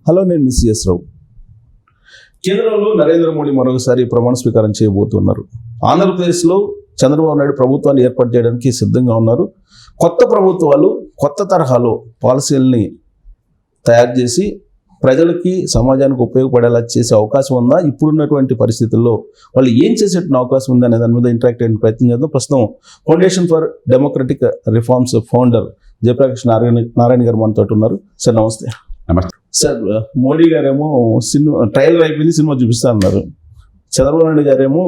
Hello, నేను miss yes రావు. కేంద్రంలో నరేంద్ర మోడీ మరొకసారి ప్రమాణ స్వీకారం చేయబోతున్నారు. ఆంధ్రప్రదేశ్లో చంద్రబాబు నాయుడు ప్రభుత్వాన్ని ఏర్పాటు చేయడానికి సిద్ధంగా ఉన్నారు. కొత్త ప్రభుత్వాలు కొత్త తరహాలో పాలసీలని తయారు చేసి ప్రజలకి సమాజానికి ఉపయోగపడేలా చేసే అవకాశం ఉందా? ఇప్పుడున్నటువంటి పరిస్థితుల్లో వాళ్ళు ఏం చేసేటువంటి అవకాశం ఉంది అనే దాని మీద ఇంటరాక్ట్ అయ్యే ప్రయత్నం చేద్దాం. ప్రస్తుతం foundation for democratic reforms founder Jayaprakash Narayana గారు మనతో ఉన్నారు. సార్ నమస్తే. నమస్తే సార్, మోడీ గారేమో సినిమా ట్రయల్ అయిపోయింది, సినిమా చూపిస్తా అన్నారు. చంద్రబాబు నాయుడు గారేమో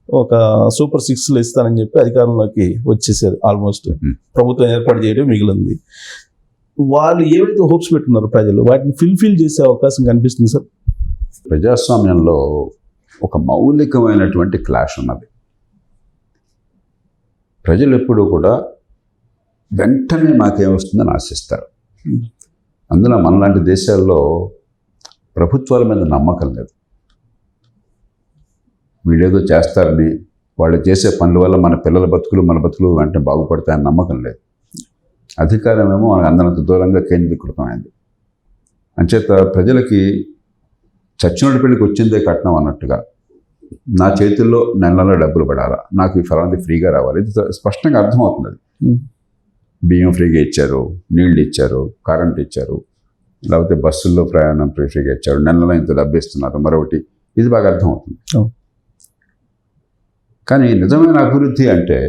ఒక సూపర్ 6 ఇస్తానని చెప్పి అధికారంలోకి వచ్చేసారు. ఆల్మోస్ట్ ప్రభుత్వం ఏర్పాటు చేయడం మిగిలింది. వాళ్ళు ఏవైతే హోప్స్ పెట్టుకున్నారు ప్రజలు, వాటిని ఫిల్ చేసే అవకాశం కనిపిస్తుంది సార్. ప్రజాస్వామ్యంలో ఒక మౌలికమైనటువంటి క్లాష్ ఉన్నది. ప్రజలు ఎప్పుడూ కూడా వెంటనే మాకేమొస్తుందని ఆశిస్తారు. అందులో మనలాంటి దేశాల్లో ప్రభుత్వాల మీద నమ్మకం లేదు. వీళ్ళేదో చేస్తారని, వాళ్ళు చేసే పనుల వల్ల మన పిల్లల బతుకులు వెంటనే బాగుపడతాయని నమ్మకం లేదు. అధికారం ఏమో మనకు అందరంత దూరంగా కేంద్రీకృతమైంది. అంచేత ప్రజలకి చచ్చినోడి పెళ్ళికి వచ్చిందే కట్నం అన్నట్టుగా నా చేతుల్లో నెలలో డబ్బులు పడాలా, నాకు ఈ ఫలాంటి ఫ్రీగా రావాలి, ఇది స్పష్టంగా అర్థమవుతుంది. బియ్యం ఫ్రీగా ఇచ్చారు, నీళ్ళు ఇచ్చారు, కరెంట్ ఇచ్చారు, లేకపోతే బస్సుల్లో ప్రయాణం ఫ్రీగా ఇచ్చారు, నెలలో ఇంత డబ్బు ఇస్తున్నారు, మరొకటి, ఇది బాగా అర్థమవుతుంది. కానీ నిజమైన అభివృద్ధి అంటే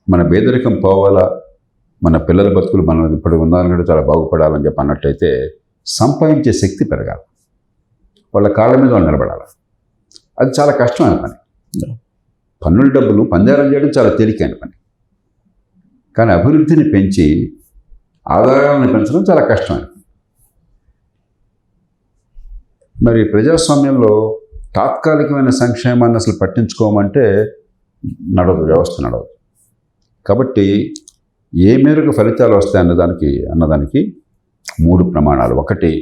మన పేదరికం పోవాలా, మన పిల్లల బతుకులు మనం ఇప్పుడు ఉన్నాను కూడా చాలా బాగుపడాలని చెప్పి అన్నట్టయితే సంపాదించే శక్తి పెరగాలి, వాళ్ళ కాళ్ళ మీద వాళ్ళు నిలబడాలి. అది చాలా కష్టమైన పని. పన్నుల డబ్బులు పందేరం చేయడం చాలా తేలికైన పని. కానీ అభివృద్ధిని పెంచి ఆదాయాలను పెంచడం చాలా కష్టమైన పని. మరి ప్రజాస్వామ్యంలో తాత్కాలికమైన సంక్షేమాన్ని అసలు పట్టించుకోమంటే నడవదు, వ్యవస్థ నడవదు. కాబట్టి ఏ మేరకు ఫలితాలు వస్తాయి అన్నదానికి 3 ప్రమాణాలు. ఒకటి,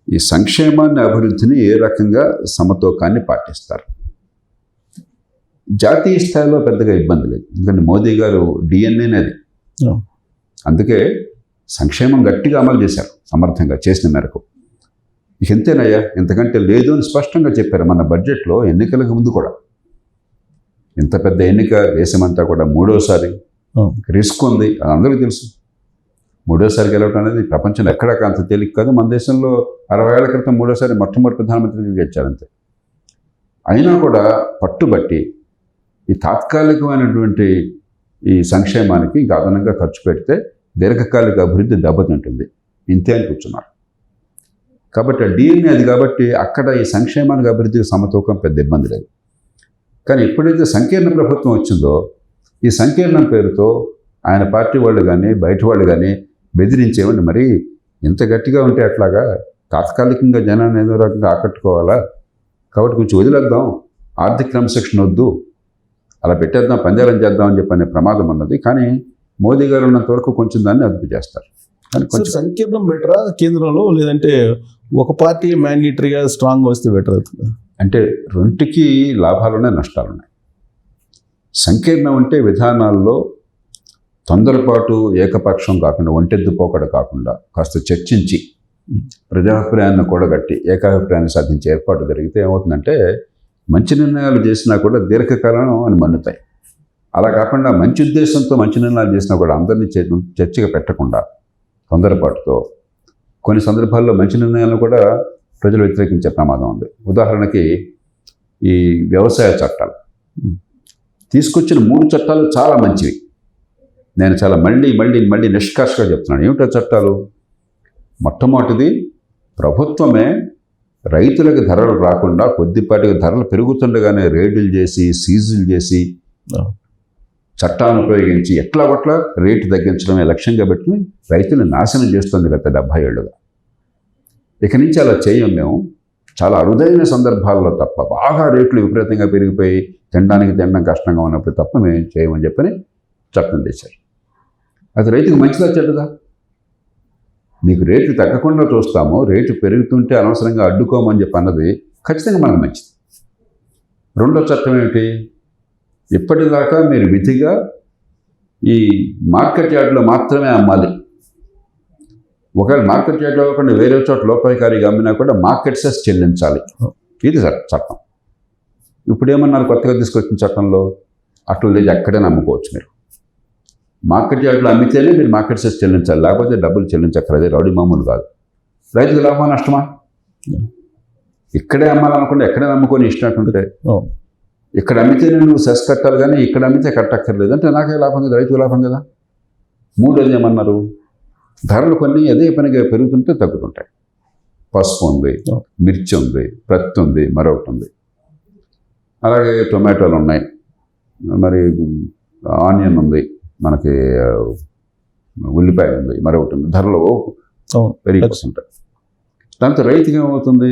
ఈ సంక్షేమాన్ని అభివృద్ధిని ఏ రకంగా సమతూకాన్ని పాటిస్తారు. జాతీయ స్థాయిలో పెద్దగా ఇబ్బంది లేదు, ఎందుకంటే మోదీ గారు డిఎన్ఏనే అది. అందుకే సంక్షేమం గట్టిగా అమలు చేశారు, సమర్థంగా చేసిన మేరకు. ఇక ఎంతేనయ్యా, ఇంతకంటే లేదు అని స్పష్టంగా చెప్పారు. మన బడ్జెట్లో ఎన్నికలకు ముందు కూడా, ఇంత పెద్ద ఎన్నిక, దేశమంతా కూడా 3వసారి రిస్క్ ఉంది, అది అందరికీ తెలుసు. 3వసారి గెలవడం అనేది ప్రపంచంలో ఎక్కడా అంత తేలిక కాదు. మన దేశంలో 60 ఏళ్ల క్రితం 3వసారి మొట్టమొదటి ప్రధానమంత్రిగా గెలిచారంతే. అయినా కూడా పట్టుబట్టి ఈ తాత్కాలికమైనటువంటి ఈ సంక్షేమానికి ఇంకా అదనంగా ఖర్చు పెడితే దీర్ఘకాలిక అభివృద్ధి దెబ్బతింటుంది, ఇంతే అని కూర్చున్నారు. కాబట్టి ఆ డిఎన్ఏ అది. కాబట్టి అక్కడ ఈ సంక్షేమానికి అభివృద్ధికి సమతూకం పెద్ద ఇబ్బంది లేదు. కానీ ఎప్పుడైతే సంకీర్ణ ప్రభుత్వం వచ్చిందో, ఈ సంకీర్ణం పేరుతో ఆయన పార్టీ వాళ్ళు కానీ బయట వాళ్ళు కానీ బెదిరించేవండి. మరి ఇంత గట్టిగా ఉంటే అట్లాగా తాత్కాలికంగా జనాన్ని ఏదో రకంగా ఆకట్టుకోవాలా, కాబట్టి కొంచెం వదిలేద్దాం, ఆర్థిక క్రమశిక్షణ వద్దు, అలా పెట్టేద్దాం, పందేరం చేద్దాం అని చెప్పనే ప్రమాదం ఉన్నది. కానీ మోదీ గారు ఉన్నంత వరకు కొంచెం దాన్ని అదుపు చేస్తారు. కానీ కొంచెం సంకీర్ణం బెటరా కేంద్రంలో, లేదంటే ఒక పార్టీ మ్యాండేటరీగా స్ట్రాంగ్ వస్తే బెటర్ అవుతుంది? అంటే రెంటికి లాభాలున్నాయి, నష్టాలున్నాయి. సంకీర్ణం అంటే విధానాల్లో తొందరపాటు, ఏకపక్షం కాకుండా, ఒంటెద్దు పోకడ కాకుండా కాస్త చర్చించి ప్రజాభిప్రాయాన్ని కూడగట్టి ఏకాభిప్రాయాన్ని సాధించే ఏర్పాటు జరిగితే ఏమవుతుందంటే మంచి నిర్ణయాలు చేసినా కూడా దీర్ఘకాలం అని మన్నుతాయి. అలా కాకుండా మంచి ఉద్దేశంతో మంచి నిర్ణయాలు చేసినా కూడా అందరినీ చర్చగా పెట్టకుండా తొందరపాటుతో కొన్ని సందర్భాల్లో మంచి నిర్ణయాలను కూడా ప్రజలు వ్యతిరేకించే ప్రమాదం ఉంది. ఉదాహరణకి ఈ వ్యవసాయ చట్టాలు తీసుకొచ్చిన 3 చట్టాలు చాలా మంచివి. నేను చాలా మళ్ళీ నిష్కర్షగా చెప్తున్నాను. ఏమిటో చట్టాలు? మొట్టమొదటిది, ప్రభుత్వమే రైతులకు ధరలు రాకుండా కొద్దిపాటిగా ధరలు పెరుగుతుండగానే రేటులు చేసి, సీజులు చేసి, చట్టాలను ఉపయోగించి ఎట్లా రేటు తగ్గించడమే లక్ష్యంగా పెట్టుకుని రైతులను నాశనం చేస్తుంది గత 70 ఏళ్ళుగా. ఇక నుంచి అలా చేయం మేము. చాలా అరుదైన సందర్భాల్లో తప్ప, బాగా రేట్లు విపరీతంగా పెరిగిపోయి తినడం కష్టంగా ఉన్నప్పుడు తప్ప మేము చేయమని చెప్పని చట్టం చేశారు. అది రైతుకు మంచిదా చెడ్డదా? నీకు రేట్లు తగ్గకుండా చూస్తాము, రేటు పెరుగుతుంటే అనవసరంగా అడ్డుకోమని చెప్పి అన్నది ఖచ్చితంగా మనకు మంచిది. రెండో చట్టం ఏమిటి? ఇప్పటిదాకా మీరు విధిగా ఈ మార్కెట్ యార్డ్లో మాత్రమే అమ్మాలి, ఒకవేళ మార్కెట్ రేట్లో కాకుండా వేరే చోట లోపాయికారిగా అమ్మినా కూడా మార్కెట్ సెస్ చెల్లించాలి. ఇది చట్టం. ఇప్పుడు ఏమన్నారు కొత్తగా తీసుకొచ్చిన చట్టంలో? అట్లా లేదు, ఎక్కడైనా అమ్ముకోవచ్చు మీరు. మార్కెట్ యార్డ్లో అమ్మితేనే మీరు మార్కెట్ సెస్ చెల్లించాలి, లేకపోతే డబ్బులు చెల్లించక్కర్లేదు. రౌడీ మామూలు కాదు. రైతుకు లాభమా నష్టమా? ఇక్కడే అమ్మాలనుకుంటే ఎక్కడైనా అమ్ముకొని ఇచ్చినట్టుంటే, ఇక్కడ అమ్మితేనే నువ్వు సెస్ కట్టాలి కానీ ఇక్కడ అమ్మితే కట్టక్కర్లేదు అంటే నాకే లాభం కదా, రైతుకు లాభం కదా. మూడోది ఏమన్నారు? ధరలు కొన్ని అదే పనిగా పెరుగుతుంటే తగ్గుతుంటాయి. పసుపు ఉంది, మిర్చి ఉంది, ప్రత్తి ఉంది, మరొకటి ఉంది, అలాగే టొమాటోలు ఉన్నాయి, మరి ఆనియన్ ఉంది, మనకి ఉల్లిపాయ ఉంది, మరొకటి ఉంది. ధరలు పెరిగిపోతుంటాయి. దాంతో రైతుకి ఏమవుతుంది?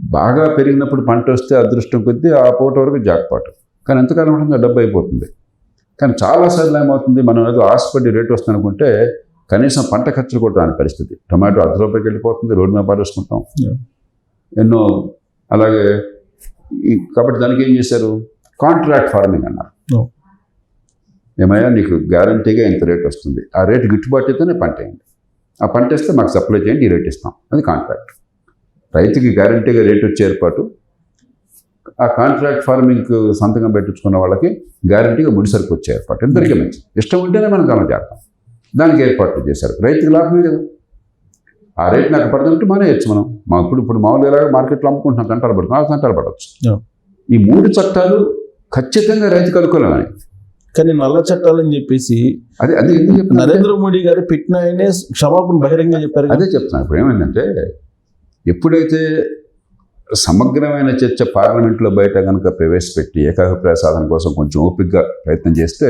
బాగా పెరిగినప్పుడు పంట వస్తే అదృష్టం కొద్దీ ఆ పూట వరకు జాక్పాటు, కానీ ఎంతకాలం ఉంటుందో డబ్బు అయిపోతుంది. కానీ చాలాసార్లు ఏమవుతుంది, మనం ఏదో ఆశపడి రేటు వస్తుంది అనుకుంటే కనీసం పంట ఖర్చులు కూడా రాని పరిస్థితి. టొమాటో ₹10 వెళ్ళిపోతుంది, రోడ్డు మీద పారేసుకుంటాం ఎన్నో. అలాగే కాబట్టి దానికి ఏం చేశారు? కాంట్రాక్ట్ ఫార్మింగ్ అన్నారు. ఏమయ్యా నీకు గ్యారంటీగా ఇంత రేట్ వస్తుంది, ఆ రేటు గిట్టుబాటు అయితేనే పంట వేయండి, ఆ పంట వేస్తే మాకు సప్లై చేయండి, ఈ రేట్ ఇస్తాం. అది కాంట్రాక్ట్. రైతుకి గ్యారంటీగా రేట్ వచ్చే ఏర్పాటు, ఆ కాంట్రాక్ట్ ఫార్మింగ్కి సంతకం పెట్టించుకున్న వాళ్ళకి గ్యారంటీగా ముడిసరికి వచ్చే ఏర్పాటు. ఇద్దరికీ మంచి. ఇష్టం ఉంటేనే మనం అమలు చేస్తాం. దానికి ఏర్పాట్లు చేశారు. రైతుకి లాభమే కదా. ఆ రేట్ నాకు పడుతుంటే మానేయచ్చు మనం. ఇప్పుడు మామూలుగా మార్కెట్లో అమ్ముకుంటున్నాం, గంటలు పడుతున్నాం, 6 గంటలు పడవచ్చు. ఈ 3 చట్టాలు ఖచ్చితంగా రైతుకు అనుకూలమని. కానీ నల్ల చట్టాలని చెప్పేసి అదే నరేంద్ర మోడీ గారు పెట్టిన ఆయనే క్షమాపణ బహిరంగ చెప్పారు. అదే చెప్తున్నాను. ఇప్పుడు ఏమైందంటే, ఎప్పుడైతే సమగ్రమైన చర్చ పార్లమెంట్లో బయట కనుక ప్రవేశపెట్టి ఏకాభిప్రాయ సాధన కోసం కొంచెం ఓపికగా ప్రయత్నం చేస్తే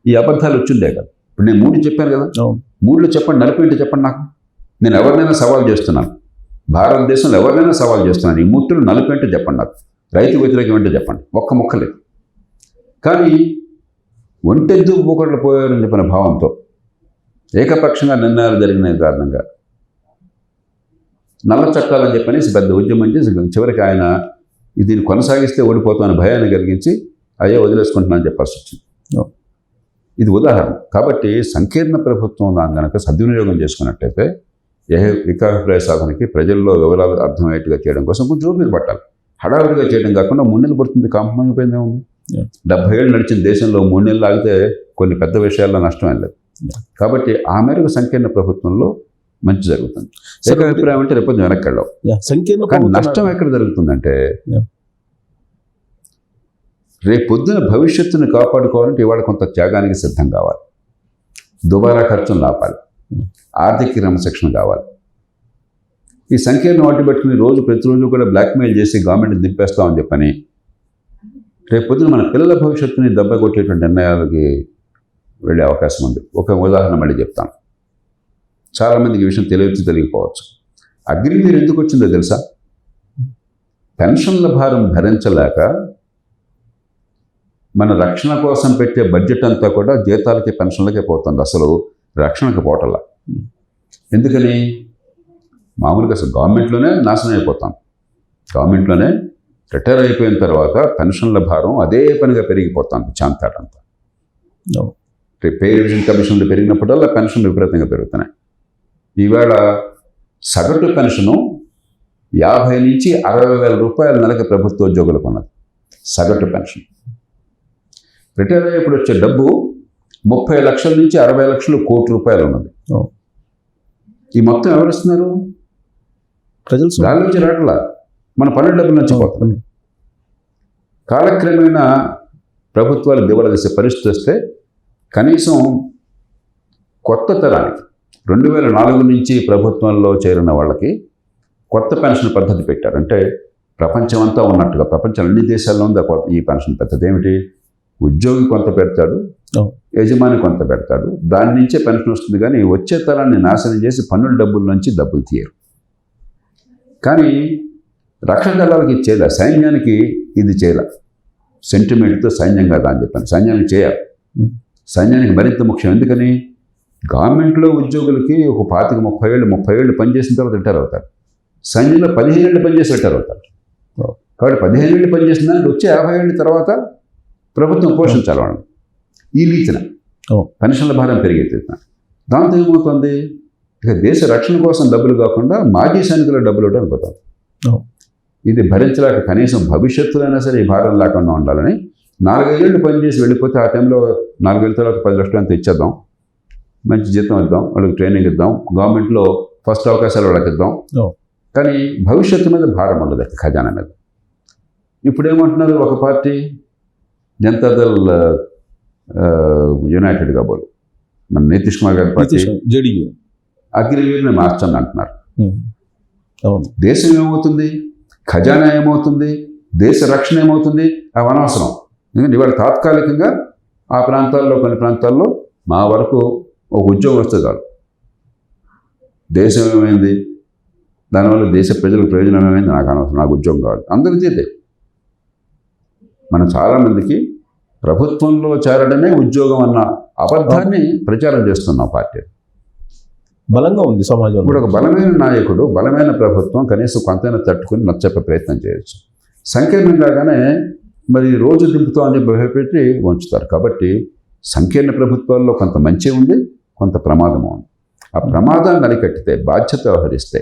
ఈ అబద్ధాలు వచ్చిందే కదా. ఇప్పుడు నేను 3 చెప్పాను కదా, 3లో చెప్పండి, నలిపేంటి చెప్పండి నాకు. నేను ఎవరినైనా సవాల్ చేస్తున్నాను, భారతదేశంలో ఎవరినైనా సవాల్ చేస్తున్నాను. ఈ 3లో నలిపేంటి చెప్పండి నాకు. రైతు వ్యతిరేకం అంటే చెప్పండి, ఒక్క ముక్కలేదు. కానీ ఒంటెద్దు పోకట్లు పోయారని చెప్పిన భావంతో ఏకపక్షంగా నిర్ణయాలు జరిగిన కారణంగా నల్ల చట్టాలని చెప్పనేసి పెద్ద ఉద్యమం చేసి చివరికి ఆయన దీన్ని కొనసాగిస్తే ఓడిపోతామని భయాన్ని కలిగించి అయ్యో వదిలేసుకుంటున్నానని చెప్పాల్సి వచ్చింది. ఇది ఉదాహరణ. కాబట్టి సంకీర్ణ ప్రభుత్వం దాన్ని కనుక సద్వినియోగం చేసుకున్నట్టయితే ఏకాభిప్రాయ సాధనకి ప్రజల్లో వివరాలు అర్థమయ్యేట్టుగా చేయడం కోసం కొంచెం ఓపిక పట్టాలి. హడావిడిగా చేయడం కాకుండా 3 నెలలు పడుతుంది, కాంపమైపోయిందే ఉంది. 70 ఏళ్ళు నడిచిన దేశంలో 3 నెలలు ఆగితే కొన్ని పెద్ద విషయాల్లో నష్టం లేదు. కాబట్టి ఆ మేరకు సంకీర్ణ ప్రభుత్వంలో మంచి జరుగుతుంది. ఏకాభిప్రాయం అంటే రేపు వెనక్కి వెళ్ళాం. కానీ నష్టం ఎక్కడ జరుగుతుందంటే, రేపు పొద్దున భవిష్యత్తుని కాపాడుకోవాలంటే ఇవాళ కొంత త్యాగానికి సిద్ధం కావాలి, దుబారా ఖర్చును ఆపాలి, ఆర్థిక క్రమశిక్షణ కావాలి. ఈ సంకీర్ణ వాటి పెట్టుకుని ప్రతిరోజు కూడా బ్లాక్మెయిల్ చేసి గవర్నమెంట్ని దింపేస్తామని చెప్పని రేపు పొద్దున మన పిల్లల భవిష్యత్తుని దెబ్బ కొట్టేటువంటి నిర్ణయాలకి వెళ్ళే అవకాశం ఉంది. ఒక ఉదాహరణ మళ్ళీ చెప్తాను. చాలామందికి ఈ విషయం తెలియకపోవచ్చు. అగ్నివీర్ ఎందుకు వచ్చిందో తెలుసా? పెన్షన్ల భారం భరించలేక మన రక్షణ కోసం పెట్టే బడ్జెట్ అంతా కూడా జీతాలకి పెన్షన్లకే పోతుంది, అసలు రక్షణకు పోవటంలా. ఎందుకని? మామూలుగా అసలు గవర్నమెంట్లోనే నాశనం అయిపోతాం. గవర్నమెంట్లోనే రిటైర్ అయిపోయిన తర్వాత పెన్షన్ల భారం అదే పనిగా పెరిగిపోతుంది, చాంతాటంతా. పే రివిజన్ కమిషన్లు పెరిగినప్పుడల్లా పెన్షన్లు విపరీతంగా పెరుగుతున్నాయి. ఈవేళ సగటు పెన్షను 50 నుంచి 60 వేల రూపాయల నెలకి ప్రభుత్వ ఉద్యోగులకు ఉన్నది సగటు పెన్షన్. రిటైర్ అయ్యేప్పుడు వచ్చే డబ్బు 30 లక్షల నుంచి 60 లక్షలు ₹1,00,00,000 ఉన్నది. ఈ మొత్తం ఎవరిస్తున్నారు? ప్రజలు. దాని నుంచి రావట్లా, మన పన్ను డబ్బుల నుంచి పోతుంది. కాలక్రమేణా ప్రభుత్వాలు దివాళా తీసే పరిస్థితి వస్తే కనీసం కొత్త తరానికి 2004 నుంచి ప్రభుత్వంలో చేరిన వాళ్ళకి కొత్త పెన్షన్ పద్ధతి పెట్టారు. అంటే ప్రపంచం అంతా ఉన్నట్టుగా, ప్రపంచం అన్ని దేశాల్లో ఉంది ఈ పెన్షన్ పద్ధతి. ఏమిటి? ఉద్యోగి కొంత పెడతాడు, యజమాని కొంత పెడతాడు, దాని నుంచే పెన్షన్ వస్తుంది. కానీ వచ్చే తరాన్ని నాశనం చేసి పన్నుల డబ్బుల నుంచి డబ్బులు తీయరు. కానీ రక్షణ దళాలకి ఇచ్చేలా, సైన్యానికి ఇది చేయాల, సెంటిమెంట్తో సైన్యం కదా అని చెప్పాను. సైన్యానికి చేయాలి. సైన్యానికి మరింత ముఖ్యం. ఎందుకని? గవర్నమెంట్లో ఉద్యోగులకి ఒక 25-30 ఏళ్ళు పనిచేసిన తర్వాత రిటైర్ అవుతారు. సైన్యంలో 15 ఏళ్ళు పనిచేసి రిటైర్ అవుతారు. కాబట్టి 15 ఏళ్ళు పనిచేసిన దానికి వచ్చే 50 ఏళ్ళ తర్వాత ప్రభుత్వం పోషించాలి వాళ్ళని. ఈ రీతిన పెన్షన్ల భారం పెరిగేది. దాంతో ఏమవుతుంది? ఇక దేశ రక్షణ కోసం డబ్బులు కాకుండా మాజీ సైనికుల డబ్బులు ఇవ్వడం అనుకుంటాం. Oh. ఇది భరించలేక కనీసం భవిష్యత్తులో అయినా సరే ఈ భారం లేకుండా ఉండాలని 4-5 ఏళ్ళు పనిచేసి వెళ్ళిపోతే ఆ టైంలో 4 ఏళ్ళ తర్వాత 10 లక్షలు అంత ఇచ్చేద్దాం, మంచి జీతం ఇద్దాం, వాళ్ళకి ట్రైనింగ్ ఇద్దాం, గవర్నమెంట్లో ఫస్ట్ అవకాశాలు వాళ్ళకి ఇద్దాం. Oh. కానీ భవిష్యత్తు మీద భారం ఉండదు ఖజానా మీద. ఇప్పుడు ఏమంటున్నారు ఒక పార్టీ జనతాదళ్ యునైటెడ్ కాబోలు మన నితీష్ కుమార్ గారి పార్టీ జేడీయూ అగ్రివీర్ని మార్చండి అంటున్నారు. అవును. దేశం ఏమవుతుంది, ఖజానా ఏమవుతుంది, దేశ రక్షణ ఏమవుతుంది, అవి అనవసరం. ఎందుకంటే ఇవాళ తాత్కాలికంగా ఆ ప్రాంతాల్లో కొన్ని ప్రాంతాల్లో మా వరకు ఒక ఉద్యోగం వస్తే చాలు. దేశం ఏమైంది, దానివల్ల దేశ ప్రజలకు ప్రయోజనం ఏమైంది నాకు అనవసరం, నాకు ఉద్యోగం కావాలి. అందరికీ ఇదే. మనం చాలామందికి ప్రభుత్వంలో చేరడమే ఉద్యోగం అన్న అబద్ధాన్ని ప్రచారం చేస్తున్నాం పార్టీ. బలంగా ఉంది సమాజం. ఇప్పుడు ఒక బలమైన నాయకుడు, బలమైన ప్రభుత్వం కనీసం కొంతైనా తట్టుకుని నచ్చప్పే ప్రయత్నం చేయొచ్చు. సంకీర్ణం కాగానే మరి రోజు దింపుతాం అని భయపెట్టి ఉంచుతారు. కాబట్టి సంకీర్ణ ప్రభుత్వాల్లో కొంత మంచి ఉంది, కొంత ప్రమాదం ఉంది. ఆ ప్రమాదాన్ని అరికట్టితే, బాధ్యత వ్యవహరిస్తే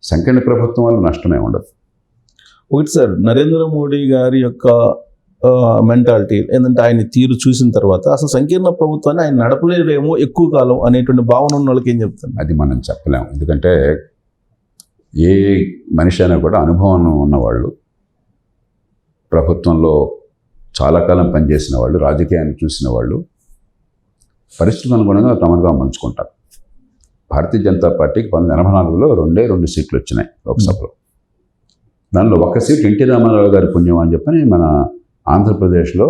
సంకీర్ణ ప్రభుత్వం వల్ల నష్టమే ఉండదు. ఒకటి సార్, నరేంద్ర మోడీ గారి యొక్క మెంటాలిటీ ఏంటంటే ఆయన తీరు చూసిన తర్వాత అసలు సంకీర్ణ ప్రభుత్వాన్ని ఆయన నడపలేరేమో ఎక్కువ కాలం అనేటువంటి భావన ఉన్న వాళ్ళకి ఏం చెప్తాను? అది మనం చెప్పలేము. ఎందుకంటే ఏ మనిషి అయినా కూడా అనుభవం ఉన్నవాళ్ళు, ప్రభుత్వంలో చాలా కాలం పనిచేసిన వాళ్ళు, రాజకీయాన్ని చూసిన వాళ్ళు పరిస్థితులకు అనుగుణంగా తమనుగా మంచుకుంటారు. భారతీయ జనతా పార్టీకి 1984లో 2 సీట్లు వచ్చినాయి లోక్సభలో. దానిలో 1 సీట్ ఎన్టీ రామారావు గారి పుణ్యం అని చెప్పని మన ఆంధ్రప్రదేశ్లో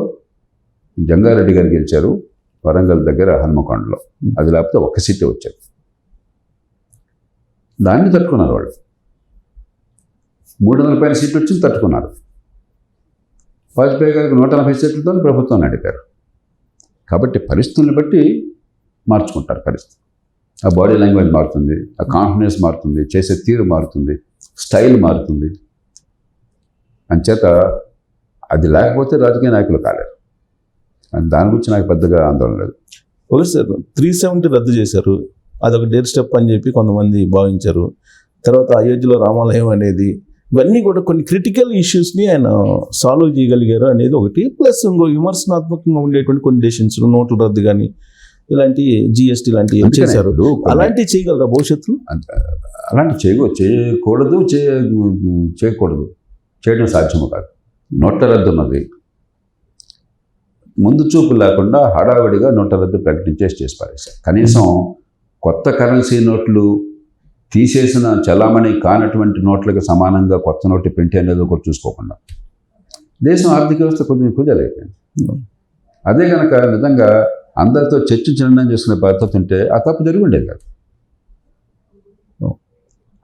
జంగారెడ్డి గారు గెలిచారు, వరంగల్ దగ్గర హనుమకొండలో. అది లేకపోతే 1 సీటే వచ్చారు. దాన్ని తట్టుకున్నారు వాళ్ళు. 300 పైన సీట్లు వచ్చి తట్టుకున్నారు. వాజ్పేయి గారికి 140 సీట్లతో ప్రభుత్వం నడిపారు. కాబట్టి పరిస్థితుల్ని బట్టి మార్చుకుంటారు పరిస్థితి. ఆ బాడీ లాంగ్వేజ్ మారుతుంది, ఆ కాన్ఫిడెన్స్ మారుతుంది, చేసే తీరు మారుతుంది, స్టైల్ మారుతుంది. అంచేత అది లేకపోతే రాజకీయ నాయకులు కాలేరు. దాని గురించి నాకు పెద్దగా ఆందోళన లేదు. ఓకే సార్, 370 రద్దు చేశారు, అదొక డేర్ స్టెప్ అని చెప్పి కొంతమంది భావించారు. తర్వాత అయోధ్యలో రామాలయం అనేది, ఇవన్నీ కూడా కొన్ని క్రిటికల్ ఇష్యూస్ని ఆయన సాల్వ్ చేయగలిగారు అనేది ఒకటి. ప్లస్ ఇంకో విమర్శనాత్మకంగా ఉండేటువంటి కొన్ని డెసిషన్స్, నోట్ల రద్దు కానీ ఇలాంటి జిఎస్టీ లాంటివి చేశారు. అలాంటివి చేయగలరా భవిష్యత్తులో? అలాంటి చేయకూడదు, చేయడం సాధ్యము కాదు. నోట్ల రద్దు ఉన్నది, ముందు చూపు లేకుండా హడావిడిగా నోట్ల రద్దు చేసి పారేశారు. కనీసం కొత్త కరెన్సీ నోట్లు తీసేసిన చలామణి కానటువంటి నోట్లకు సమానంగా కొత్త నోట్లు ప్రింట్ అనేది ఒకటి చూసుకోకుండా దేశం ఆర్థిక వ్యవస్థ కొద్దిగా కుదరైపోయింది. అదే కనుక నిజంగా అందరితో చర్చించి నిర్ణయం చేసుకునే పద్ధతి ఉంటే ఆ తప్పు జరిగి ఉండేది కాదు.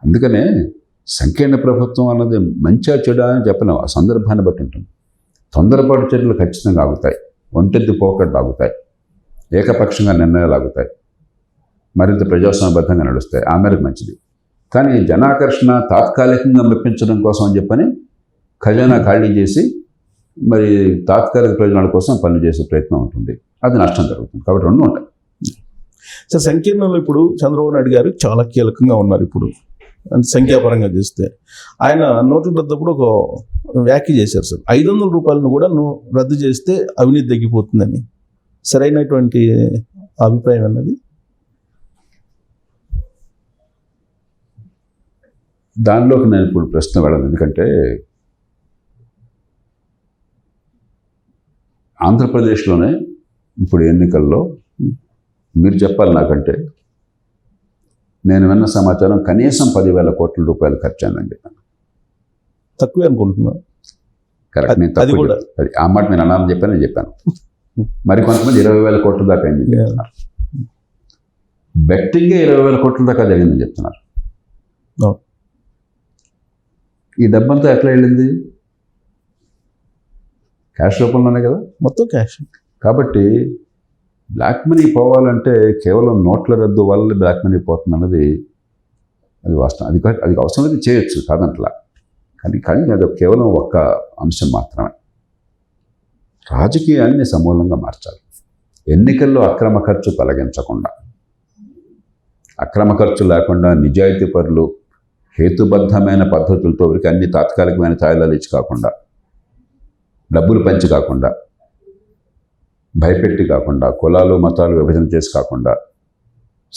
అందుకనే సంకీర్ణ ప్రభుత్వం అన్నది మంచిగా చెడా అని చెప్పలేము, ఆ సందర్భాన్ని బట్టి ఉంటుంది. తొందరపాటు చర్యలు ఖచ్చితంగా ఆగుతాయి, ఒంటెద్దు పోకట్లు ఆగుతాయి, ఏకపక్షంగా నిర్ణయాలు ఆగుతాయి, మరింత ప్రజాస్వామ్యబద్ధంగా నడుస్తాయి. ఆ మేరకు మంచిది. కానీ జనాకర్షణ తాత్కాలికంగా మెప్పించడం కోసం అని చెప్పని ఖజానా ఖాళీ చేసి మరి తాత్కాలిక ప్రయోజనాల కోసం పనులు చేసే ప్రయత్నం ఉంటుంది, అది నష్టం జరుగుతుంది. కాబట్టి 2 ఉంటాయి. సార్, సంకీర్ణంలో ఇప్పుడు చంద్రబాబు నాయుడు గారు చాలా కీలకంగా ఉన్నారు. ఇప్పుడు సంఖ్యాపరంగా చూస్తే ఆయన నోట్ల రద్దప్పుడు ఒక వ్యాఖ్య చేశారు సార్, 500 రూపాయలను కూడా రద్దు చేస్తే అవినీతి తగ్గిపోతుందని. సరైనటువంటి అభిప్రాయం అన్నది? దానిలోకి నేను ఇప్పుడు ప్రశ్న వెళ్ళను. ఎందుకంటే ఆంధ్రప్రదేశ్లోనే ఇప్పుడు ఎన్నికల్లో మీరు చెప్పాలి నాకంటే, నేను విన్న సమాచారం కనీసం 10,000 కోట్ల రూపాయలు ఖర్చు అయిందని చెప్పాను. తక్కువే అనుకుంటున్నా. కరెక్ట్, నేను తక్కువ ఆ మాట నేను అన్నానని చెప్పాను. మరి కొంతమంది 20,000 కోట్ల దాకా అయిందని చెప్తున్నారు. బెట్టింగే 20,000 కోట్ల దాకా జరిగిందని చెప్తున్నారు. ఈ డబ్బంతా ఎట్లా వెళ్ళింది? క్యాష్ రూపంలోనే కదా, మొత్తం క్యాష్. కాబట్టి బ్లాక్ మనీ పోవాలంటే కేవలం నోట్ల రద్దు వల్ల బ్లాక్ మనీ పోతుంది అన్నది అది వాస్తవం. అది అవసరమైతే చేయొచ్చు, కాదంటలా. కానీ అది కేవలం ఒక్క అంశం మాత్రమే. రాజకీయాన్ని సమూలంగా మార్చాలి. ఎన్నికల్లో అక్రమ ఖర్చు తొలగించకుండా అక్రమ ఖర్చు లేకుండా నిజాయితీ పరులు హేతుబద్ధమైన పద్ధతులతో వీరికి అన్ని తాత్కాలికమైన తాయిలాలు ఇచ్చి కాకుండా, డబ్బులు పంచి కాకుండా, భయపెట్టి కాకుండా, కులాలు మతాలు విభజన చేసి కాకుండా,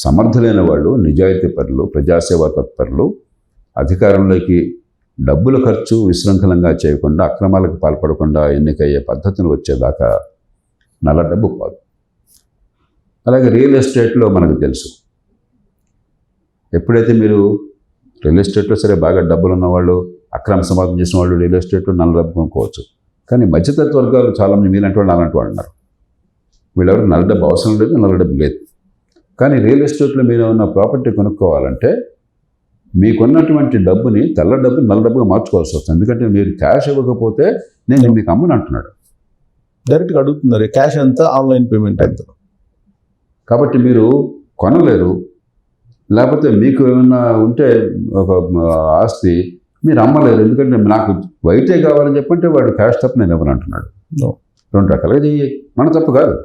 సమర్థులైన వాళ్ళు నిజాయితీ పరులు, ప్రజాసేవా తత్పరులు అధికారంలోకి డబ్బుల ఖర్చు విశృంఖలంగా చేయకుండా, అక్రమాలకు పాల్పడకుండా ఎన్నికయ్యే పద్ధతులు వచ్చేదాకా నల్ల డబ్బు కాదు. అలాగే రియల్ ఎస్టేట్లో మనకు తెలుసు, ఎప్పుడైతే మీరు రియల్ ఎస్టేట్లో సరే బాగా డబ్బులు ఉన్నవాళ్ళు, అక్రమ సంపాదన చేసిన వాళ్ళు రియల్ ఎస్టేట్లో నల్ల డబ్బు కొనుక్కోవచ్చు. కానీ మధ్యతరగతి వర్గాలు చాలామంది మీలాంటి వాళ్ళు అలాంటి వాళ్ళు ఉన్నారు. వీళ్ళెవరు నల్ల డబ్బు అవసరం లేదు, నల్ల డబ్బు లేదు. కానీ రియల్ ఎస్టేట్లో మీరు ఏమన్నా ప్రాపర్టీ కొనుక్కోవాలంటే మీకున్నటువంటి డబ్బుని తెల్ల డబ్బు నల్ల డబ్బుగా మార్చుకోవాల్సి వస్తుంది. ఎందుకంటే మీరు క్యాష్ ఇవ్వకపోతే నేను మీకు అమ్మను అంటున్నాడు. డైరెక్ట్గా అడుగుతున్నారు క్యాష్ ఎంత, ఆన్లైన్ పేమెంట్ ఎంత. కాబట్టి మీరు కొనలేరు. లేకపోతే మీకు ఏమన్నా ఉంటే ఒక ఆస్తి మీరు అమ్మలేరు. ఎందుకంటే నాకు వైటే కావాలని చెప్పంటే వాడు క్యాష్ తప్ప నేను ఇవ్వను అంటున్నాడు. రెండు రకాలుగా చెయ్యి, మన తప్పు కాదు,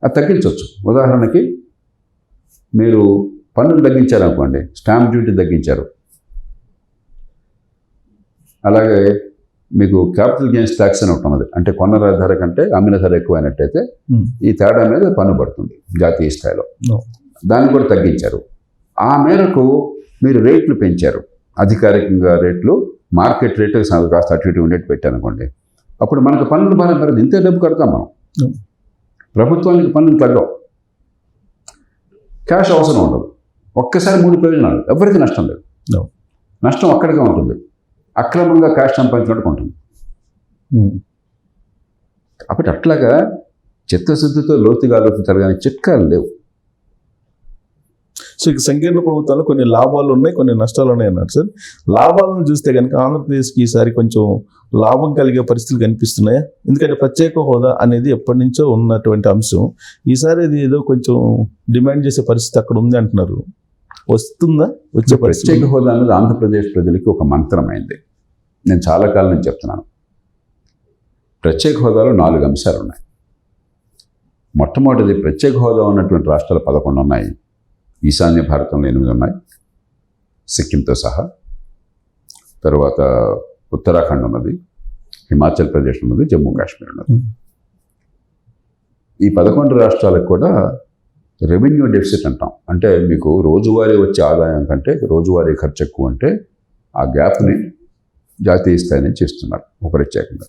అది తగ్గించవచ్చు. ఉదాహరణకి మీరు పన్నులు తగ్గించారనుకోండి, స్టాంప్ డ్యూటీ తగ్గించారు. అలాగే మీకు క్యాపిటల్ గెయిన్స్ ట్యాక్స్ అని ఒకటి ఉన్నది. అంటే కొన్న ధర కంటే అమ్మిన ధర ఎక్కువైనట్టయితే ఈ తేడా మీద పన్ను పడుతుంది జాతీయ స్థాయిలో. దాన్ని కూడా తగ్గించారు. ఆ మేరకు మీరు రేట్లు పెంచారు. అధికారికంగా రేట్లు మార్కెట్ రేటు కాస్త అటు ఇటు ఉండేట్టు పెట్టారనుకోండి, అప్పుడు మనకు పన్నులు భారం పెరగదు. ఇంతే డబ్బు కడతాం మనం. ప్రభుత్వానికి పన్నులు తగ్గవు, క్యాష్ అవసరం ఉండదు. ఒక్కసారి 3 ప్రయోజనాలు, ఎవరికి నష్టం లేదు. నష్టం అక్కడికే ఉంటుంది, అక్రమంగా క్యాష్ సంపాదించినట్టు ఉంటుంది. కాబట్టి అట్లాగా చిత్తశుద్ధితో లోతుగా ఆలోచించాలి, కానీ చిట్కాలు లేవు. సో ఇక సంకీర్ణ ప్రభుత్వంలో కొన్ని లాభాలు ఉన్నాయి, కొన్ని నష్టాలు ఉన్నాయి అన్నారు సార్. లాభాలను చూస్తే కనుక ఆంధ్రప్రదేశ్కి ఈసారి కొంచెం లాభం కలిగే పరిస్థితులు కనిపిస్తున్నాయా? ఎందుకంటే ప్రత్యేక హోదా అనేది ఎప్పటి నుంచో ఉన్నటువంటి అంశం. ఈసారి అది ఏదో కొంచెం డిమాండ్ చేసే పరిస్థితి అక్కడ ఉంది అంటున్నారు. వస్తుందా? వచ్చే పరిస్థితి? ప్రత్యేక హోదా అనేది ఆంధ్రప్రదేశ్ ప్రజలకి ఒక మంత్రమైంది. నేను చాలా కాలం నుంచి చెప్తున్నాను. ప్రత్యేక హోదాలో 4 అంశాలు ఉన్నాయి. మొట్టమొదటిది, ప్రత్యేక హోదా ఉన్నటువంటి రాష్ట్రాలు 11 ఉన్నాయి. ఈశాన్య భారతంలో 8 ఉన్నాయి, సిక్కింతో సహా. తర్వాత ఉత్తరాఖండ్ ఉన్నది, హిమాచల్ ప్రదేశ్ ఉన్నది, జమ్మూ కాశ్మీర్ ఉన్నది. ఈ 11 రాష్ట్రాలకు కూడా రెవెన్యూ డెఫిసిట్ అంటాం. అంటే మీకు రోజువారీ వచ్చే ఆదాయం కంటే రోజువారీ ఖర్చు ఎక్కువ ఉంటే ఆ గ్యాప్ని జాతీయ స్థాయి నుంచి ఇస్తున్నారు ఒక ప్రత్యేకంగా.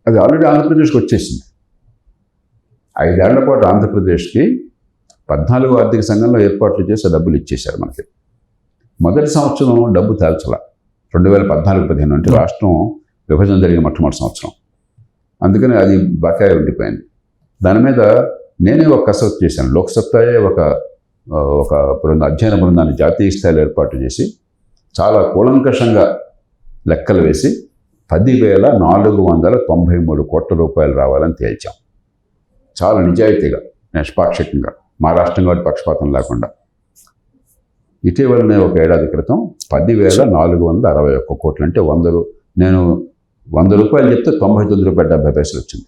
అది ఆల్రెడీ ఆంధ్రప్రదేశ్కి వచ్చేసింది. 5 ఏళ్ల పాటు ఆంధ్రప్రదేశ్కి 14వ ఆర్థిక సంఘంలో ఏర్పాట్లు చేసి డబ్బులు ఇచ్చేశారు మనకి. మొదటి సంవత్సరం డబ్బు తేల్చాల, 2014-15 అంటే రాష్ట్రం విభజన జరిగిన మొట్టమొదటి సంవత్సరం. అందుకని అది బకాయి ఉండిపోయింది. దాని మీద నేనే ఒక కసరత్తు చేశాను. లోక్సత్తాయే ఒక అధ్యయన బృందాన్ని జాతీయ స్థాయిలో ఏర్పాటు చేసి చాలా కూలంకషంగా లెక్కలు వేసి 10,493 కోట్ల రూపాయలు రావాలని తేల్చాం. చాలా నిజాయితీగా, నిష్పాక్షికంగా, మా రాష్ట్రం కాబట్టి పక్షపాతం లేకుండా. ఇటీవలనే ఒక ఏడాది క్రితం 10,461 కోట్లు, అంటే నేను 100 రూపాయలు చెప్తే 99.70 వచ్చింది.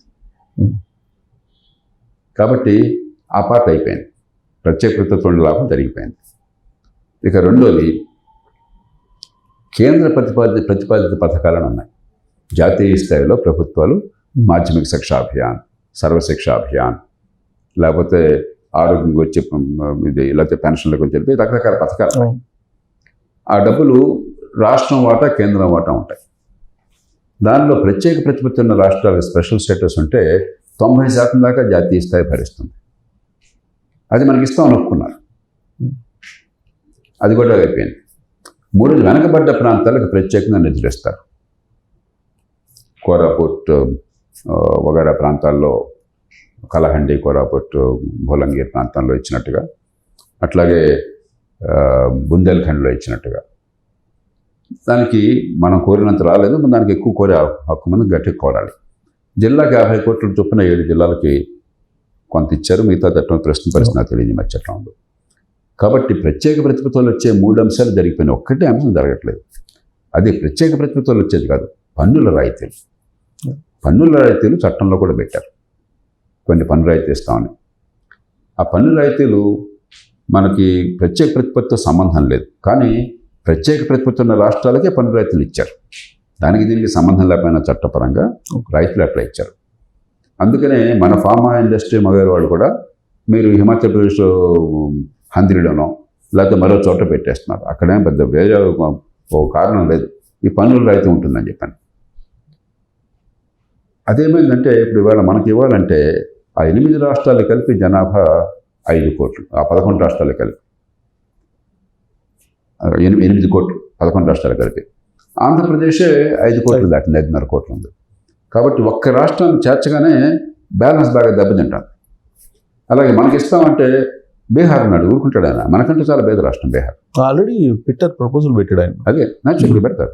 కాబట్టి ఆ పాట అయిపోయింది, ప్రత్యేక ప్రభుత్వం లాభం జరిగిపోయింది. ఇక రెండోది, కేంద్ర ప్రతిపాదిత పథకాలను ఉన్నాయి జాతీయ స్థాయిలో ప్రభుత్వాలు. మాధ్యమిక శిక్షా అభియాన్, సర్వశిక్షా అభియాన్, లేకపోతే ఆరోగ్యం వచ్చే ఇది, లేకపోతే పెన్షన్లకు వచ్చి చెప్పి రకరకాల పథకాలు. ఆ డబ్బులు రాష్ట్రం వాటా, కేంద్రం వాటా ఉంటాయి. దానిలో ప్రత్యేక ప్రతిపత్తి ఉన్న రాష్ట్రాలకు స్పెషల్ స్టేటస్ ఉంటే 90% దాకా జాతీయ స్థాయి భరిస్తుంది. అది మనకి ఇస్తామని ఒప్పుకున్నారు, అది కూడా అయిపోయింది. 3 వెనకబడ్డ ప్రాంతాలకు ప్రత్యేకంగా నిధులు ఇస్తారు. కోరాపుట్ వగైరా ప్రాంతాల్లో, కలహండి, కోరాపుట్, భోలంగీర్ ప్రాంతంలో ఇచ్చినట్టుగా, అట్లాగే బుందేల్ఖండ్లో ఇచ్చినట్టుగా. దానికి మనం కోరినంత రాలేదు, దానికి ఎక్కువ కోరే హక్కు మంది గట్టిగా కోరాలి. జిల్లాకి 50 కోట్ల చొప్పున 7 జిల్లాలకి కొంత ఇచ్చారు. మిగతా చట్టం ప్రశ్న పరిస్థితి నాకు తెలియదు మరి చట్టంలో. కాబట్టి ప్రత్యేక ప్రతిపత్తులు వచ్చే 3 అంశాలు జరిగిపోయినాయి, ఒక్కటే అంశం జరగట్లేదు. అది ప్రత్యేక ప్రతిపత్తులు వచ్చేది కాదు, పన్నుల రాయితీలు. పన్నుల రాయితీలు చట్టంలో కూడా పెట్టారు, కొన్ని పన్ను రాయితీ ఇస్తామని. ఆ పన్ను రాయితీలు మనకి ప్రత్యేక ప్రతిపత్తితో సంబంధం లేదు. కానీ ప్రత్యేక ప్రతిపత్తి ఉన్న రాష్ట్రాలకే పన్ను రాయితీలు ఇచ్చారు. దానికి దీనికి సంబంధం లేకపోయినా చట్టపరంగా రైతులు అట్లా ఇచ్చారు. అందుకనే మన ఫార్మా ఇండస్ట్రీ మొదలైన వాళ్ళు కూడా మీరు హిమాచల్ ప్రదేశ్లో హంద్రీలోనో లేకపోతే మరో చోట పెట్టేస్తున్నారు. అక్కడేం పెద్ద వేరే ఓ కారణం లేదు, ఈ పన్నుల రాయితీ ఉంటుందని చెప్పాను. అదేమైందంటే ఇప్పుడు ఇవాళ మనకి ఇవ్వాలంటే ఆ 8 రాష్ట్రాలు కలిపి జనాభా 5 కోట్లు, ఆ 11 రాష్ట్రాలు కలిపి 8 కోట్లు, 11 రాష్ట్రాలు కలిపి. ఆంధ్రప్రదేశే 5 కోట్లు దాటింది, 5.5 కోట్లు ఉంది. కాబట్టి ఒక్క రాష్ట్రాన్ని చేర్చగానే బ్యాలెన్స్ బాగా దెబ్బతింటాను. అలాగే మనకి ఇస్తామంటే బీహార్ నాడు ఊరుకుంటాడు ఆయన, మనకంటే చాలా పేద రాష్ట్రం బీహార్. ఆల్రెడీ పెట్టారు, ప్రపోజల్ పెట్టాడు ఆయన. అదే న్యాచురల్గా పెడతారు.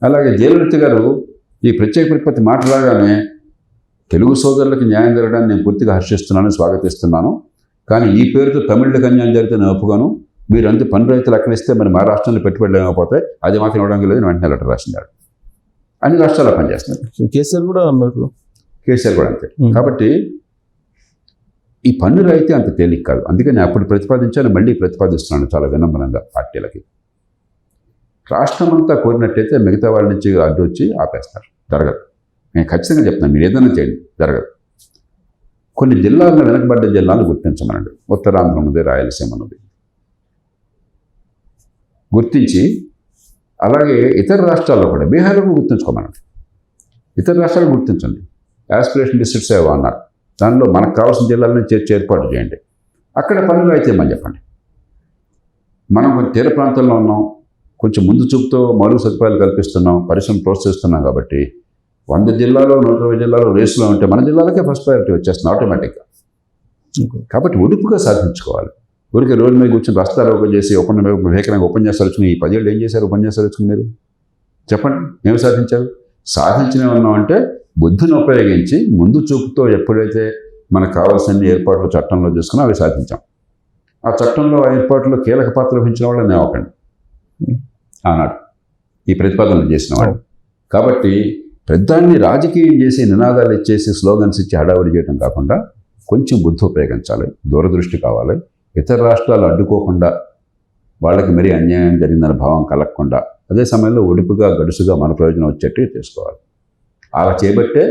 అలాగే జయలలిత గారు ఈ ప్రత్యేక ప్రతిపత్తి మాట్లాడగానే తెలుగు సోదరులకి న్యాయం జరగడాన్ని నేను పూర్తిగా హర్షిస్తున్నాను, స్వాగతిస్తున్నాను. కానీ ఈ పేరుతో తమిళకి అన్యాయం జరిగితే నేను ఒప్పుగాను. మీరు అంతే పన్ను రైతులు అక్కడ ఇస్తే మరి మా రాష్ట్రంలో పెట్టుబడి లేకపోతే అది మాత్రం ఇవ్వడానికి లేదు, వెంటనే లెటర్ రాసినాడు. అన్ని రాష్ట్రాల్లో పనిచేస్తున్నారు. కేసీఆర్ కూడా అన్నారు, కేసీఆర్ కూడా అంతే. కాబట్టి ఈ పన్ను రాయితీ అంత తేలిక కాదు. అందుకని అప్పుడు ప్రతిపాదించాను, మళ్ళీ ప్రతిపాదిస్తున్నాను చాలా వినమ్రంగా పార్టీలకి. రాష్ట్రం అంతా కోరినట్టయితే మిగతా వాళ్ళ నుంచి అడ్డు వచ్చి ఆపేస్తారు, జరగదు. నేను ఖచ్చితంగా చెప్తాను, మీరు ఏదైనా చేయండి, జరగదు. కొన్ని జిల్లాలను వెనకబడ్డ జిల్లాలను గుర్తించమనండి. ఉత్తరాంధ్ర ఉన్నది, రాయలసీమ ఉన్నది గుర్తించి, అలాగే ఇతర రాష్ట్రాల్లో కూడా బీహార్లో కూడా గుర్తించుకోమనండి. ఇతర రాష్ట్రాలు గుర్తించండి. యాస్పిరేషన్ డిస్ట్రిక్ట్స్ ఏవో అన్నారు, దానిలో మనకు కావాల్సిన జిల్లాలను చేర్చి ఏర్పాటు చేయండి. అక్కడ పనులు అయితే ఏమని చెప్పండి. మనం కొంచెం తీర ప్రాంతంలో ఉన్నాం, కొంచెం ముందు చూపుతో మౌలిక సదుపాయాలు కల్పిస్తున్నాం, పరిశ్రమ ప్రోత్సహిస్తున్నాం. కాబట్టి 100 జిల్లాలో 120 జిల్లాలో రేసులో ఉంటే మన జిల్లాలకే ఫస్ట్ ప్రయారిటీ వచ్చేస్తుంది ఆటోమేటిక్గా. కాబట్టి ఒడుపుగా సాధించుకోవాలి. ఊరికి రోడ్డు మీద కూర్చొని రస్తాలు ఓపెన్ చేసి వివేకంగా ఉపన్యాసాలు వచ్చుకుని ఈ 10 ఏళ్ళు ఏం చేశారు? ఉపన్యాసాలు వచ్చుకుని మీరు చెప్పండి, ఏమి సాధించారు? సాధించినవి ఉన్నామంటే బుద్ధిని ఉపయోగించి ముందు చూపుతో ఎప్పుడైతే మనకు కావాల్సిన ఏర్పాట్లు చట్టంలో చేసుకున్నా అవి సాధించాం. ఆ చట్టంలో ఆ ఏర్పాట్లో కీలక పాత్ర వహించిన వాళ్ళని నేవకండి ఆనాడు ఈ ప్రతిపాదనలు చేసిన వాళ్ళు. కాబట్టి పెద్దాన్ని రాజకీయం చేసి నినాదాలు ఇచ్చేసి స్లోగన్స్ ఇచ్చి హడావుడి చేయడం కాకుండా కొంచెం బుద్ధి ఉపయోగించాలి, దూరదృష్టి కావాలి. ఇతర రాష్ట్రాలు అడ్డుకోకుండా వాళ్ళకి మరీ అన్యాయం జరిగిందన్న భావం కలగకుండా అదే సమయంలో ఒడుపుగా గడుసుగా మన ప్రయోజనం వచ్చేట్టు చేసుకోవాలి. అలా చేయబట్టే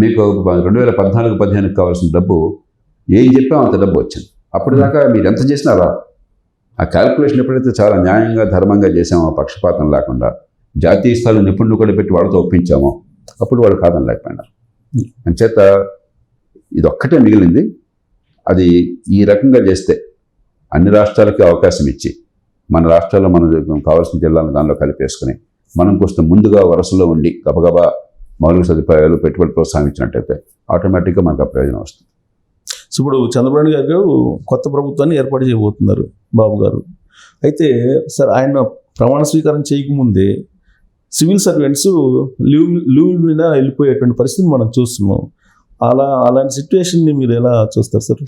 మీకు 2014-15 కావాల్సిన డబ్బు ఏం చెప్పామో అంత డబ్బు వచ్చింది. అప్పటిదాకా మీరు ఎంత చేసినా రా. ఆ క్యాల్కులేషన్ ఎప్పుడైతే చాలా న్యాయంగా ధర్మంగా చేసామో, పక్షపాతం లేకుండా జాతీయ స్థాయిలో నిపుణులు కూడా పెట్టి వాళ్ళతో ఒప్పించామో, అప్పుడు వాళ్ళు కాదని లేకపోయినారు. అంచేత ఇది ఒక్కటే మిగిలింది. అది ఈ రకంగా చేస్తే అన్ని రాష్ట్రాలకి అవకాశం ఇచ్చి మన రాష్ట్రాల్లో మనం కావాల్సిన జిల్లాలను దానిలో కలిపేసుకుని మనం కొంచెం ముందుగా వరుసలో ఉండి గబగబా మౌలిక సదుపాయాలు పెట్టుబడి ప్రోత్సహించినట్టయితే ఆటోమేటిక్గా మనకు ఆ ప్రయోజనం వస్తుంది. సో ఇప్పుడు చంద్రబాబు నాయుడు గారు కొత్త ప్రభుత్వాన్ని ఏర్పాటు చేయబోతున్నారు బాబు గారు. అయితే సార్, ఆయన ప్రమాణ స్వీకారం చేయకముందే సివిల్ సర్వెంట్స్ లీవ్ మీద వెళ్ళిపోయేటువంటి పరిస్థితిని మనం చూస్తున్నాం. అలాంటి సిచ్యువేషన్ని మీరు ఎలా చూస్తారు సార్?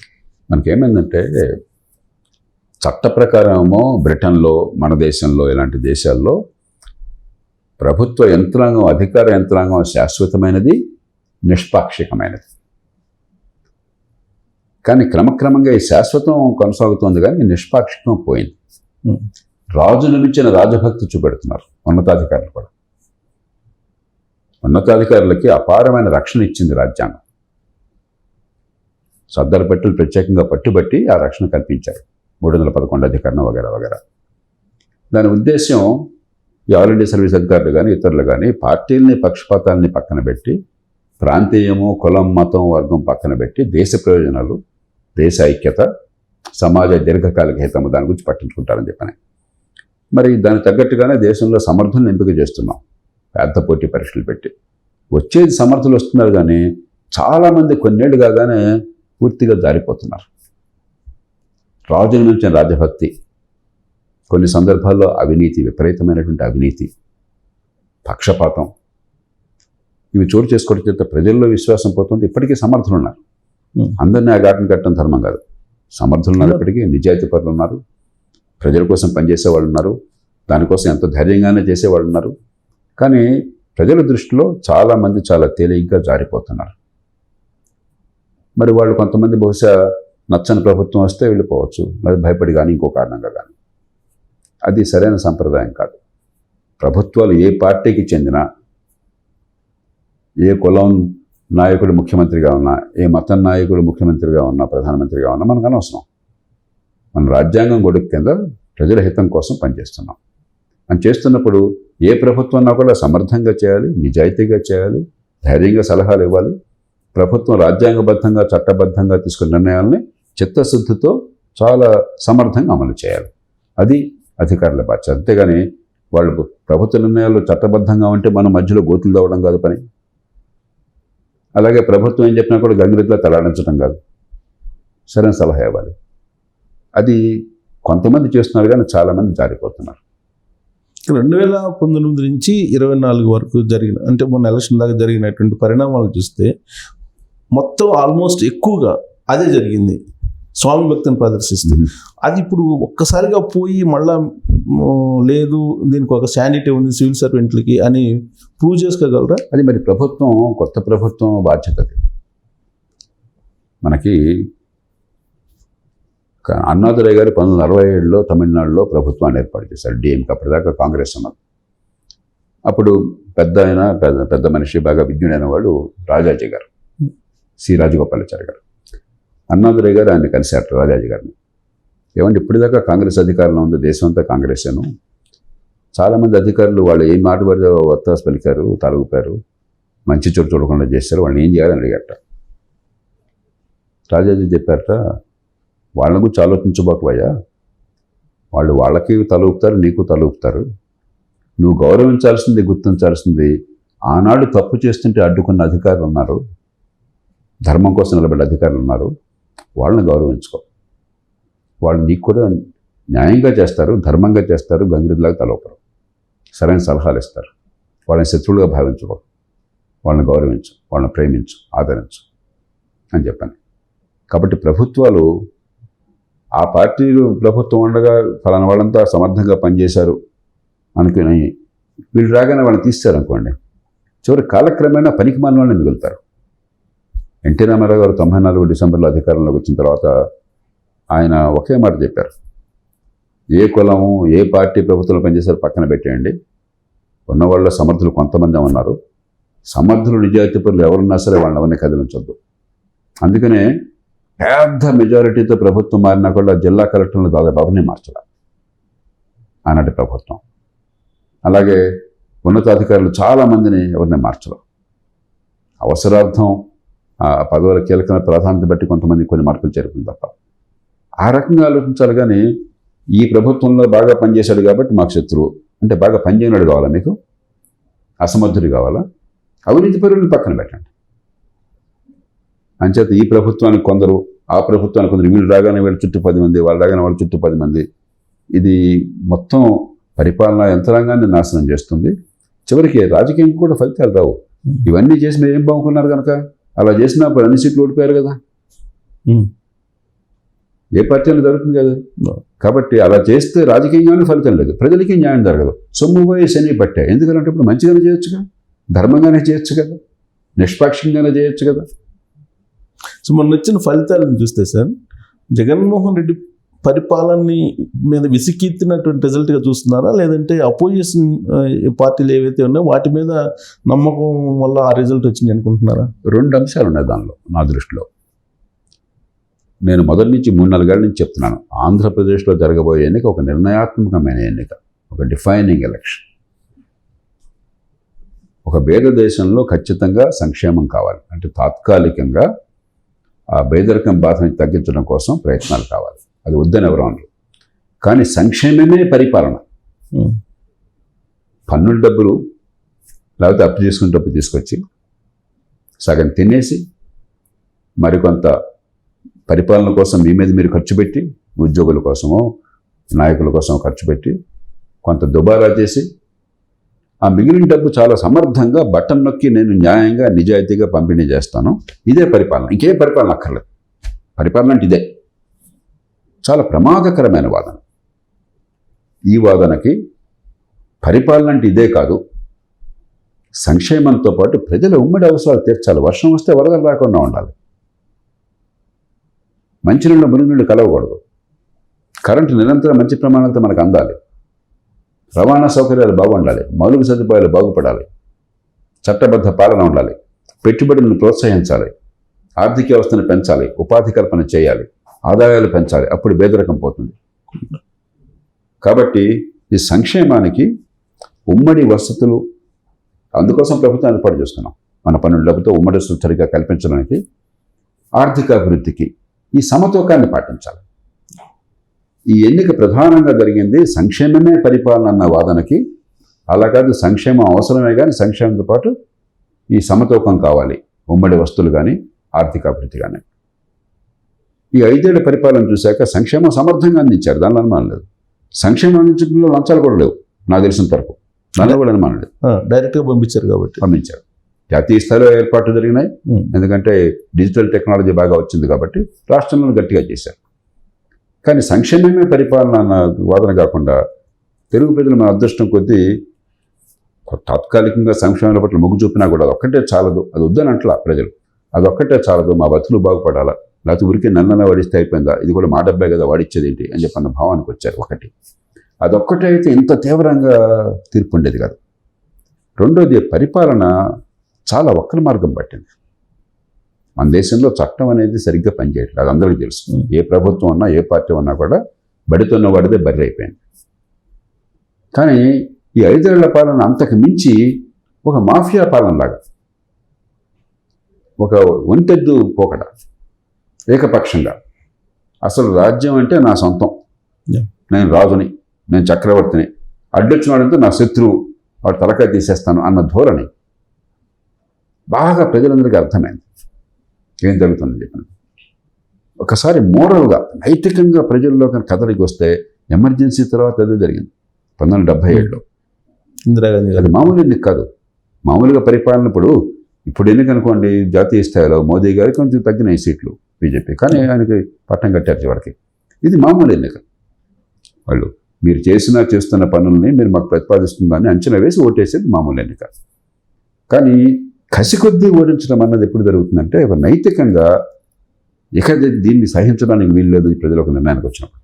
మనకేమైందంటే చట్ట ప్రకారమో బ్రిటన్లో, మన దేశంలో, ఇలాంటి దేశాల్లో ప్రభుత్వ యంత్రాంగం, అధికార యంత్రాంగం శాశ్వతమైనది, నిష్పాక్షికమైనది. కానీ క్రమక్రమంగా ఈ శాశ్వతం కొనసాగుతోంది, కానీ నిష్పాక్షికం పోయింది. రాజుల మించిన రాజభక్తి చూపెడుతున్నారు ఉన్నతాధికారులు కూడా. ఉన్నతాధికారులకి అపారమైన రక్షణ ఇచ్చింది రాజ్యాంగం. సర్దార్ పటేల్ ప్రత్యేకంగా పట్టుబట్టి ఆ రక్షణ కల్పించారు, 311 అధికరణం వగేరా వగేరా. దాని ఉద్దేశం ఈ ఆల్ ఇండియా సర్వీస్ అధికారులు కానీ ఇతరులు కానీ పార్టీలని, పక్షపాతాలని పక్కన పెట్టి, ప్రాంతీయము, కులం, మతం, వర్గం పక్కన పెట్టి దేశ ప్రయోజనాలు, దేశ ఐక్యత, సమాజ దీర్ఘకాలిక హితము దాని గురించి పట్టించుకుంటారని చెప్పని. మరి దానికి తగ్గట్టుగానే దేశంలో సమర్థులను ఎంపిక చేస్తున్నాం, పెద్ద పోటీ పరీక్షలు పెట్టి. వచ్చేది సమర్థులు వస్తున్నారు, కానీ చాలామంది కొన్నేళ్ళు కాగానే పూర్తిగా జారిపోతున్నారు. రాజుల నుంచి రాజభక్తి, కొన్ని సందర్భాల్లో అవినీతి, విపరీతమైనటువంటి అవినీతి, పక్షపాతం, ఇవి చోటు చేసుకోవడం చేత ప్రజల్లో విశ్వాసం పోతుంది. ఇప్పటికీ సమర్థులు ఉన్నారు, అందరినీ ఆ ఘాటను కట్టడం ధర్మం కాదు. సమర్థులు ఉన్నారు, ఇప్పటికీ నిజాయితీ పరులు ఉన్నారు, ప్రజల కోసం పనిచేసేవాళ్ళు ఉన్నారు, దానికోసం ఎంతో ధైర్యంగానే చేసేవాళ్ళు ఉన్నారు. కానీ ప్రజల దృష్టిలో చాలామంది చాలా తేలిగ్గా జారిపోతున్నారు. మరి వాళ్ళు కొంతమంది బహుశా నచ్చని ప్రభుత్వం వస్తే వెళ్ళిపోవచ్చు, లేదా భయపడి కానీ ఇంకో కారణంగా కానీ. అది సరైన సంప్రదాయం కాదు. ప్రభుత్వాలు ఏ పార్టీకి చెందినా, ఏ కులం నాయకుడు ముఖ్యమంత్రిగా ఉన్నా, ఏ మతం నాయకుడు ముఖ్యమంత్రిగా ఉన్నా, ప్రధానమంత్రిగా ఉన్నా మనకు అనవసరం. మన రాజ్యాంగం గొడుగు కింద ప్రజల హితం కోసం పనిచేస్తున్నాం. అని చేస్తున్నప్పుడు ఏ ప్రభుత్వం కూడా సమర్థంగా చేయాలి, నిజాయితీగా చేయాలి, ధైర్యంగా సలహాలు ఇవ్వాలి. ప్రభుత్వం రాజ్యాంగబద్ధంగా చట్టబద్ధంగా తీసుకున్న నిర్ణయాలని చిత్తశుద్ధితో చాలా సమర్థంగా అమలు చేయాలి. అది అధికారుల బాధ్యత. అంతేగాని వాళ్ళు ప్రభుత్వ నిర్ణయాలు చట్టబద్ధంగా ఉంటే మనం మధ్యలో గోతులు తవ్వడం కాదు పని. అలాగే ప్రభుత్వం ఏం చెప్పినా కూడా గంగిరెద్దులా తలాడించడం కాదు, సరైన సలహా ఇవ్వాలి. అది కొంతమంది చేస్తున్నారు కానీ చాలామంది జారిపోతున్నారు. 2019 నుంచి 24 వరకు జరిగిన, అంటే మొన్న ఎలక్షన్ దాకా జరిగినటువంటి పరిణామాలు చూస్తే మొత్తం ఆల్మోస్ట్ ఎక్కువగా అదే జరిగింది, స్వామి భక్తిని ప్రదర్శిస్తుంది. అది ఇప్పుడు ఒక్కసారిగా పోయి మళ్ళా లేదు దీనికి ఒక శానిటీ ఉంది సివిల్ సర్వెంట్లకి అని ప్రూవ్ చేసుకోగలరా? అది మరి ప్రభుత్వం, కొత్త ప్రభుత్వం బాధ్యత. అది మనకి అన్నాదురై గారు 1967లో తమిళనాడులో ప్రభుత్వాన్ని ఏర్పాటు చేశారు. డిఎంకే, అప్పటిదాకా కాంగ్రెస్ ఉన్నది. అప్పుడు పెద్ద మనిషి, బాగా విజ్ఞుడైన వాడు రాజాజీ గారు, సి రాజగోపాలాచారి గారు. అన్నాదురై గారు ఆయన కలిశారు రాజాజీ గారిని. ఏమంటే ఇప్పటిదాకా కాంగ్రెస్ అధికారంలో ఉంది, దేశం అంతా కాంగ్రెసేను, చాలామంది అధికారులు వాళ్ళు ఏ మాట పడితే వత్తాసు పలికారు, తలూపారు, మంచి చోటు చూడకుండా చేశారు, వాళ్ళని ఏం చేయాలని అడిగట. రాజాజీ చెప్పారట, వాళ్ళ గురించి ఆలోచించబోకవయ్యా, వాళ్ళు వాళ్ళకి తలూపుతారు, నీకు తలూపుతారు. నువ్వు గౌరవించాల్సింది, గుర్తించాల్సింది ఆనాడు తప్పు చేస్తుంటే అడ్డుకున్న అధికారులు ఉన్నారు, ధర్మం కోసం నిలబడ్డ అధికారులు ఉన్నారు, వాళ్ళని గౌరవించుకో. వాళ్ళు నీకు కూడా న్యాయంగా చేస్తారు, ధర్మంగా చేస్తారు, గంగిరెద్దులాగా తలూపరు, సరైన సలహాలు ఇస్తారు. వాళ్ళని శత్రువులుగా భావించుకో, వాళ్ళని గౌరవించు, వాళ్ళని ప్రేమించు, ఆదరించు అని చెప్పాను. కాబట్టి ప్రభుత్వాలు, ఆ పార్టీలు ప్రభుత్వం ఉండగా ఫలానా వాళ్ళంతా సమర్థంగా పనిచేశారు అనుకుని వీళ్ళు రాగానే వాళ్ళని తీస్తారు అనుకోండి, చివరి కాలక్రమేణా పనికి మాలిన వాళ్ళని మిగులుతారు. ఎన్టీ రామారావు గారు 94 డిసెంబర్లో అధికారంలోకి వచ్చిన తర్వాత ఆయన ఒకే మాట చెప్పారు, ఏ కులము, ఏ పార్టీ ప్రభుత్వంలో పనిచేశారు పక్కన పెట్టేయండి, ఉన్నవాళ్ళ సమర్థులు కొంతమంది ఉన్నారు, సమర్థులు నిజాయితీపరులు ఎవరున్నా సరే వాళ్ళని ఎవరిని కదిలించొద్దు. అందుకనే పెద్ద మెజారిటీతో ప్రభుత్వం మారినా కూడా జిల్లా కలెక్టర్లు దాదాపు ఎవరిని మార్చాలి ఆనాటి ప్రభుత్వం. అలాగే ఉన్నతాధికారులు చాలామందిని ఎవరిని మార్చరు. అవసరార్థం ఆ పదవుల కీలకమైన ప్రాధాన్యత బట్టి కొంతమంది కొన్ని మార్పులు చేరుకుంది తప్ప. ఆ రకంగా ఆలోచించాలి. కానీ ఈ ప్రభుత్వంలో బాగా పనిచేశాడు కాబట్టి మాకు శత్రువు అంటే బాగా పనిచేయనాడు కావాలా, మీకు అసమర్థుడు కావాలా? అవినీతి పరులను పక్కన పెట్టండి. అంచేత ఈ ప్రభుత్వానికి కొందరు, ఆ ప్రభుత్వానికి కొందరు, వీళ్ళు రాగానే వీళ్ళ చుట్టూ 10 మంది, వాళ్ళు రాగానే వాళ్ళ చుట్టూ 10 మంది, ఇది మొత్తం పరిపాలనా యంత్రాంగాన్ని నాశనం చేస్తుంది. చివరికి రాజకీయం కూడా ఫలితాలు రావు. ఇవన్నీ చేసి మీరు ఏం బాగుకున్నారు కనుక అలా చేసినప్పుడు అన్ని సీట్లు ఓడిపోయారు కదా, ఏ పార్టీలో జరుగుతుంది కదా. కాబట్టి అలా చేస్తే రాజకీయంగానే ఫలితం లేదు, ప్రజలకి న్యాయం జరగదు. సొమ్ము పోయి శని పట్టే, ఎందుకంటే ఇప్పుడు మంచిగానే చేయొచ్చు కదా, ధర్మంగానే చేయొచ్చు కదా, నిష్పాక్షంగానే చేయొచ్చు కదా. సో మొన్న వచ్చిన ఫలితాలను చూస్తే సార్, జగన్మోహన్ రెడ్డి పరిపాలనని మీద విసికెత్తినటువంటి రిజల్ట్గా చూస్తున్నారా, లేదంటే అపోజిషన్ పార్టీలు ఏవైతే ఉన్నాయో వాటి మీద నమ్మకం వల్ల ఆ రిజల్ట్ వచ్చింది అనుకుంటున్నారా? 2 అంశాలు ఉన్నాయి దానిలో నా దృష్టిలో. నేను మొదటి నుంచి 3-4 ఏళ్ళ నుంచి చెప్తున్నాను, ఆంధ్రప్రదేశ్లో జరగబోయే ఎన్నిక ఒక నిర్ణయాత్మకమైన ఎన్నిక, ఒక డిఫైనింగ్ ఎలక్షన్. ఒక పేద దేశంలో ఖచ్చితంగా సంక్షేమం కావాలి, అంటే తాత్కాలికంగా ఆ పేదరికం బాధని తగ్గించడం కోసం ప్రయత్నాలు కావాలి, అది వద్దని ఎవరు అనరు. కానీ సంక్షేమమే పరిపాలన. పన్నుల డబ్బులు లేకపోతే అప్పు చేసుకునే డబ్బు తీసుకొచ్చి సగం తినేసి మరికొంత పరిపాలన కోసం మీ మీద మీరు ఖర్చు పెట్టి, ఉద్యోగుల కోసమో నాయకుల కోసం ఖర్చు పెట్టి కొంత దుబారా చేసి ఆ మిగిలిన డబ్బు చాలా సమర్థంగా బటన్ నొక్కి నేను న్యాయంగా నిజాయితీగా పంపిణీ చేస్తాను, ఇదే పరిపాలన, ఇంకే పరిపాలన అక్కర్లేదు. పరిపాలన అంటే ఇదే. చాలా ప్రమాదకరమైన వాదన. ఈ వాదనకి పరిపాలన అంటే ఇదే కాదు, సంక్షేమంతో పాటు ప్రజల ఉమ్మడి అవసరాలు తీర్చాలి. వర్షం వస్తే వరదలు రాకుండా ఉండాలి, మంచినీళ్ళు మురుగునీళ్ళు కలవకూడదు. కరెంటు నిరంతరం మంచి ప్రమాణంతో మనకు అందాలి. రవాణా సౌకర్యాలు బాగుండాలి. మౌలిక సదుపాయాలు బాగుపడాలి. చట్టబద్ధ పాలన ఉండాలి. పెట్టుబడులను ప్రోత్సహించాలి. ఆర్థిక వ్యవస్థను పెంచాలి. ఉపాధి కల్పన చేయాలి. ఆదాయాలు పెంచాలి. అప్పుడు పేదరికం పోతుంది. కాబట్టి ఈ సంక్షేమానికి ఉమ్మడి వసతులు, అందుకోసం ప్రభుత్వం ఏర్పాటు చేస్తున్నాం. మన పన్నుల డబ్బుతో ఉమ్మడి వసతులు సరిగ్గా కల్పించడానికి, ఆర్థిక అభివృద్ధికి ఈ సమతూకాన్ని పాటించాలి. ఈ ఎన్నిక ప్రధానంగా జరిగింది సంక్షేమమే పరిపాలన అన్న వాదనకి. అలా కాదు, సంక్షేమం అవసరమే, కానీ సంక్షేమంతో పాటు ఈ సమతూకం కావాలి. ఉమ్మడి వస్తువులు కానీ ఆర్థిక అభివృద్ధి కానీ. ఈ 5 ఏళ్ల పరిపాలన చూశాక సంక్షేమం సమర్థంగా అందించారు, దానిలో అనుమానం లేదు. సంక్షేమం అందించడంలో లంచాలు కూడా లేవు నాకు తెలిసినంత వరకు, దానిలో కూడా అనుమానం లేదు. డైరెక్ట్గా పంపించారు కాబట్టి పంపించారు. జాతీయ స్థాయిలో ఏర్పాట్లు జరిగినాయి, ఎందుకంటే డిజిటల్ టెక్నాలజీ బాగా వచ్చింది కాబట్టి రాష్ట్రంలో గట్టిగా చేశారు. కానీ సంక్షేమమే పరిపాలన అన్న వాదన కాకుండా తెలుగు ప్రజలు మన అదృష్టం కొద్దీ తాత్కాలికంగా సంక్షేమాల పట్ల మొగ్గు చూపినా కూడా అదొక్కటే చాలదు, అది వద్దని అంటలా ప్రజలు. అదొక్కటే చాలదు, మా బతులు బాగుపడాలా, లేకపోతే ఊరికే నన్నన వాడిస్తే అయిపోయిందా, ఇది కూడా మా డబ్బే కదా వాడిచ్చేది ఏంటి అని చెప్పన్న భావానికి వచ్చారు. ఒకటి అదొక్కటే అయితే ఇంత తీవ్రంగా తీర్పు ఉండేది కాదు. రెండోది, పరిపాలన చాలా వక్ర మార్గం పట్టింది. మన దేశంలో చట్టం అనేది సరిగ్గా పనిచేయట్లేదు, అది అందరికీ తెలుసు. ఏ ప్రభుత్వం ఉన్నా ఏ పార్టీ ఉన్నా కూడా బడితోన్న వాడిదే బర్రె అయిపోయింది. కానీ ఈ 5 ఏళ్ల పాలన అంతకు మించి ఒక మాఫియా పాలనలాగా, ఒక ఒంటెద్దు పోకడ, ఏకపక్షంగా. అసలు రాజ్యం అంటే నా సొంతం, నేను రాజుని, నేను చక్రవర్తిని, అడ్డొచ్చిన వాడంటే నా శత్రువు, వాడు తలకాయ తీసేస్తాను అన్న ధోరణి బాగా ప్రజలందరికీ అర్థమైంది ఏం జరుగుతుందని చెప్పిన. ఒకసారి మోరల్గా, నైతికంగా ప్రజల్లో కదలికి వస్తే ఎమర్జెన్సీ తర్వాత అదే జరిగింది 1977లో ఇందిరాగాంధీ. అది మామూలు ఎన్నిక కాదు. మామూలుగా పరిపాలన ఇప్పుడు ఎన్నికనుకోండి, జాతీయ స్థాయిలో మోదీ గారికి కొంచెం తగ్గినాయి సీట్లు బీజేపీ, కానీ ఆయనకి పట్టం కట్టారు చివరికి. ఇది మామూలు ఎన్నిక. వాళ్ళు మీరు చేస్తున్న పనుల్ని మీరు మాకు ప్రతిపాదిస్తుందని అంచనా వేసి ఓటేసేది మామూలు ఎన్నిక. కానీ కసి కొద్దీ ఓడించడం అన్నది ఎప్పుడు జరుగుతుందంటే నైతికంగా ఇక దీన్ని సహించడానికి వీలు లేదు ప్రజలు ఒక నిర్ణయానికి వచ్చినప్పుడు.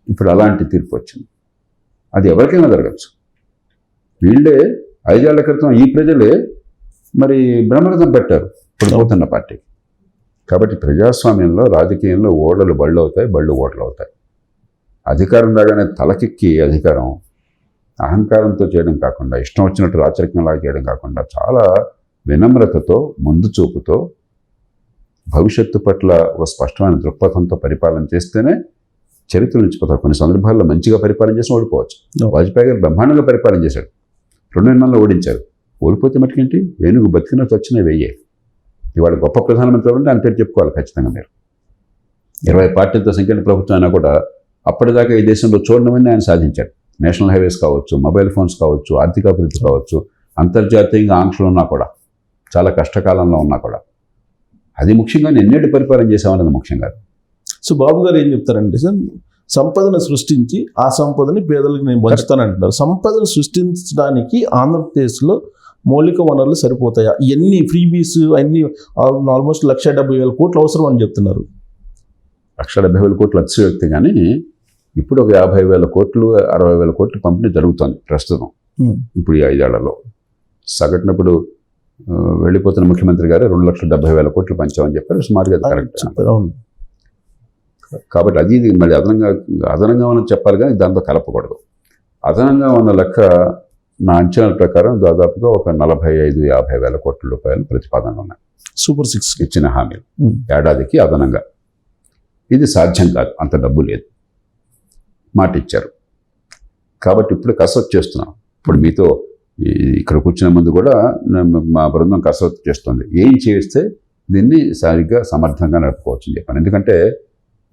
ఇప్పుడు అలాంటి తీర్పు వచ్చింది. అది ఎవరికైనా జరగచ్చు. వీళ్ళే 5 ఏళ్ల క్రితం ఈ ప్రజలే మరి బ్రహ్మరథం పెట్టారు ఇప్పుడు పోతున్న పార్టీకి. కాబట్టి ప్రజాస్వామ్యంలో, రాజకీయంలో ఓడలు బళ్ళు అవుతాయి, బళ్ళు ఓడలు అవుతాయి. అధికారం రాగానే తలకెక్కి అధికారం అహంకారంతో చేయడం కాకుండా, ఇష్టం వచ్చినట్టు రాచరికంలాగా చేయడం కాకుండా, చాలా వినమ్రతతో, ముందు చూపుతో, భవిష్యత్తు పట్ల ఒక స్పష్టమైన దృక్పథంతో పరిపాలన చేస్తేనే చరిత్ర నిలిచిపోతారు. కొన్ని సందర్భాల్లో మంచిగా పరిపాలన చేసి ఓడిపోవచ్చు. వాజ్పేయి గారు బ్రహ్మాండంగా పరిపాలన చేశాడు, 2 ఓడించారు. ఓడిపోతే మటుకేంటి, ఏనుగు బతికిన వచ్చినా వెయ్యే. ఇవాళ గొప్ప ప్రధానమంత్రి అంటే ఆయన పేరు చెప్పుకోవాలి ఖచ్చితంగా. మీరు 20 పార్టీలతో సంఖ్యన ప్రభుత్వం అయినా కూడా అప్పటిదాకా ఈ దేశంలో చూడడమని ఆయన సాధించాడు. నేషనల్ హైవేస్ కావచ్చు, మొబైల్ ఫోన్స్ కావచ్చు, ఆర్థిక అభివృద్ధి కావచ్చు, అంతర్జాతీయంగా ఆంక్షలు ఉన్నా కూడా, చాలా కష్టకాలంలో ఉన్నా కూడా. అది ముఖ్యంగా ఎన్నేళ్ళు పరిపాలన చేసామన్నది ముఖ్యం కాదు. సో బాబు గారు ఏం చెప్తారంటే సార్, సంపదను సృష్టించి ఆ సంపదని పేదలకు నేను పంచుతానంటున్నారు. సంపదను సృష్టించడానికి ఆంధ్రప్రదేశ్లో మౌలిక వనరులు సరిపోతాయా? ఎన్ని ఫ్రీబీస్ అన్ని ఆల్మోస్ట్ 1,70,000 కోట్లు అవసరం అని చెప్తున్నారు. 1,70,000 కోట్లు అతిశయోక్తి, కానీ ఇప్పుడు ఒక 50,000 కోట్లు 60,000 కోట్లు పంపిణీ జరుగుతుంది ప్రస్తుతం. ఇప్పుడు ఈ 5 ఏళ్లలో సగటున ఇప్పుడు వెళ్ళిపోతున్న ముఖ్యమంత్రి గారు 2,70,000 కోట్లు పంచామని చెప్పారు. సుమారుగా అది కరెక్ట్. కాబట్టి అది మళ్ళీ అదనంగా మనం చెప్పాలి, కానీ దాంతో కలపకూడదు. అదనంగా ఉన్న లెక్క నా అంచనాల ప్రకారం దాదాపుగా ఒక 45,000-50,000 కోట్ల రూపాయలు ప్రతిపాదనలు ఉన్నాయి. సూపర్ 6 ఇచ్చిన హామీలు ఏడాదికి అదనంగా. ఇది సాధ్యం కాదు, అంత డబ్బు లేదు. మాట ఇచ్చారు కాబట్టి ఇప్పుడు కసరత్తు చేస్తున్నాం. ఇప్పుడు మీతో ఇక్కడ కూర్చున్న ముందు కూడా మా బృందం కసరత్తు చేస్తుంది. ఏం చేస్తే దీన్ని సరిగ్గా సమర్థంగా నడుపుకోవచ్చు అని చెప్పాను. ఎందుకంటే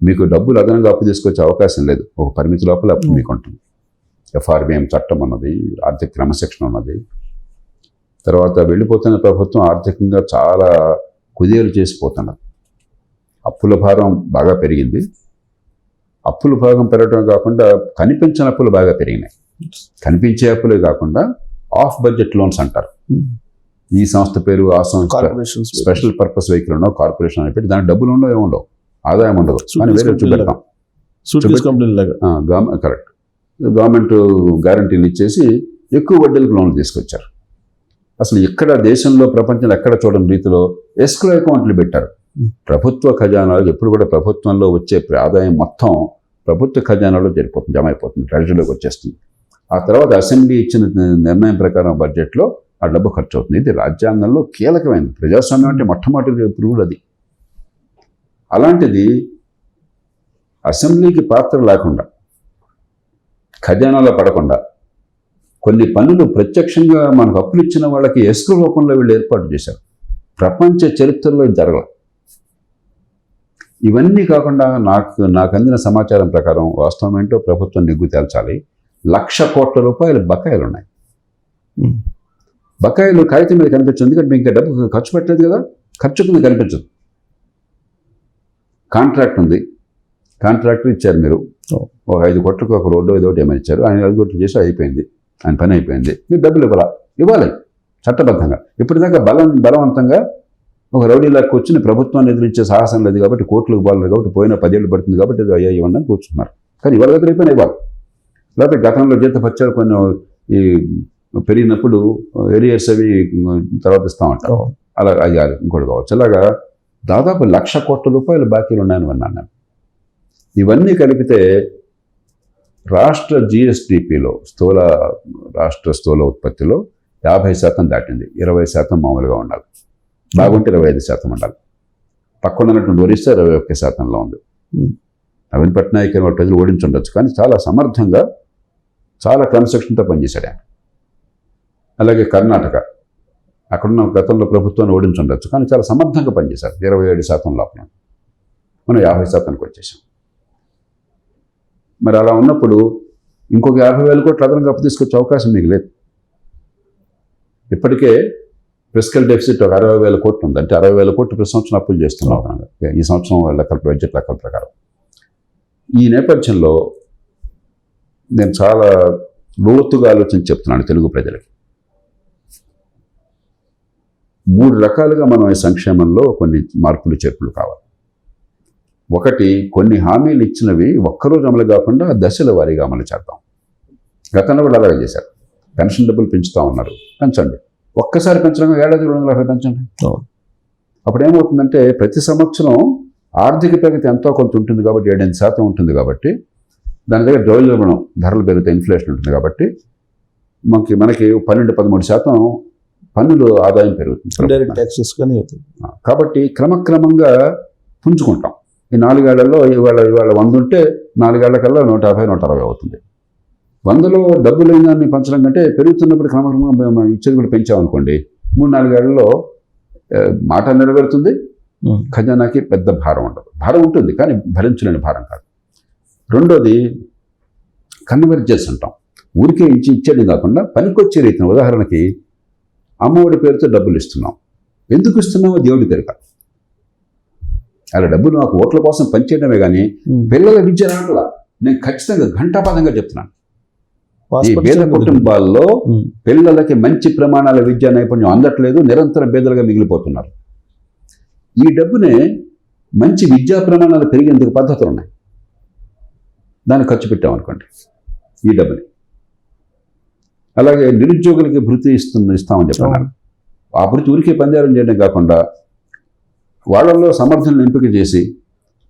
మీకు డబ్బులు అదనంగా అప్పు తీసుకొచ్చే అవకాశం లేదు. ఒక పరిమితి లోపల అప్పు మీకు ఉంటుంది. FRBM చట్టం ఉన్నది, ఆర్థిక క్రమశిక్షణ ఉన్నది. తర్వాత వెళ్ళిపోతున్న ప్రభుత్వం ఆర్థికంగా చాలా కుదేలు చేసిపోతున్నది. అప్పుల భారం బాగా పెరిగింది. అప్పుల భాగం పెరగడం కాకుండా కనిపించిన అప్పులు బాగా పెరిగినాయి. కనిపించే అప్పులే కాకుండా ఆఫ్ బడ్జెట్ లోన్స్ అంటారు. ఈ సంస్థ పేరు ఆ సంస్థ కార్పొరేషన్స్ స్పెషల్ పర్పస్ వెహికల్ ఉండవు, కార్పొరేషన్ అని పెట్టి దానికి డబ్బులు ఉండవు, ఏముండవు, ఆదాయం ఉండదు, కానీ వేరే చూపెడతాం. సూట్కేస్ కంపెనీ లాగా. కరెక్ట్. గవర్నమెంట్ గ్యారంటీలు ఇచ్చేసి ఎక్కువ వడ్డీలకు లోన్లు తీసుకొచ్చారు. అసలు ఎక్కడ దేశంలో ప్రపంచంలో ఎక్కడ చూడని రీతిలో ఎస్క్రో అకౌంట్లు పెట్టారు. ప్రభుత్వ ఖజానాలు ఎప్పుడు కూడా ప్రభుత్వంలో వచ్చే ఆదాయం మొత్తం ప్రభుత్వ ఖజానాలో జరిపోతుంది, జమ అయిపోతుంది, ట్రెజరీలోకి వచ్చేస్తుంది. ఆ తర్వాత అసెంబ్లీ ఇచ్చిన నిర్ణయం ప్రకారం బడ్జెట్లో ఆ డబ్బు ఖర్చు అవుతుంది. ఇది రాజ్యాంగంలో కీలకమైనది. ప్రజాస్వామ్యం అంటే మొట్టమొదటి పురుగులు అది. అలాంటిది అసెంబ్లీకి పాత్ర లేకుండా, ఖజానాలో పడకుండా కొన్ని పనులు ప్రత్యక్షంగా మనకు అప్పులు ఇచ్చిన వాళ్ళకి ఎస్క్రో రూపంలో వీళ్ళు ఏర్పాటు చేశారు. ప్రపంచ చరిత్రలో జరగల. ఇవన్నీ కాకుండా నాకు అందిన సమాచారం ప్రకారం వాస్తవం ఏంటో ప్రభుత్వం నిగ్గు తేల్చాలి. 1,00,000 కోట్ల రూపాయలు బకాయిలు ఉన్నాయి. బకాయిలు కాగితం మీద కనిపించదు, ఎందుకంటే మీకు డబ్బు ఖర్చు పెట్టలేదు కదా, ఖర్చు కింద కనిపించదు. కాంట్రాక్ట్ ఉంది, కాంట్రాక్టర్ ఇచ్చారు మీరు, ఒక 5 కోట్లకు ఒక రోడ్డు ఏదో ఒకటి ఏమైనా ఇచ్చారు, ఆయన 5 కోట్లు చేసి అయిపోయింది, ఆయన పని అయిపోయింది, మీరు డబ్బులు ఇవ్వాలి చట్టబద్ధంగా. ఇప్పటిదాకా బలవంతంగా ఒక రౌడీలాగా కూర్చుని ప్రభుత్వాన్ని ఎదిరించే సాహసం లేదు కాబట్టి, కోర్టులకు బాగలేదు కాబట్టి, పోయిన 10 ఏళ్ళు పడుతుంది కాబట్టి అది అయ్యా ఇవ్వండి అని కూర్చున్నారు. కానీ ఇవాళ దగ్గర అయిపోయినా ఇవ్వాలి. లేకపోతే గతంలో జీతపత్యాలు కొన్ని ఈ పెరిగినప్పుడు ఏరియర్స్ అవి తర్వాత ఇస్తామంటారు, అలా అయ్యాలి ఇంకోటి కావచ్చు. అలాగా దాదాపు 1,00,000 కోట్ల రూపాయలు బాకీలు ఉన్నాయని విన్నాను నేను. ఇవన్నీ కలిపితే రాష్ట్ర జిఎస్డిపిలో రాష్ట్ర స్థూల ఉత్పత్తిలో 50% దాటింది. 20% మామూలుగా ఉండాలి, బాగుంటే 25% ఉండాలి. పక్కన ఉన్నటువంటి ఒరిస్సా 21%లో ఉంది. నవీన్ పట్నాయక్ అని ప్రజలు ఓడించుండొచ్చు, కానీ చాలా సమర్థంగా చాలా క్రమశిక్షణతో పనిచేశాడు ఆయన. అలాగే కర్ణాటక, అక్కడున్న గతంలో ప్రభుత్వాన్ని ఓడించుండొచ్చు, కానీ చాలా సమర్థంగా పనిచేశారు. 27% లోపల మనం 50%కి వచ్చేసాం. మరి అలా ఉన్నప్పుడు ఇంకొక 50,000 కోట్లు అదనంగా అప్పు తీసుకొచ్చే అవకాశం మీకు లేదు. ఇప్పటికే ఫిస్కల్ డెఫిసిట్ ఒక 60,000 కోట్లు ఉంది. అంటే 60,000 కోట్లు ప్రతి సంవత్సరం అప్పులు చేస్తున్నాం ఈ సంవత్సరం బడ్జెట్ లెక్కల ప్రకారం. ఈ నేపథ్యంలో నేను చాలా లోతుగా ఆలోచించి చెప్తున్నాను తెలుగు ప్రజలకి. 3 రకాలుగా మనం ఈ సంక్షేమంలో కొన్ని మార్పులు చేర్పులు కావాలి. ఒకటి, కొన్ని హామీలు ఇచ్చినవి ఒక్కరోజు అమలు కాకుండా దశల వారీగా అమలు చేద్దాం. గతంలో కూడా అలాగే చేశారు. పెన్షన్ డబ్బులు పెంచుతూ ఉన్నారు, పెంచండి. ఒక్కసారి పెంచడం ఏడాది 250 పెంచండి. అప్పుడు ఏమవుతుందంటే ప్రతి సంవత్సరం ఆర్థిక ప్రగతి ఎంతో కొంత ఉంటుంది కాబట్టి 7-8% ఉంటుంది కాబట్టి, దాని దగ్గర ద్రవ్యోల్బణం ధరలు పెరిగితే ఇన్ఫ్లేషన్ ఉంటుంది కాబట్టి మనకి 12-13% పన్నులు ఆదాయం పెరుగుతుంది. కాబట్టి క్రమక్రమంగా పుంజుకుంటాం. ఈ 4 ఏళ్లలో ఇవాళ 100 ఉంటే 4 ఏళ్ల కల్లా 150-160 అవుతుంది. 100లో డబ్బు లేని దాన్ని పెంచడం కంటే పెరుగుతున్నప్పుడు క్రమక్రమంగా ఇచ్చేది కూడా పెంచామనుకోండి, 3-4 ఏళ్లలో మాట నెరవేరుతుంది, ఖజానాకి పెద్ద భారం ఉండదు. భారం ఉంటుంది కానీ భరించలేని భారం కాదు. రెండోది, కన్వర్జెన్స్ అంటాం. ఊరికే ఇచ్చేది కాకుండా పనికొచ్చే రీతిని, ఉదాహరణకి అమ్మఒడి పేరుతో డబ్బులు ఇస్తున్నాం. ఎందుకు ఇస్తున్నామో దేవుడి తెరక. అలా డబ్బులు నాకు ఓట్ల కోసం పనిచేయడమే కానీ పిల్లల విద్య రావట్లా. నేను ఖచ్చితంగా ఘంటాపథంగా చెప్తున్నాను. ఈ పేద కుటుంబాల్లో పిల్లలకి మంచి ప్రమాణాల విద్యా నైపుణ్యం అందట్లేదు, నిరంతరం పేదలుగా మిగిలిపోతున్నారు. ఈ డబ్బునే మంచి విద్యా ప్రమాణాలు పెరిగేందుకు పద్ధతులు ఉన్నాయి, దాన్ని ఖర్చు పెట్టామనుకోండి ఈ డబ్బుని. అలాగే నిరుద్యోగులకి భృతి ఇస్తామని చెప్పన్నారు. ఆ భృతి ఊరికే పంజారం చేయడం కాకుండా వాళ్ళల్లో సమర్థనలు ఎంపిక చేసి,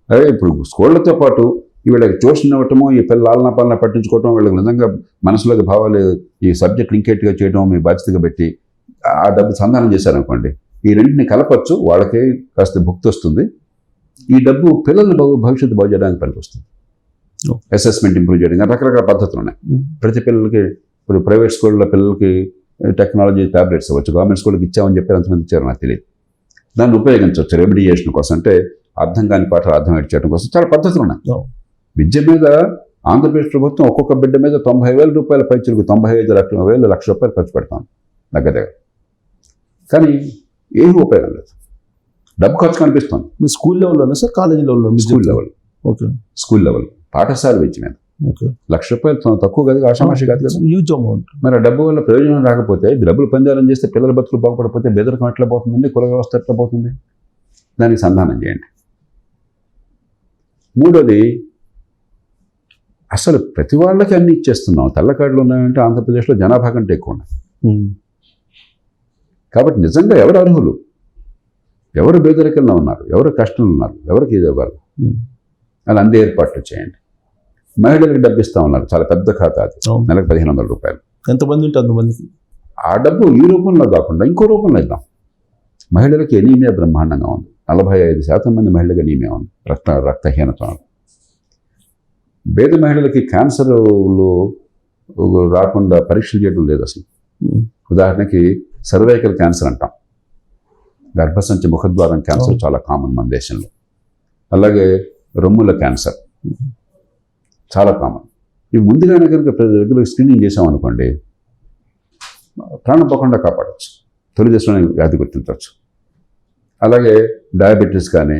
అదే ఇప్పుడు స్కూళ్లతో పాటు వీళ్ళకి ట్యూషన్ ఇవ్వటము, ఈ పిల్లల ఆలనా పాలన పట్టించుకోవటం, వీళ్ళకి నిజంగా మనసులోకి భావాలు ఈ సబ్జెక్ట్ లింకేట్గా చేయడం మీ బాధ్యతగా పెట్టి ఆ డబ్బు సంధానం చేశారనుకోండి, ఈ రెండింటిని కలపచ్చు, వాళ్ళకే కాస్త భుక్తి వస్తుంది. ఈ డబ్బు పిల్లల భవిష్యత్తు బాగు చేయడానికి పనికొస్తుంది. అసెస్మెంట్ ఇంప్రూవ్ చేయడం, రకరకాల పద్ధతులు ఉన్నాయి. ప్రతి పిల్లలకి ఇప్పుడు ప్రైవేట్ స్కూళ్ళలో పిల్లలకి టెక్నాలజీ ట్యాబ్లెట్స్ ఇవ్వచ్చు, గవర్నమెంట్ స్కూల్కి ఇచ్చామని చెప్పి ఎంతమంది ఇచ్చారో నాకు తెలియదు. దాన్ని ఉపయోగించవచ్చు రెమిడియేషన్ కోసం, అంటే అర్థం కాని పాటలు అర్థం చేయడం కోసం చాలా పద్ధతులు ఉన్నాయి. విద్య మీద ఆంధ్రప్రదేశ్ ప్రభుత్వం ఒక్కొక్క బిడ్డ మీద 90,000 రూపాయల పైచలకు 95,000 లక్ష రూపాయలు ఖర్చు పెడతాం దగ్గర. కానీ ఏమీ ఉపయోగం లేదు, డబ్బు ఖర్చు కనిపిస్తుంది. మీ స్కూల్ లెవెల్లోనే సార్, కాలేజీ లెవెల్లో? School level. Okay, school level, పాఠశాల విద్య మీద. ఓకే. ₹1,00,000 తక్కువ కాదు, ఆషామాషి కాదు కదా. Huge amount. మరి ఆ డబ్బు వల్ల ప్రయోజనం రాకపోతే, డబ్బులు పందారం చేస్తే పిల్లల బతుకులు బాగుపడకపోతే బెదరకం ఎట్లా పోతుందండి, కుల వ్యవస్థ ఎట్లా పోతుంది? దానికి సంధానం చేయండి. మూడోది, అసలు ప్రతి వాళ్ళకి అన్ని ఇచ్చేస్తున్నాం. తెల్ల కార్డులు ఉన్నాయంటే ఆంధ్రప్రదేశ్లో జనాభా కంటే ఎక్కువ ఉన్నాయి. కాబట్టి నిజంగా ఎవరు అర్హులు, ఎవరు బేదరికంలో ఉన్నారు, ఎవరు కష్టంలో ఉన్నారు, ఎవరికి ఇది ఇవ్వాలి, అలా అందే ఏర్పాట్లు చేయండి. మహిళలకు డబ్బు ఇస్తా ఉన్నారు, చాలా పెద్ద ఖాతా అది, నెలకు ₹1,500. ఎంతమంది ఉంటే అంతమందికి ఆ డబ్బు ఈ రూపంలో కాకుండా ఇంకో రూపంలో ఇద్దాం. మహిళలకి ఎనీమియా బ్రహ్మాండంగా ఉంది. 45% మంది మహిళలకు ఎనీమియా ఉంది, రక్తహీనత ఉంది. పేద మహిళలకి క్యాన్సర్లు రాకుండా పరీక్షలు చేయడం లేదు అసలు. ఉదాహరణకి సర్వైకల్ క్యాన్సర్ అంటాం, గర్భసంచి ముఖద్వారం క్యాన్సర్ చాలా కామన్ మన దేశంలో. అలాగే రొమ్ముల క్యాన్సర్ చాలా కామన్. ఇవి ముందుగానే కనుక రెగ్యులర్ స్క్రీనింగ్ చేసామనుకోండి, ప్రాణం పోకుండా కాపాడవచ్చు, తొలి దశలోనే వ్యాధి గుర్తించవచ్చు. అలాగే డయాబెటీస్ కానీ,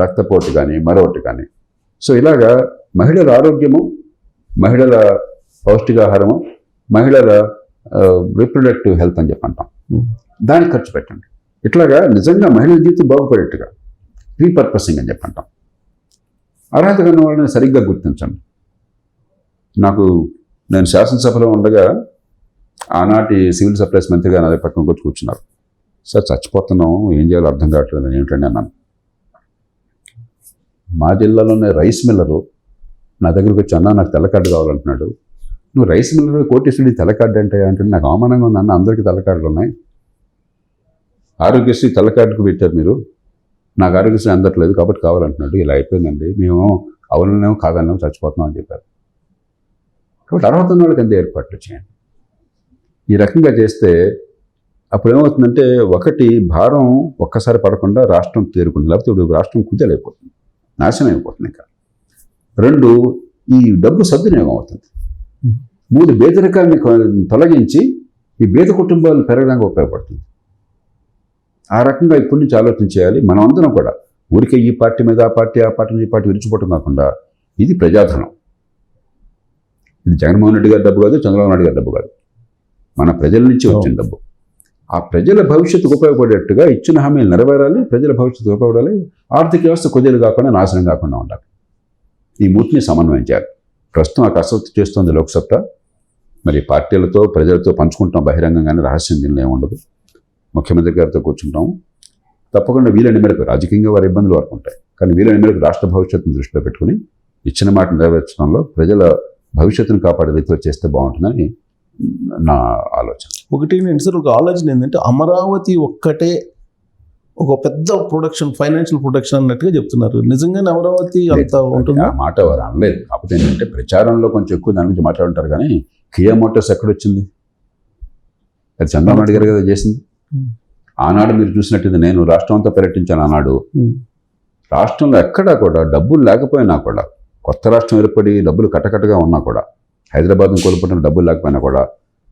రక్తపోటు కానీ, మరొకటి కానీ. సో ఇలాగా మహిళల ఆరోగ్యము, మహిళల పౌష్టికాహారము, మహిళల రీప్రొడక్టివ్ హెల్త్ అని చెప్పి అంటాం, దానికి ఖర్చు పెట్టండి. ఇట్లాగా నిజంగా మహిళల జీవితం బాగుపడేట్టుగా రీపర్పసింగ్ అని చెప్పి అంటాం. అర్హత కన్నా వాళ్ళని సరిగ్గా గుర్తించండి. నేను శాసనసభలో ఉండగా ఆనాటి సివిల్ సప్లైస్ మంత్రిగా నా పక్కన వచ్చి కూర్చున్నారు. సార్ చచ్చిపోతున్నాం, ఏం చేయాలో అర్థం కావట్లేదు, ఏమిటండి అన్నాను. మా జిల్లాలోనే రైస్ మిల్లరు నా దగ్గరికి వచ్చి, అన్న నాకు తెల్లకార్డు కావాలంటున్నాడు. నువ్వు రైస్ మిల్లర్ కోటేశ్వరుడి తెల్లకార్డు అంటే నాకు అవమానంగా ఉంది అన్న, అందరికీ తెల్లకార్డులు ఉన్నాయి, ఆరోగ్యశ్రీ తెల్లకార్డుకు పెట్టారు మీరు, నాకు ఆరోగ్యశ్రీ అందట్లేదు కాబట్టి కావాలంటున్నాడు. ఇలా అయిపోయిందండి, మేము అవుననేమో కాదన్నాము, చచ్చిపోతున్నాం అని చెప్పారు. కాబట్టి అర్హత ఉన్న వాళ్ళకి అంతే ఏర్పాట్లు చేయండి. ఈ రకంగా చేస్తే అప్పుడు ఏమవుతుందంటే, ఒకటి భారం ఒక్కసారి పడకుండా రాష్ట్రం తేరుకుంటుంది, లేకపోతే ఇప్పుడు రాష్ట్రం కుదేలైపోతుంది, నాశనం అయిపోతుంది. ఇంకా 2, ఈ డబ్బు సద్వినియోగం అవుతుంది. 3, పేదరికాన్ని తొలగించి ఈ పేద కుటుంబాలు పెరగడానికి ఉపయోగపడుతుంది. ఆ రకంగా ఇప్పటి నుంచి ఆలోచన చేయాలి. మనం అందరం కూడా ఊరికే ఈ పార్టీ మీద ఆ పార్టీ, ఆ పార్టీ మీద ఈ పార్టీ విరుచుకోవటం కాకుండా, ఇది ప్రజాధనం. ఇది జగన్మోహన్ రెడ్డి గారి డబ్బు కాదు, చంద్రబాబు నాయుడు గారి డబ్బు కాదు, మన ప్రజల నుంచి వచ్చిన డబ్బు. ఆ ప్రజల భవిష్యత్తుకు ఉపయోగపడేట్టుగా ఇచ్చిన హామీలు నెరవేరాలి, ప్రజల భవిష్యత్తుకు ఉపయోగపడాలి, ఆర్థిక వ్యవస్థ కుదేలు కాకుండా నాశనం కాకుండా ఉండాలి. ఈ మూర్తిని సమన్వయం చేయాలి. ప్రస్తుతం ఆ కసరత్తు చేస్తుంది లోక్సత్తా. మరి పార్టీలతో ప్రజలతో పంచుకుంటాం బహిరంగంగానే, రహస్యం దీనిలో ఏముండదు. ముఖ్యమంత్రి గారితో కూర్చుంటాం. తప్పకుండా వీలైన మేరకు రాజకీయంగా వారి ఇబ్బందులు వరకు ఉంటాయి, కానీ వీలైన మేరకు రాష్ట్ర భవిష్యత్తును దృష్టిలో పెట్టుకుని ఇచ్చిన మాట నెరవేర్చడంలో ప్రజల భవిష్యత్తును కాపాడే రీతిలో చేస్తే బాగుంటుందని నా ఆలోచన. ఒకటి నేను సార్ ఒక ఆలోచన ఏంటంటే, అమరావతి ఒక్కటే ఒక పెద్ద ప్రొడక్షన్, ఫైనాన్షియల్ ప్రొడక్షన్ అన్నట్టుగా చెప్తున్నారు. నిజంగానే అమరావతి అంత ఉంటుంది? ఆ మాట వారు అనలేదు. కాకపోతే ఏంటంటే ప్రచారంలో కొంచెం ఎక్కువ దాని గురించి మాట్లాడుంటారు. కానీ కియా మోటార్స్ ఎక్కడొచ్చింది? అది చంద్రబాబు నాయుడు గారు కదా చేసింది. ఆనాడు మీరు చూసినట్టు నేను రాష్ట్రం అంతా పర్యటించాను. ఆనాడు రాష్ట్రంలో ఎక్కడా కూడా డబ్బులు లేకపోయినా కూడా, కొత్త రాష్ట్రం ఏర్పడి డబ్బులు కట్టకట్టగా ఉన్నా కూడా, హైదరాబాద్ను కోల్పోయిన డబ్బులు లేకపోయినా కూడా,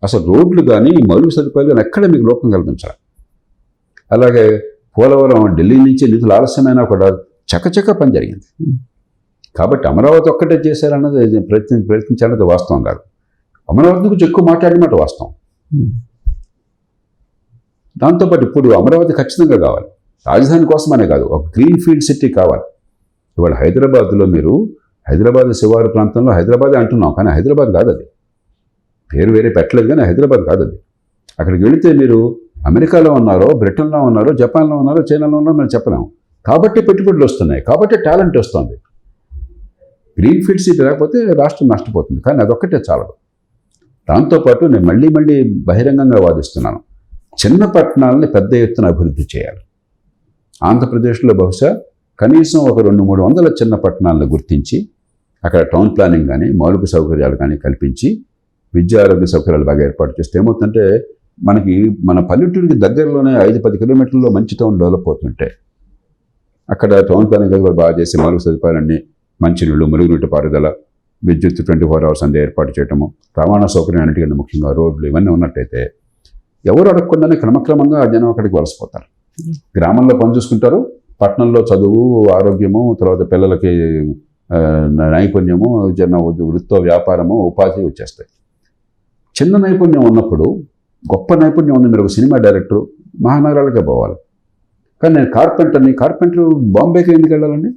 అసలు రోడ్లు కానీ మౌలిక సదుపాయాలు కానీ ఎక్కడ మీకు లోపం కల్పించాలి. అలాగే పోలవరం ఢిల్లీ నుంచి నిధులు ఆలస్యమైనా కూడా చకచక పని జరిగింది. కాబట్టి అమరావతి ఒక్కటే చేశారన్నది ప్రయత్నించాలన్నది వాస్తవం కాదు. అమరావతి గురించి ఎక్కువ మాట్లాడినమాట వాస్తవం. దాంతోపాటు ఇప్పుడు అమరావతి ఖచ్చితంగా కావాలి. రాజధాని కోసమనే కాదు, ఒక గ్రీన్ ఫీల్డ్ సిటీ కావాలి. ఇవాళ హైదరాబాద్లో మీరు హైదరాబాద్ శివారు ప్రాంతంలో హైదరాబాదే అంటున్నాం, కానీ హైదరాబాద్ కాదు అది. పేరు వేరే పెట్టలేదు, కానీ హైదరాబాద్ కాదు అది. అక్కడికి వెళితే మీరు అమెరికాలో ఉన్నారో, బ్రిటన్లో ఉన్నారో, జపాన్లో ఉన్నారో, చైనాలో ఉన్నారో మనం చెప్పలేము. కాబట్టి పెట్టుబడులు వస్తున్నాయి, కాబట్టి టాలెంట్ వస్తుంది. గ్రీన్ ఫీల్డ్ సిటీ లేకపోతే రాష్ట్రం నష్టపోతుంది. కానీ అదొక్కటే చాలదు. దాంతోపాటు నేను మళ్ళీ బహిరంగంగా వాదిస్తున్నాను, చిన్న పట్టణాలని పెద్ద ఎత్తున అభివృద్ధి చేయాలి. ఆంధ్రప్రదేశ్లో బహుశా కనీసం ఒక 200-300 చిన్న పట్టణాలను గుర్తించి అక్కడ టౌన్ ప్లానింగ్ కానీ, మౌలిక సౌకర్యాలు కానీ కల్పించి, విద్యా ఆరోగ్య సౌకర్యాలు బాగా ఏర్పాటు చేస్తే ఏమవుతుందంటే, మనకి మన పల్లెటూరికి దగ్గరలోనే 5-10 కిలోమీటర్లలో మంచి టౌన్ డెవలప్ అవుతుంటే, అక్కడ టౌన్ ప్లానింగ్ కూడా బాగా చేసి మౌలిక సదుపాయాలన్నీ, మంచినీళ్ళు, మురుగునీటి పారుదల, విద్యుత్ 24 hours అందే ఏర్పాటు చేయటము, రవాణా సౌకర్యం అన్నిటికన్నా ముఖ్యంగా రోడ్లు, ఇవన్నీ ఉన్నట్టయితే ఎవరు అడగకుండానే క్రమక్రమంగా జనం అక్కడికి వలసపోతారు. గ్రామంలో పని చూసుకుంటారు, పట్టణంలో చదువు, ఆరోగ్యము, తర్వాత పిల్లలకి నైపుణ్యము, చిన్న వృత్తో వ్యాపారము, ఉపాధి వచ్చేస్తాయి. చిన్న నైపుణ్యం ఉన్నప్పుడు, గొప్ప నైపుణ్యం ఉంది, మీరు ఒక సినిమా డైరెక్టర్ మహానగరాలకే పోవాలి. కానీ నేను కార్పెంటర్ బాంబేకి ఎందుకు వెళ్ళాలండి?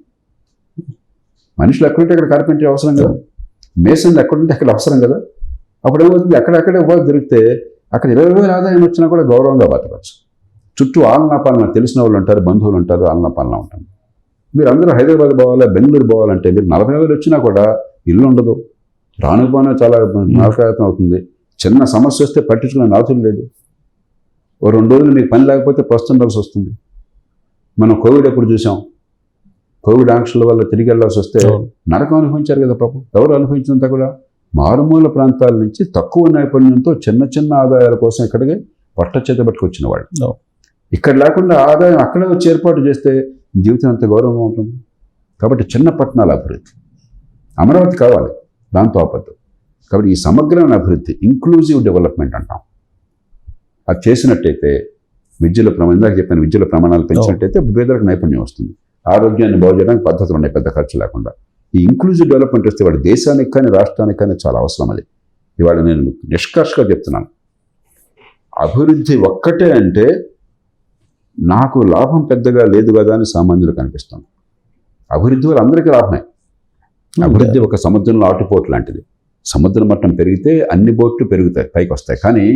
మనుషులు ఎక్కడుంటే అక్కడ కార్పెంటరీ అవసరం కదా, మేసన్లు ఎక్కడుంటే అక్కడ అవసరం కదా. అప్పుడు ఏమవుతుంది, అక్కడక్కడే ఉపాధి దొరికితే అక్కడ 20,000 ఆదాయం వచ్చినా కూడా గౌరవంగా బతకచ్చు. చుట్టూ ఆలనా పాలన తెలిసిన వాళ్ళు ఉంటారు, బంధువులు ఉంటారు, ఆలనా పాలన ఉంటుంది. మీరు అందరూ హైదరాబాద్ పోవాలా, బెంగళూరు పోవాలంటే మీరు 40,000 వచ్చినా కూడా ఇల్లు ఉండదు, రానుపోనే చాలా నాశకాయతం అవుతుంది. చిన్న సమస్య వస్తే పట్టించుకునే నాథులు లేడు. ఓ 2 రోజులు మీకు పని లేకపోతే ప్రస్తుండాల్సి వస్తుంది. మనం కోవిడ్ ఎప్పుడు చూసాం, కోవిడ్ ఆంక్షల వల్ల తిరిగి వెళ్ళాల్సి వస్తే నరకం అనుభవించారు కదా పాపం. ఎవరు అనుభవించినంత కూడా మారుమూల ప్రాంతాల నుంచి తక్కువ నైపుణ్యంతో చిన్న చిన్న ఆదాయాల కోసం ఇక్కడికి పట్ట చేత పట్టుకొచ్చిన వాళ్ళు. ఇక్కడ లేకుండా ఆదాయం అక్కడే వచ్చి ఏర్పాటు చేస్తే జీవితం అంత గౌరవంగా ఉంటుంది. కాబట్టి చిన్న పట్టణాల అభివృద్ధి, అమరావతి కావాలి, దాంతో ఆపద్దు. కాబట్టి ఈ సమగ్రమైన అభివృద్ధి, ఇంక్లూజివ్ డెవలప్మెంట్ అంటాం, అది చేసినట్టయితే ఇందాక చెప్పిన విద్యల ప్రమాణాలు పెంచినట్టయితే పేదలకు నైపుణ్యం వస్తుంది. ఆరోగ్యాన్ని బాగు చేయడానికి పద్ధతులు ఉన్నాయి పెద్ద ఖర్చు లేకుండా. ఈ ఇంక్లూజివ్ డెవలప్మెంట్ వస్తే వాడు దేశానికి కానీ రాష్ట్రానికి కానీ చాలా అవసరం. అది ఇవాళ నేను నిష్కర్షగా చెప్తున్నాను. అభివృద్ధి ఒక్కటే అంటే నాకు లాభం పెద్దగా లేదు కదా అని సామాన్యులకు అనిపిస్తుంది. అభివృద్ధి వల్ల అందరికీ లాభమే. అభివృద్ధి ఒక సముద్రంలో ఆటుపోటు లాంటిది. సముద్ర మట్టం పెరిగితే అన్ని బోట్లు పెరుగుతాయి, పైకి వస్తాయి. కానీ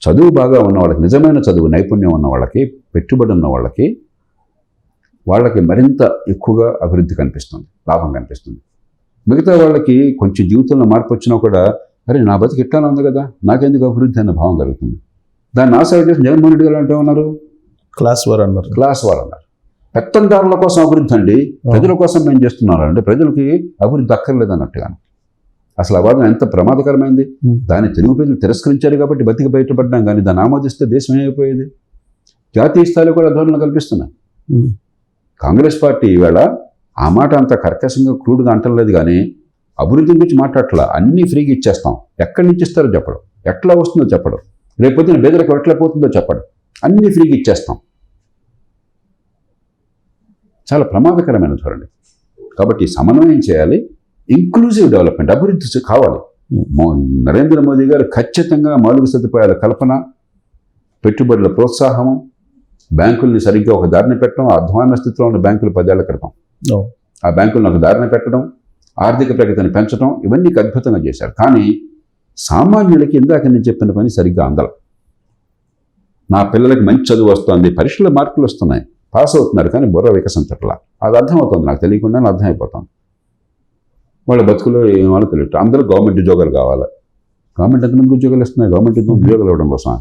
చదువు బాగా ఉన్న వాళ్ళకి, నిజమైన చదువు నైపుణ్యం ఉన్న వాళ్ళకి, పెట్టుబడి ఉన్న వాళ్ళకి మరింత ఎక్కువగా అభివృద్ధి కనిపిస్తుంది, లాభం కనిపిస్తుంది. మిగతా వాళ్ళకి కొంచెం జీవితంలో మార్పు వచ్చినా కూడా అరే నా బతికి ఇట్లానే ఉంది కదా, నాకెందుకు అభివృద్ధి అనే భావం కలుగుతుంది. దాన్ని ఆశ చేసి జగన్మోహన్ రెడ్డి గారు అంటే ఉన్నారు, క్లాస్ వార్ అన్నారు. పెత్తందారుల కోసం అభివృద్ధి అండి, ప్రజల కోసం మేము చేస్తున్నారు అంటే ప్రజలకి అభివృద్ధి అక్కర్లేదు అన్నట్టుగా. అసలు ఆ వాదన ఎంత ప్రమాదకరమైంది. దాన్ని తెలుగు ప్రజలు తిరస్కరించారు కాబట్టి బతికి బయటపడ్డాం. కానీ దాన్ని ఆమోదిస్తే దేశం ఏమైపోయేది. జాతీయ స్థాయిలో కూడా ధోరణులు కల్పిస్తున్నాయి. కాంగ్రెస్ పార్టీ ఈవేళ ఆ మాట అంత కర్కశంగా క్రూడ్గా అంటలేదు, కానీ అభివృద్ధి గురించి మాట్లాడట్లా. అన్నీ ఫ్రీగా ఇచ్చేస్తాం, ఎక్కడి నుంచి ఇస్తారో చెప్పడం, ఎట్లా వస్తుందో చెప్పడం, రేపొద్దున బేదలకు ఎట్లా పోతుందో చెప్పడం, అన్నీ ఫ్రీగా ఇచ్చేస్తాం. చాలా ప్రమాదకరమైన ధోరణి. కాబట్టి సమన్వయం చేయాలి, ఇంక్లూజివ్ డెవలప్మెంట్, అభివృద్ధి కావాలి. నరేంద్ర మోదీ గారు ఖచ్చితంగా మౌలిక సదుపాయాల కల్పన, పెట్టుబడుల ప్రోత్సాహము, బ్యాంకుల్ని సరిగ్గా ఒక దారిని పెట్టడం, అధ్వాన స్థితిలో ఉన్న బ్యాంకులు 10 ఏళ్ల క్రితం ఆ బ్యాంకులను ఒక దారిని పెట్టడం, ఆర్థిక ప్రగతిని పెంచడం, ఇవన్నీ అద్భుతంగా చేశారు. కానీ సామాన్యులకి ఇందాక నేను చెప్పిన పని సరిగ్గా అందల. నా పిల్లలకి మంచి చదువు వస్తుంది, పరీక్షల మార్కులు వస్తున్నాయి, పాస్ అవుతున్నారు, కానీ బుర్ర వికసించట్లా. అది అర్థమవుతుంది, నాకు తెలియకుండానే అర్థమైపోతుంది. వాళ్ళ బతుకులో ఏమో తెలియదు. అందరూ గవర్నమెంట్ ఉద్యోగాలు కావాలి. గవర్నమెంట్ ఎంతమందికి ఉద్యోగాలు ఇస్తున్నాయి? గవర్నమెంట్ ఉద్యోగాలు ఇవ్వడం కోసం.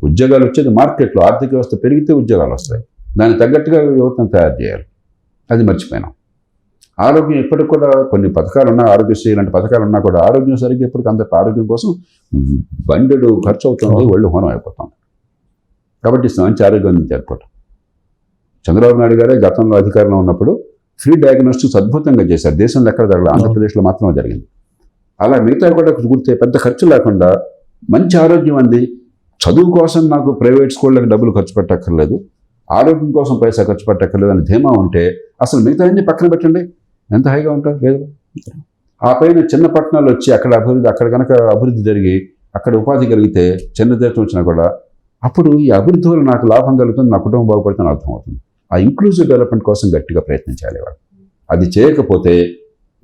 ఉద్యోగాలు వచ్చేది మార్కెట్లో, ఆర్థిక వ్యవస్థ పెరిగితే ఉద్యోగాలు వస్తాయి. దానికి తగ్గట్టుగా యువతను తయారు చేయాలి. అది మర్చిపోయినాం. ఆరోగ్యం ఇప్పటికి కూడా కొన్ని పథకాలు ఉన్నా, ఆరోగ్యశ్రీ లాంటి పథకాలు ఉన్నా కూడా ఆరోగ్యం సరిగ్గా ఇప్పటికి అంత ఆరోగ్యం కోసం బండెడు ఖర్చు అవుతుంది, ఒళ్ళు హోనం అయిపోతుంది. కాబట్టి మంచి ఆరోగ్యం అందించారు. చంద్రబాబు నాయుడు గారే గతంలో అధికారంలో ఉన్నప్పుడు ఫ్రీ డయాగ్నోస్టిక్స్ అద్భుతంగా చేశారు. దేశంలో ఎక్కడ జరగలేదు, ఆంధ్రప్రదేశ్లో మాత్రమే జరిగింది. అలా మిగతా కూడా గుర్తే పెద్ద ఖర్చు లేకుండా మంచి ఆరోగ్యం అంది. చదువు కోసం నాకు ప్రైవేట్ స్కూళ్ళకి డబ్బులు ఖర్చు పెట్టక్కర్లేదు, ఆరోగ్యం కోసం పైసా ఖర్చు పెట్టక్కర్లేదు అని ధీమా ఉంటే అసలు మిగతా అన్ని పక్కన పెట్టండి, ఎంత హాయిగా ఉంటారు లేదు. ఆ పైన చిన్న పట్టణాలు వచ్చి అక్కడ కనుక అభివృద్ధి జరిగి అక్కడ ఉపాధి కలిగితే, చిన్న దేశం వచ్చినా కూడా అప్పుడు ఈ అభివృద్ధి వల్ల నాకు లాభం కలుగుతుంది, నా కుటుంబం బాగుపడుతుందని అర్థమవుతుంది. ఆ ఇంక్లూజివ్ డెవలప్మెంట్ కోసం గట్టిగా ప్రయత్నించాలి వాళ్ళు. అది చేయకపోతే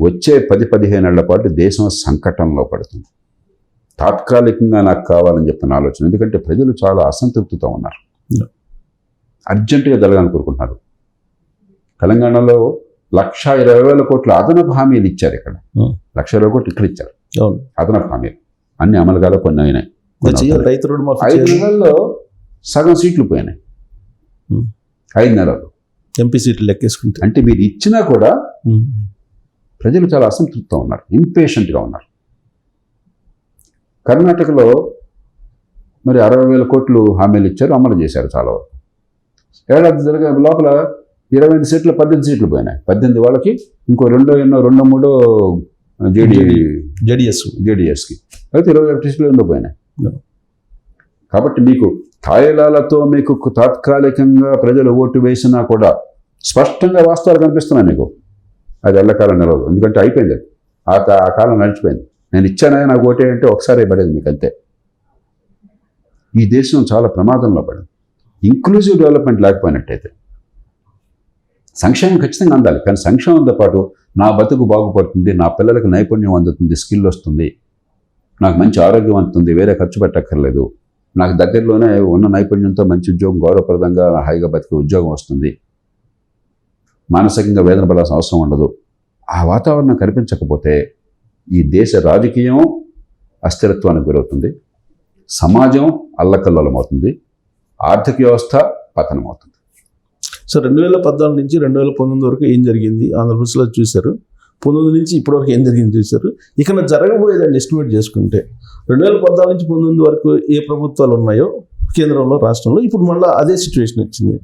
వచ్చే 10-15 ఏళ్ల పాటు దేశం సంకటంలో పడుతుంది. తాత్కాలికంగా నాకు కావాలని చెప్పిన ఆలోచన, ఎందుకంటే ప్రజలు చాలా అసంతృప్తితో ఉన్నారు, అర్జెంటుగా జరగాలని కోరుకుంటున్నారు. తెలంగాణలో 1,20,000 కోట్ల అదనపు హామీలు ఇచ్చారు. ఇక్కడ 1,20,000 కోట్లు ఇక్కడ ఇచ్చారు అదనపు హామీలు. అన్ని అమలు కాదు, కొన్ని అయినాయి. 5 నెలల్లో సగం సీట్లు పోయినాయి. 5 నెలలు ఎంపీ సీట్లు లెక్కేసుకుంటే, అంటే మీరు ఇచ్చినా కూడా ప్రజలు చాలా అసంతృప్తితో ఉన్నారు, ఇంపేషెంట్గా ఉన్నారు. కర్ణాటకలో మరి 60,000 కోట్లు హామీలు ఇచ్చారు, అమలు చేశారు చాలా వరకు. ఏడాది జరిగే లోపల 25 సీట్లు 18 సీట్లు పోయినాయి. 18 వాళ్ళకి, ఇంకో 2-3 జేడీఎస్కి, అయితే 21 సీట్లు ఎందుకు పోయినాయి. కాబట్టి మీకు తాయిలాలతో మీకు తాత్కాలికంగా ప్రజలు ఓటు వేసినా కూడా స్పష్టంగా వాస్తవాలు కనిపిస్తున్నాయి మీకు. అది ఎల్లకాలం నిలవదు, ఎందుకంటే అయిపోయింది అది. ఆ కాలం నడిచిపోయింది. నేను ఇచ్చానే నాకు ఓటే అంటే ఒకసారి పడేది మీకు అంతే. ఈ దేశం చాలా ప్రమాదంలో పడింది. ఇంక్లూజివ్ డెవలప్మెంట్ లేకపోయినట్టయితే సంక్షేమం ఖచ్చితంగా అందాలి, కానీ సంక్షేమంతో పాటు నా బతుకు బాగుపడుతుంది, నా పిల్లలకు నైపుణ్యం అందుతుంది, స్కిల్ వస్తుంది, నాకు మంచి ఆరోగ్యం అందుతుంది, వేరే ఖర్చు పెట్టక్కర్లేదు, నాకు దగ్గరలోనే ఉన్న నైపుణ్యంతో మంచి ఉద్యోగం, గౌరవప్రదంగా హాయిగా బతికే ఉద్యోగం వస్తుంది, మానసికంగా వేదన పడాల్సిన అవసరం ఉండదు. ఆ వాతావరణం కనిపించకపోతే ఈ దేశ రాజకీయం అస్థిరత్వానికి గురవుతుంది, సమాజం అల్లకల్లోలమవుతుంది, ఆర్థిక వ్యవస్థ పతనమవుతుంది. సో 2014 నుంచి 2019 వరకు ఏం జరిగింది ఆంధ్రప్రదేశ్లో చూశారు, 19 నుంచి ఇప్పటివరకు ఏం జరిగింది చూశారు. ఇక జరగబోయేదాన్ని ఎస్టిమేట్ చేసుకుంటే 2014 నుంచి 19 వరకు ఏ ప్రభుత్వాలు ఉన్నాయో కేంద్రంలో, రాష్ట్రంలో, ఇప్పుడు మళ్ళీ అదే సిచ్యువేషన్ వచ్చింది.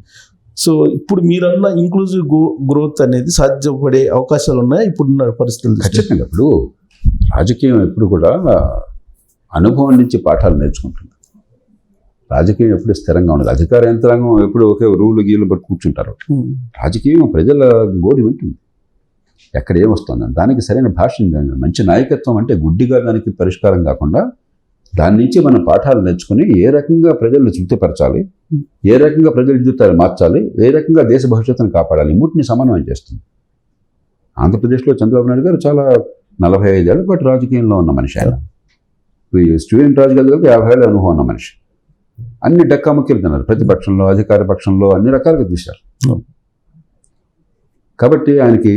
సో ఇప్పుడు మీరన్న ఇంక్లూజివ్ గ్రోత్ అనేది సాధ్యపడే అవకాశాలు ఉన్నాయా ఇప్పుడున్న పరిస్థితులు? ఖచ్చితంగా. ఇప్పుడు రాజకీయం ఎప్పుడు కూడా అనుభవం నుంచి పాఠాలు నేర్చుకుంటుంది. రాజకీయం ఎప్పుడు స్థిరంగా ఉండదు. అధికార యంత్రాంగం ఎప్పుడు ఒకే రూలు గీలు బట్టి కూర్చుంటారు. రాజకీయం ప్రజల గోడి వింటుంది, ఎక్కడ ఏమొస్తుంది దానికి సరైన భాష, మంచి నాయకత్వం అంటే గుడ్డిగా దానికి పరిష్కారం కాకుండా దాని నుంచి మనం పాఠాలు నేర్చుకుని ఏ రకంగా ప్రజలను తృప్తిపరచాలి, ఏ రకంగా ప్రజల జీవితాలు మార్చాలి, ఏ రకంగా దేశ భవిష్యత్తును కాపాడాలి, మూటిని సమన్వయం చేస్తుంది. ఆంధ్రప్రదేశ్లో చంద్రబాబు నాయుడు గారు చాలా 45 ఏళ్ల పాటు రాజకీయంలో ఉన్న మనిషి. ఆయన స్టూడెంట్ రాజకీయాలు 50 ఏళ్ళ అనుభవం ఉన్న మనిషి. అన్ని డక్కాముక్కీలు తిన్నారు, ప్రతిపక్షంలో అధికార పక్షంలో అన్ని రకాలుగా చూశారు. కాబట్టి ఆయనకి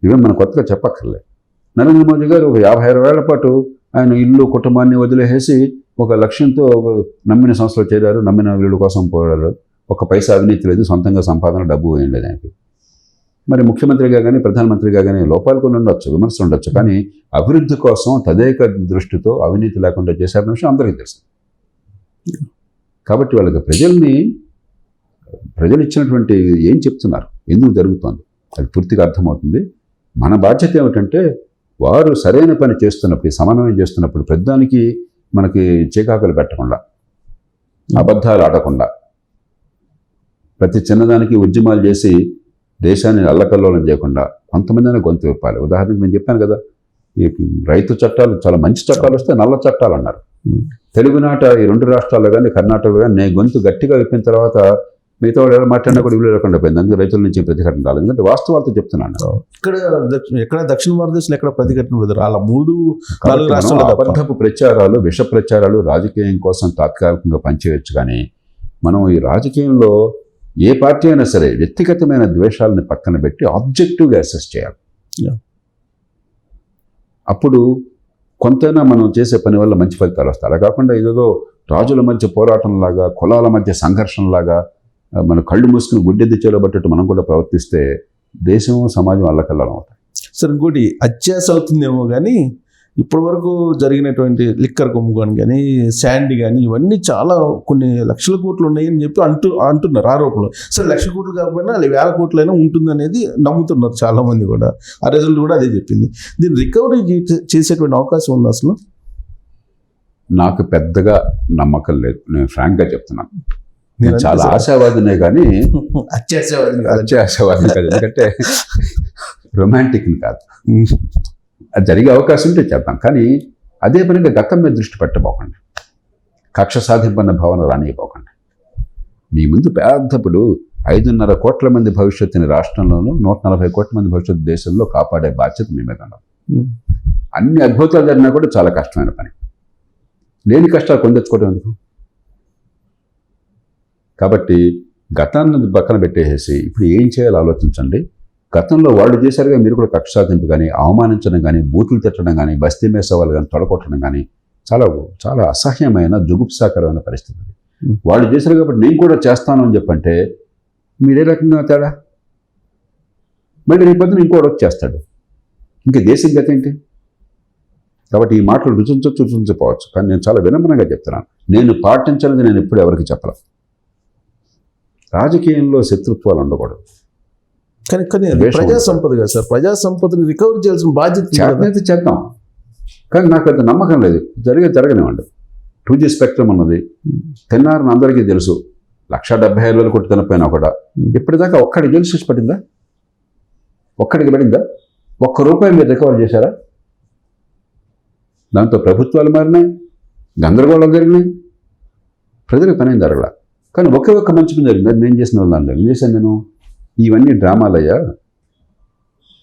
ఇవేం మనం కొత్తగా చెప్పక్కర్లేదు. నరేంద్ర మోదీ గారు ఒక 50-60 ఏళ్ల పాటు ఆయన ఇల్లు కుటుంబాన్ని వదిలేసి ఒక లక్ష్యంతో నమ్మిన సంస్థలో చేరారు, నమ్మిన వీళ్ళ కోసం పోరాడారు. ఒక పైసా అవినీతి లేదు, సొంతంగా సంపాదన డబ్బు వేయండి ఆయనకి. మరి ముఖ్యమంత్రిగా కానీ ప్రధానమంత్రిగా కానీ లోపాలు కొన్ని ఉండొచ్చు, విమర్శలు ఉండొచ్చు, కానీ అభివృద్ధి కోసం తదేక దృష్టితో అవినీతి లేకుండా చేశారన్న విషయం అందరికీ తెలుసు. కాబట్టి వాళ్ళకి ప్రజలు ఇచ్చినటువంటి ఏం చెప్తున్నారు, ఎందుకు జరుగుతోంది అది పూర్తిగా అర్థమవుతుంది. మన బాధ్యత ఏమిటంటే వారు సరైన పని చేస్తున్నప్పుడు, సమన్వయం చేస్తున్నప్పుడు ప్రతిదానికి మనకి చీకాకులు పెట్టకుండా, అబద్ధాలు ఆడకుండా, ప్రతి చిన్నదానికి ఉద్యమాలు చేసి దేశాన్ని అల్లకల్లోలం చేయకుండా కొంతమంది గొంతు విప్పాలి. ఉదాహరణకు నేను చెప్పాను కదా, ఈ రైతు చట్టాలు చాలా మంచి చట్టాలు వస్తే నల్ల చట్టాలు అన్నారు. తెలుగునాట ఈ 2 రాష్ట్రాల్లో కానీ కర్ణాటకలో కానీ నేను గొంతు గట్టిగా విప్పిన తర్వాత మిగతా వాళ్ళు ఎవరు మాట్లాడినా కూడా ఇల్లు లేకుండా పోయింది. అందుకే రైతుల నుంచి ప్రతిఘటన రాలేదు, ఎందుకంటే వాస్తవాలతో చెప్తున్నాను. ఇక్కడ దక్షిణ భారతదేశంలో ఎక్కడ ప్రతిఘటన లేదు. అలా 3-4 రాష్ట్రాలు అబద్ధపు ప్రచారాలు, విష ప్రచారాలు రాజకీయం కోసం తాత్కాలికంగా పనిచేయచ్చు, కానీ మనం ఈ రాజకీయంలో ఏ పార్టీ అయినా సరే వ్యక్తిగతమైన ద్వేషాలను పక్కన పెట్టి ఆబ్జెక్టివ్గా అసెస్ చేయాలి. అప్పుడు కొంతైనా మనం చేసే పని వల్ల మంచి ఫలితాలు వస్తాయి. అలా కాకుండా ఏదో రాజుల మధ్య పోరాటంలాగా, కులాల మధ్య సంఘర్షణలాగా మన కళ్ళు మూసుకుని గుడ్డెద్ది చేలబట్టట్టు మనం కూడా ప్రవర్తిస్తే దేశం సమాజం అల్లకల్లోలం అవుతాయి. సార్ ఇంకోటి అత్యాశ అవుతుందేమో కానీ ఇప్పటి వరకు జరిగినటువంటి లిక్కర్ కుంభకోణం కానీ, శాండ్ కానీ, ఇవన్నీ చాలా కొన్ని లక్షల కోట్లు ఉన్నాయని చెప్పి అంటున్నారు ఆరోపణలు. సరే 1,00,000 కోట్లు కాకపోయినా 1,000 కోట్లైనా ఉంటుందనేది నమ్ముతున్నారు చాలామంది కూడా. ఆ రిజల్ట్ కూడా అదే చెప్పింది. దీన్ని రికవరీ చేసేటువంటి అవకాశం ఉంది అసలు? నాకు పెద్దగా నమ్మకం లేదు, నేను ఫ్రాంక్గా చెప్తున్నాను. నేను చాలా ఆశావాదినే కానీ అత్యాశావాదిని కాదు, ఎందుకంటే రొమాంటిక్ని కాదు. అది జరిగే అవకాశం ఉంటే చేద్దాం, కానీ అదే పనిగా గతం మీద దృష్టి పెట్టబోకండి, కక్ష సాధింపన్న భావన రానియబోకండి. మీ ముందు పెద్దప్పుడు 5.5 కోట్ల మంది భవిష్యత్తుని రాష్ట్రంలోనూ 140 కోట్ల మంది భవిష్యత్తు దేశంలో కాపాడే బాధ్యత మీ మీద ఉన్నది. అన్ని అద్భుతాలు జరిగినా కూడా చాలా కష్టమైన పని. లేని కష్టాలు కొందెచ్చుకోవడం ఎందుకు? కాబట్టి గతాన్ని పక్కన పెట్టేసి ఇప్పుడు ఏం చేయాలో ఆలోచించండి. గతంలో వాళ్ళు చేశారుగా మీరు కూడా కక్ష సాధింపు కానీ, అవమానించడం కానీ, బూతులు తిట్టడం కానీ, బస్తీ మేసవాళ్ళు కానీ తొడగొట్టడం కానీ చాలా చాలా అసహ్యమైన జుగుప్సాకరమైన పరిస్థితి. వాళ్ళు చేశారు కాబట్టి నేను కూడా చేస్తాను అని చెప్పంటే మీరే రకంగా తేడా? మళ్ళీ రేపొద్దున ఇంకోటి వచ్చేస్తాడు. ఇంకా దేశం గతి ఏంటి? కాబట్టి ఈ మాటలు రుచించకపోవచ్చు, కానీ నేను చాలా వినమ్రంగా చెప్తున్నాను. నేను పాటించనిది నేను ఎప్పుడు ఎవరికి చెప్పలేదు. రాజకీయంలో శత్రుత్వాలు ఉండకూడదు. కానీ ప్రజా సంపద కదా సార్, ప్రజా సంపదను రికవరీ చేయాల్సిన బాధ్యత చేద్దాం, కానీ నాకు అంత నమ్మకం లేదు. జరగనివ్వండి. 2G స్పెక్ట్రమ్ ఉన్నది, తిన్నారని అందరికీ తెలుసు. 1,70,000 కొట్టి తినపోయినా కూడా ఇప్పటిదాకా ఒక్కడికి గెలిచి పడిందా? ఒక్కడికి పడిందా? ₹1 మీరు రికవర్ చేశారా? దాంతో ప్రభుత్వాలు మారినాయి, గందరగోళం జరిగినాయి, ప్రజలకు పని ఏం జరగల. కానీ ఒక్క మంచి పని జరిగింది. అది నేను చేసిన దాంట్లో ఏం చేశాను నేను? ఇవన్నీ డ్రామాలయ్యా.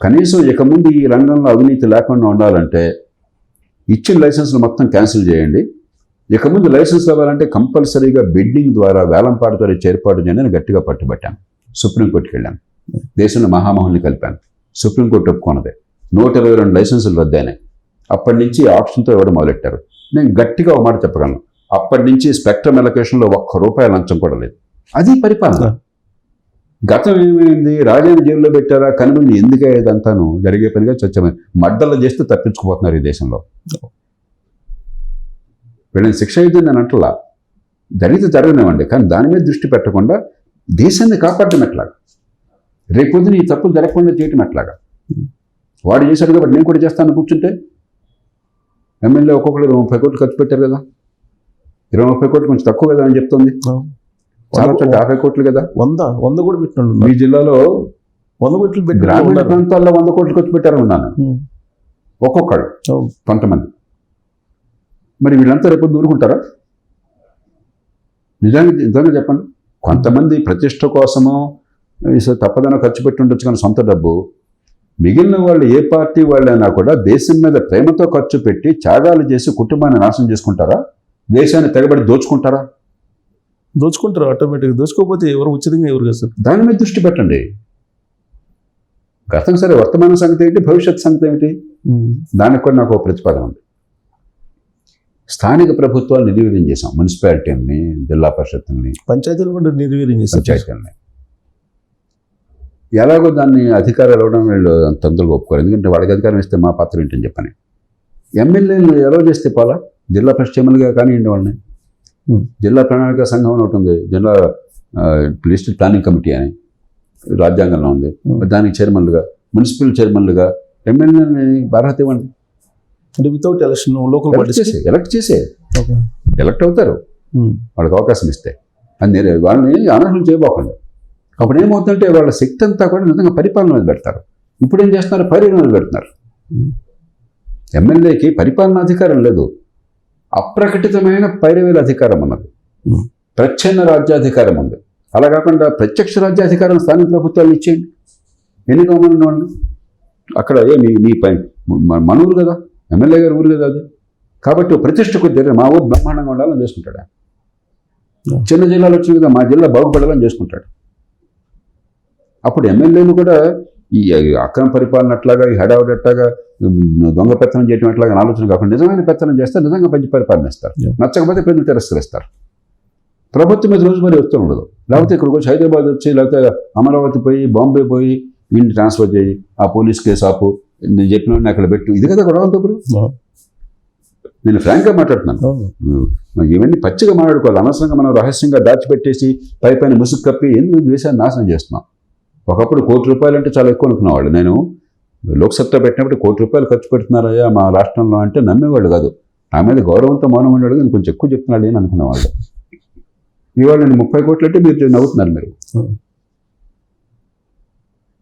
కనీసం ఇక ముందు ఈ రంగంలో అవినీతి లేకుండా ఉండాలంటే ఇచ్చిన లైసెన్స్లు మొత్తం క్యాన్సిల్ చేయండి. ఇక ముందు లైసెన్స్ ఇవ్వాలంటే కంపల్సరీగా బిడ్డింగ్ ద్వారా వేలంపాట ద్వారా ఏర్పాటు చేయండి అని గట్టిగా పట్టుబట్టాను. సుప్రీంకోర్టుకి వెళ్ళాను. దేశంలో మహామహుల్ని కలిపాను. సుప్రీంకోర్టు ఒప్పుకున్నదే. 122 లైసెన్సులు రద్దయినాయి. అప్పటి నుంచి ఆప్షన్తో ఇవ్వడం మొదలెట్టారు. నేను గట్టిగా ఒక మాట చెప్పగలను, అప్పటి నుంచి స్పెక్ట్రమ్ ఎలకేషన్లో ₹1 లంచం కూడా లేదు. అది పరిపాలన. గతం ఏమైంది? రాజాని జైల్లో పెట్టారా? కనుమని ఎందుకే ఇదంతాను జరిగే పనిగా చచ్చమని మడ్డలు చేస్తూ తప్పించుకుపోతున్నారు ఈ దేశంలో. వీళ్ళని శిక్ష అయితే నేను అంటలా, జరిగితే జరగనివ్వండి, కానీ దాని మీద దృష్టి పెట్టకుండా దేశాన్ని కాపాడడం ఎట్లాగా? రేపొద్దున ఈ తప్పులు జరగకుండా చేయటం ఎట్లాగా? వాడు చేశాడు కాబట్టి నేను కూడా చేస్తాను కూర్చుంటే. ఎమ్మెల్యే ఒక్కొక్కరు 30 కోట్లు ఖర్చు పెట్టారు కదా, 20-30 కోట్లు కొంచెం తక్కువ కదా అని చెప్తుంది. చాలా 50 కోట్లు కదా. 100 కూడా పెట్టినాడు. మీ జిల్లాలో 100 కోట్లు పెట్టి గ్రామీణ ప్రాంతాల్లో 100 కోట్లు ఖర్చు పెట్టారు ఉన్నాను ఒక్కొక్కళ్ళు, కొంతమంది. మరి వీళ్ళంతా రేపు ఊరుకుంటారా? నిజంగా చెప్పండి. కొంతమంది ప్రతిష్ట కోసమో తప్పదనో ఖర్చు పెట్టి ఉండొచ్చు, కానీ సొంత డబ్బు. మిగిలిన వాళ్ళు ఏ పార్టీ వాళ్ళైనా కూడా దేశం మీద ప్రేమతో ఖర్చు పెట్టి త్యాగాలు చేసి కుటుంబాన్ని నాశనం చేసుకుంటారా? దేశాన్ని తెగబడి దోచుకుంటారా? దోచుకుంటారు ఆటోమేటిక్గా. దోచుకోకపోతే ఎవరు ఉచితంగా ఎవరు చేస్తారు? దాని మీద దృష్టి పెట్టండి. గతం సరే, వర్తమాన సంగతి ఏంటి, భవిష్యత్ సంగతి ఏమిటి? దానికి కూడా నాకు ఒక ప్రతిపాదన ఉంది. స్థానిక ప్రభుత్వాలు నిర్వీర్యం చేశాం. మున్సిపాలిటీని, జిల్లా పరిషత్ని, పంచాయతీలు కూడా నిర్వీర్యం చేశారు. పంచాయతీలని ఎలాగో దాన్ని అధికారాలు ఇవ్వడం వీళ్ళు అంత తొందరగా ఒప్పుకోరు. ఎందుకంటే వాడికి అధికారం ఇస్తే మా పాత్ర ఏంటని చెప్పని. ఎమ్మెల్యేలు ఎలా చేస్తే పోలా? జిల్లా పరిషత్ చైర్మన్గా కానివ్వండి వాళ్ళని. జిల్లా ప్రణాళిక సంఘం అని ఒకటి ఉంది, జిల్లా డిస్ట్రిక్ట్ ప్లానింగ్ కమిటీ అని రాజ్యాంగంలో ఉంది. దానికి చైర్మన్లుగా, మున్సిపల్ చైర్మన్లుగా ఎమ్మెల్యేని అర్హత ఇవ్వండి. అంటే వితౌట్ ఎలక్షన్ లోకల్ ఎలక్ట్ చేసే ఎలక్ట్ అవుతారు వాళ్ళకి అవకాశం ఇస్తే. అది వాళ్ళని అనర్హులు చేయబోకండి. అప్పుడు ఏమవుతుందంటే వాళ్ళ శక్తి అంతా కూడా నిజంగా పరిపాలన మీద పెడతారు. ఇప్పుడు ఏం చేస్తున్నారు? పరిపాలన మీద పెడుతున్నారు. ఎమ్మెల్యేకి పరిపాలనా అధికారం లేదు, అప్రకటితమైన పైరవేల అధికారం ఉన్నది, ప్రచ్ఛన్న రాజ్యాధికారం ఉంది. అలా కాకుండా ప్రత్యక్ష రాజ్యాధికారం స్థానిక ప్రభుత్వాలు ఇచ్చేయండి. ఎన్నికమని వాళ్ళు అక్కడ మీ పైన మన ఊరు కదా, ఎమ్మెల్యే గారి ఊరు కదా అది. కాబట్టి ప్రతిష్టకు మా ఊరు బ్రహ్మాండంగా ఉండాలని చేసుకుంటాడు. చిన్న జిల్లాలో వచ్చింది కదా, మా జిల్లా బాగుపడాలని చేసుకుంటాడు. అప్పుడు ఎమ్మెల్యేలు కూడా ఈ అక్రమ పరిపాలన అట్లాగా, ఈ హడావుడి అట్లాగా, దొంగ పెత్తనం చేయడం అట్లాగా ఆలోచన కాకుండా నిజమైన పెత్తనం చేస్తారు, నిజంగా మంచి పరిపాలన ఇస్తారు. నచ్చకపోతే ప్రజలు తిరస్కరిస్తారు. ప్రభుత్వం మీద రోజువారీ వస్తూ ఉండదు. లేకపోతే ఇక్కడికి వచ్చి హైదరాబాద్ వచ్చి, లేకపోతే అమరావతి పోయి, బాంబే పోయి వీడిని ట్రాన్స్ఫర్ చేయి, ఆ పోలీస్ కేసు ఆపు, నేను చెప్పిన అక్కడ పెట్టు, ఇది కదా గొడవలతో. ఇప్పుడు నేను ఫ్రాంక్గా మాట్లాడుతున్నాను. ఇవన్నీ పచ్చిగా మాట్లాడుకోవాలి. అనవసరంగా మనం రహస్యంగా దాచిపెట్టేసి పైన ముసుగు కప్పి ఎందుకు దేశాన్ని నాశనం చేస్తున్నాం. ఒకప్పుడు ₹1 అంటే చాలా ఎక్కువ అనుకునేవాళ్ళు. నేను లోక్సత్తా పెట్టినప్పుడు ₹1 ఖర్చు పెడుతున్నారయ్యా మా రాష్ట్రంలో అంటే నమ్మేవాళ్ళు కాదు. నా మీద గౌరవంతో మౌనం ఉండేవాడు, నేను కొంచెం ఎక్కువ చెప్తున్నాడు అని అనుకునేవాళ్ళు. ఇవాళ నేను 30 కోట్లు అంటే మీరు నవ్వుతున్నారు. మీరు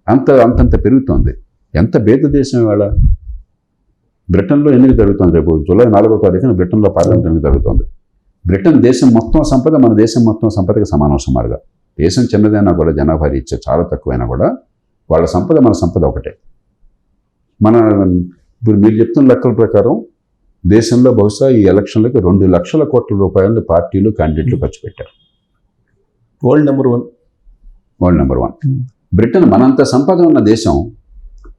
అంతంత పెరుగుతోంది. ఎంత భేద దేశం ఇవాళ. బ్రిటన్లో ఎన్నిక జరుగుతుంది. రేపు జూలై 4వ తారీఖున బ్రిటన్లో పార్లమెంట్ ఎన్నిక జరుగుతుంది. బ్రిటన్ దేశం మొత్తం సంపద మన దేశం మొత్తం సంపదకి సమానం సుమారుగా. దేశం చిన్నదైనా కూడా, జనాభా రీత్యా చాలా తక్కువైనా కూడా వాళ్ళ సంపద మన సంపద ఒకటే. ఇప్పుడు మీరు చెప్తున్న లెక్కల ప్రకారం దేశంలో బహుశా ఈ ఎలక్షన్లకి ₹2 లక్షల కోట్ల పార్టీలు, క్యాండిడేట్లు ఖర్చు పెట్టారు. World number 1. బ్రిటన్ మనంత సంపద ఉన్న దేశం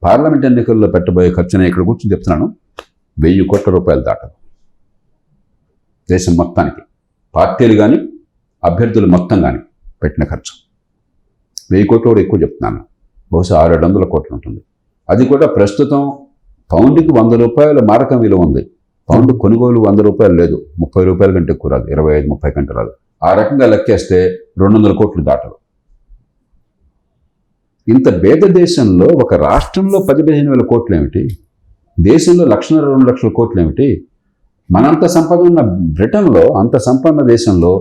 పార్లమెంట్ ఎన్నికల్లో పెట్టబోయే ఖర్చుని ఇక్కడ కూర్చొని చెప్తున్నాను, ₹1000 కోట్ల దాటదు. దేశం మొత్తానికి పార్టీలు కానీ అభ్యర్థులు మొత్తం కానీ పెట్టిన ఖర్చు 1000 కోట్లు కూడా ఎక్కువ చెప్తున్నాను. బహుశా 600-700 కోట్లు ఉంటుంది. అది కూడా ప్రస్తుతం పౌండ్కి ₹100 మారకం విలువ ఉంది. పౌండ్ కొనుగోలు ₹100 లేదు, ₹30 కంటే ఎక్కువ రాదు, 25-30 కంటే రాదు. ఆ రకంగా లెక్కేస్తే 200 కోట్లు దాటదు. ఇంత భేద దేశంలో ఒక రాష్ట్రంలో 10-15 వేల కోట్లు ఏమిటి? దేశంలో 1-2 లక్షల కోట్లు ఏమిటి? మనంత సంపద ఉన్న బ్రిటన్లో, అంత సంపన్న దేశంలో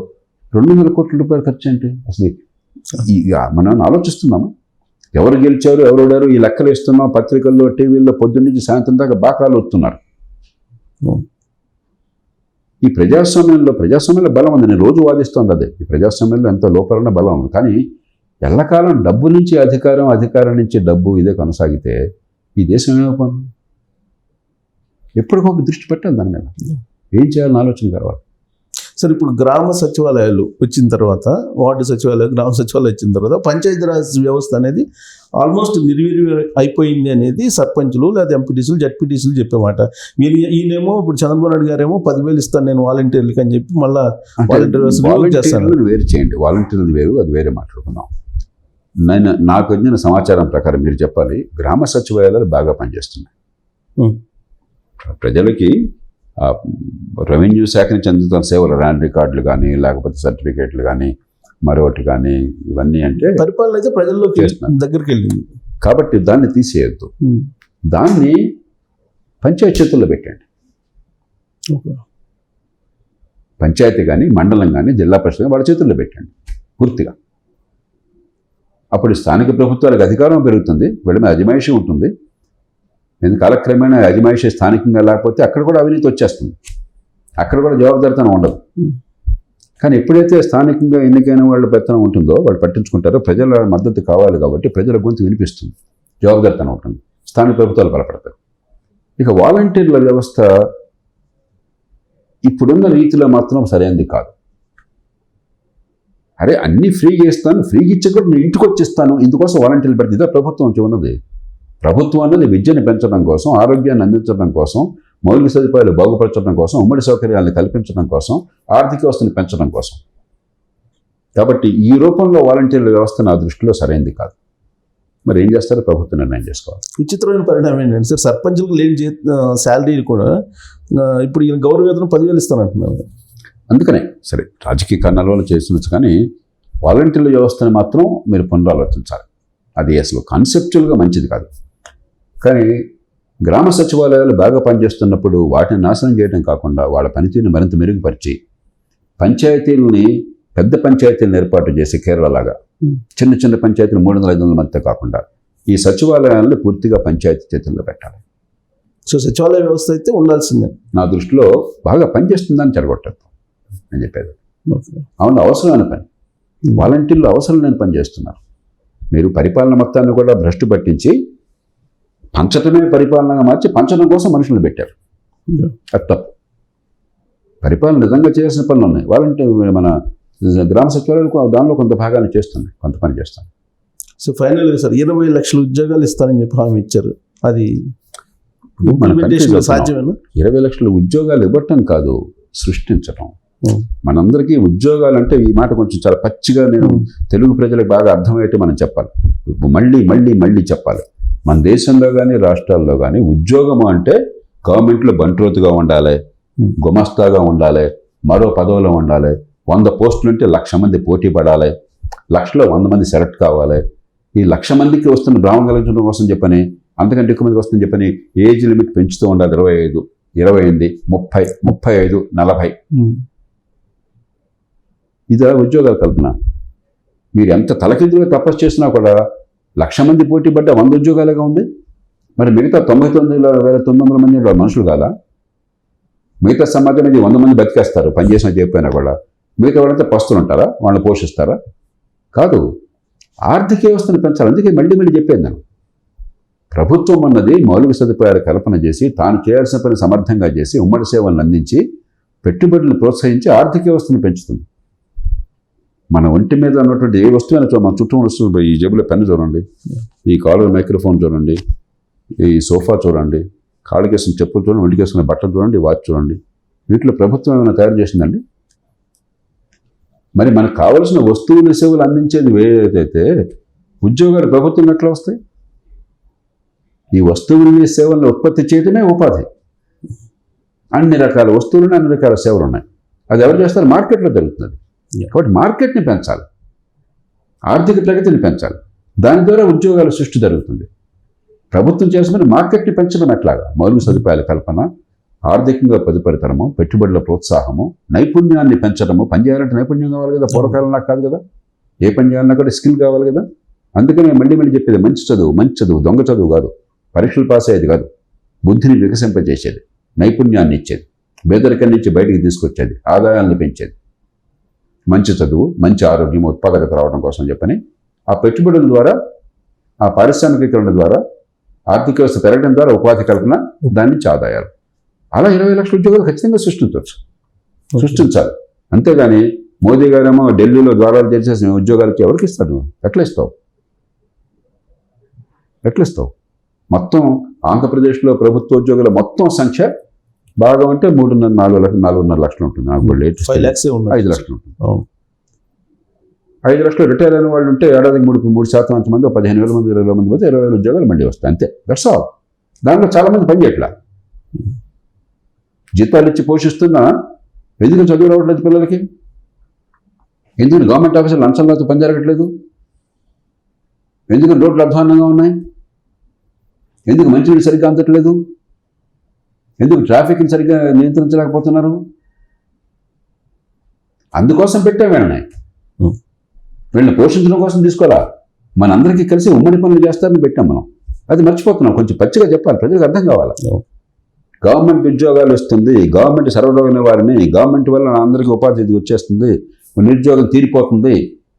₹200 కోట్ల ఖర్చు ఏంటి? అసలు మనం ఆలోచిస్తున్నాము. ఎవరు గెలిచారు, ఎవరు ఓడారు, ఈ లెక్కలు ఇస్తున్నాం పత్రికల్లో, టీవీల్లో పొద్దున్న నుంచి సాయంత్రం దాకా బాకాలు వస్తున్నారు. ఈ ప్రజాస్వామ్యంలో బలం ఉంది. నేను రోజు వాదిస్తోంది అదే. ఈ ప్రజాస్వామ్యంలో ఎంత లోపలన్న బలం ఉంది. కానీ ఎల్లకాలం డబ్బు నుంచి అధికారం నుంచి డబ్బు ఇదే కొనసాగితే ఈ దేశం ఏమైపోను? ఎప్పటికొక దృష్టి పెట్టాలి దాని మీద. ఏం చేయాలని ఆలోచన కావాలి. సరే, ఇప్పుడు గ్రామ సచివాలయాలు వచ్చిన తర్వాత, వార్డు సచివాలయాలు, గ్రామ సచివాలయం వచ్చిన తర్వాత పంచాయతీరాజ్ వ్యవస్థ అనేది ఆల్మోస్ట్ నిర్వీర్యం అయిపోయింది అనేది సర్పంచులు లేదా ఎంపీటీసీలు, జడ్పీటీసీలు చెప్పేమాట. మీరు ఈయనేమో ఇప్పుడు చంద్రబాబు నాయుడు గారేమో 10,000 ఇస్తాను నేను వాలంటీర్లకి అని చెప్పి మళ్ళీ వాలంటీర్లను వేరు చేయండి. వాలంటీర్లు వేరు, అది వేరే మాట్లాడుకున్నాం. నాకు వచ్చిన సమాచారం ప్రకారం మీరు చెప్పాలి, గ్రామ సచివాలయాలు బాగా పనిచేస్తున్నాయి. ప్రజలకి రెవెన్యూ శాఖ నుంచి అందుతున్న సేవలు, ల్యాండ్ రికార్డులు కానీ, లేకపోతే సర్టిఫికేట్లు కానీ, మరొకటి కానీ, ఇవన్నీ అంటే పరిపాలన అయితే ప్రజల్లోకి దగ్గరికి వెళ్ళింది. కాబట్టి దాన్ని తీసేయద్దు. దాన్ని పంచాయతీ చేతుల్లో పెట్టండి. పంచాయతీ కానీ, మండలం కానీ, జిల్లా పరిషత్ కానీ వాళ్ళ చేతుల్లో పెట్టండి పూర్తిగా. అప్పుడు స్థానిక ప్రభుత్వాలకు అధికారం పెరుగుతుంది, వీళ్ళ మీద అజమాయిషీ ఉంటుంది. ఎందుకు కాలక్రమేణా అజమాయిషీ స్థానికంగా లేకపోతే అక్కడ కూడా అవినీతి వచ్చేస్తుంది, అక్కడ కూడా జవాబుదారితనం ఉండదు. కానీ ఎప్పుడైతే స్థానికంగా ఎన్నికైన వాళ్ళ పెత్తనం ఉంటుందో, వాళ్ళు పట్టించుకుంటారో, ప్రజల మద్దతు కావాలి కాబట్టి ప్రజల గొంతు వినిపిస్తుంది, జవాబుదారితనం ఉంటుంది, స్థానిక ప్రభుత్వాలు బలపడతారు. ఇక వాలంటీర్ల వ్యవస్థ ఇప్పుడున్న రీతిలో మాత్రం సరైనది కాదు. అరే అన్నీ ఫ్రీగా ఇస్తాను, ఫ్రీగా ఇచ్చే కూడా నేను ఇంటికి వచ్చేస్తాను, ఇందుకోసం వాలంటీర్లు పెడితే ఇదే ప్రభుత్వం ఉన్నది. ప్రభుత్వం అన్నది విద్యను పెంచడం కోసం, ఆరోగ్యాన్ని అందించడం కోసం, మౌలిక సదుపాయాలు బాగుపరచడం కోసం, ఉమ్మడి సౌకర్యాలను కల్పించడం కోసం, ఆర్థిక వ్యవస్థను పెంచడం కోసం. కాబట్టి ఈ రూపంలో వాలంటీర్ల వ్యవస్థ నా దృష్టిలో సరైనది కాదు. మరి ఏం చేస్తారో ప్రభుత్వం నిర్ణయం చేసుకోవాలి. విచిత్రమైన పరిణామం ఏంటంటే సార్, సర్పంచులకు లేని శాలరీ కూడా ఇప్పుడు ఈయన గౌరవ వేతనం 10,000 ఇస్తానంటున్నారు. అందుకనే సరే, రాజకీయ కారణాల వల్ల చేస్తుండొచ్చు, కానీ వాలంటీర్ల వ్యవస్థని మాత్రం మీరు పునరాలోచించాలి. అది అసలు కాన్సెప్చువల్గా మంచిది కాదు. కానీ గ్రామ సచివాలయాలు బాగా పనిచేస్తున్నప్పుడు వాటిని నాశనం చేయడం కాకుండా వాళ్ళ పనితీరుని మరింత మెరుగుపరిచి పంచాయతీలని, పెద్ద పంచాయతీలను ఏర్పాటు చేసి కేరళలాగా చిన్న చిన్న పంచాయతీలు 300-500 మందితో కాకుండా ఈ సచివాలయాలను పూర్తిగా పంచాయతీ చేతుల్లో పెట్టాలి. సో సచివాలయ వ్యవస్థ అయితే ఉండాల్సిందే. నా దృష్టిలో బాగా పనిచేస్తుందని చెడగొట్టద్దు అని చెప్పేది. అవును, అవసరమైన పని. వాలంటీర్లు అవసరం లేని పని చేస్తున్నారు. మీరు పరిపాలన మొత్తాన్ని కూడా భ్రష్టు పట్టించి పంచటమే పరిపాలనగా మార్చి పంచడం కోసం మనుషులు పెట్టారు. అది తప్పు. పరిపాలన నిజంగా చేయాల్సిన పనులు ఉన్నాయి. వాలంటీర్ మన గ్రామ సచివాలయాలు దానిలో కొంత భాగాన్ని చేస్తుంది, కొంత పని చేస్తాను. సో ఫైనల్గా సార్ 20 లక్షల ఉద్యోగాలు ఇస్తారని చెప్పి హామీ ఇచ్చారు. అది సాధ్యమేనా? 20 లక్షల ఉద్యోగాలు ఇవ్వటం కాదు, సృష్టించటం. మనందరికీ ఉద్యోగాలు అంటే ఈ మాట కొంచెం చాలా పచ్చిగా నేను తెలుగు ప్రజలకు బాగా అర్థమయ్యేట్టు మనం చెప్పాలి. మళ్ళీ మళ్ళీ మళ్ళీ చెప్పాలి. మన దేశంలో కానీ రాష్ట్రాల్లో కానీ ఉద్యోగం అంటే గవర్నమెంట్లో బంట్రోతుగా ఉండాలి, గుమస్తాగా ఉండాలి, మరో పదవిలో ఉండాలి, 100 పోస్టులు ఉంటే 1,00,000 మంది పోటీ పడాలి, 1,00,000లో 100 మంది సెలెక్ట్ కావాలి. ఈ 1,00,000 మందికి వస్తున్న బ్రాహ్మణ కల్పించడం కోసం చెప్పని, అంతకంటే ఎక్కువ మందికి వస్తుందని చెప్పని ఏజ్ లిమిట్ పెంచుతూ ఉండాలి. 25, 28, 30, 35, 40. ఇది ఉద్యోగాల కల్పన. మీరు ఎంత తలకిందులుగా తపస్సు చేసినా కూడా 1,00,000 మంది పోటీ పడ్డ 100 ఉద్యోగాలుగా ఉంది. మరి మిగతా 99,900 మంది మనుషులు కాదా? మిగతా సమాజం ఇది 100 మంది బతికేస్తారు పనిచేసిన చేయకపోయినా కూడా. మిగతా వాళ్ళంతా పస్తులు ఉంటారా? వాళ్ళని పోషిస్తారా? కాదు. ఆర్థిక వ్యవస్థను పెంచాలి. అందుకే మళ్ళీ మళ్ళీ చెప్పేది నేను, ప్రభుత్వం అన్నది మౌలిక సదుపాయాల కల్పన చేసి, తాను చేయాల్సిన పని సమర్థంగా చేసి, ఉమ్మడి సేవలను అందించి, పెట్టుబడులను ప్రోత్సహించి ఆర్థిక వ్యవస్థను పెంచుతుంది. మన ఒంటి మీద ఉన్నటువంటి ఏ వస్తువైనా మన చుట్టూ వస్తువు, ఈ జేబులో పెన్ను చూడండి, ఈ కాలర్ మైక్రోఫోన్ చూడండి, ఈ సోఫా చూడండి, కాళ్ళకేసిన చెప్పులు చూడండి, ఒంటికేసుకున్న బట్టలు చూడండి, వాచ్ చూడండి, వీటిలో ప్రభుత్వం ఏమైనా తయారు చేసిందండి? మరి మనకు కావలసిన వస్తువులు సేవలు అందించేది వేరేదైతే ఉద్యోగాలు ప్రభుత్వం ఎట్లా వస్తాయి? ఈ వస్తువులని సేవలను ఉత్పత్తి చేయడమే ఉపాధి. అన్ని రకాల వస్తువులు, అన్ని రకాల సేవలు ఉన్నాయి. అది ఎవరు చేస్తారు? మార్కెట్లో జరుగుతుంది. కాబట్టి మార్కెట్ని పెంచాలి, ఆర్థిక ప్రగతిని పెంచాలి. దాని ద్వారా ఉద్యోగాల సృష్టి జరుగుతుంది. ప్రభుత్వం చేసిన మార్కెట్ని పెంచడం ఎట్లాగా? మౌలిక సదుపాయాల కల్పన, ఆర్థికంగా పొదుపరితనము, పెట్టుబడుల ప్రోత్సాహము, నైపుణ్యాన్ని పెంచడము. పని చేయాలంటే నైపుణ్యం కావాలి కదా, పూర్వకాలంలా కాదు కదా. ఏ పని చేయాలన్నా కూడా స్కిల్ కావాలి కదా. అందుకని మళ్ళీ చెప్పేది మంచి చదువు దొంగ చదువు కాదు, పరీక్షలు పాస్ అయ్యేది కాదు, బుద్ధిని వికసింపజేసేది, నైపుణ్యాన్ని ఇచ్చేది, పేదరికం నుంచి బయటికి తీసుకొచ్చేది, ఆదాయాన్ని పెంచేది. మంచి చదువు, మంచి ఆరోగ్యం, ఉత్పాదకత రావడం కోసం చెప్పని ఆ పెట్టుబడుల ద్వారా, ఆ పారిశ్రామికీకరణ ద్వారా, ఆర్థిక వ్యవస్థ పెరగడం ద్వారా ఉపాధి కల్పన, దాని నుంచి ఆదాయాలు. అలా 20 లక్షల ఉద్యోగాలు ఖచ్చితంగా సృష్టించాలి. అంతేగాని మోదీ గారేమో ఢిల్లీలో ద్వారాలు తెరిచేసిన ఉద్యోగాలకి ఎవరికి ఇస్తాడు? ఎట్లా ఇస్తావు? మొత్తం ఆంధ్రప్రదేశ్లో ప్రభుత్వ ఉద్యోగుల మొత్తం సంఖ్య బాగా ఉంటే 4.5 లక్షలు ఉంటుంది. నాకు 5 లక్షలు 5 లక్షలు ఉంటుంది. 5 లక్షలు రిటైర్ అయిన వాళ్ళు ఉంటే ఏడాదికి 3% అంతమంది, 15,000 మంది, 20,000 మంది పోతే 20,000 ఉద్యోగాలు మళ్ళీ వస్తాయి. అంతే, దట్స్ ఆల్. దాంట్లో చాలామంది పని చేయట్లా. జీతాలు ఇచ్చి పోషిస్తున్నా ఎందుకు చదువు రావట్లేదు పిల్లలకి? ఎందుకు గవర్నమెంట్ ఆఫీసులు లంచంలో పని జరగట్లేదు? ఎందుకు రోడ్లు అధ్వానంగా ఉన్నాయి? ఎందుకు మంచినీళ్ళు సరిగ్గా అందట్లేదు? ఎందుకు ట్రాఫిక్ని సరిగ్గా నియంత్రించలేకపోతున్నారు? అందుకోసం పెట్టాం వీళ్ళని పోషించడం కోసం తీసుకోవాలా. మనందరికీ కలిసి ఉమ్మడి పనులు చేస్తారని పెట్టాం మనం. అది మర్చిపోతున్నాం. కొంచెం పచ్చిగా చెప్పాలి, ప్రజలకు అర్థం కావాలి. గవర్నమెంట్ ఉద్యోగాలు వస్తుంది, గవర్నమెంట్ సర్వరోగిన వారిని, గవర్నమెంట్ వల్ల అందరికీ ఉపాధి వచ్చేస్తుంది, నిరుద్యోగం తీరిపోతుంది.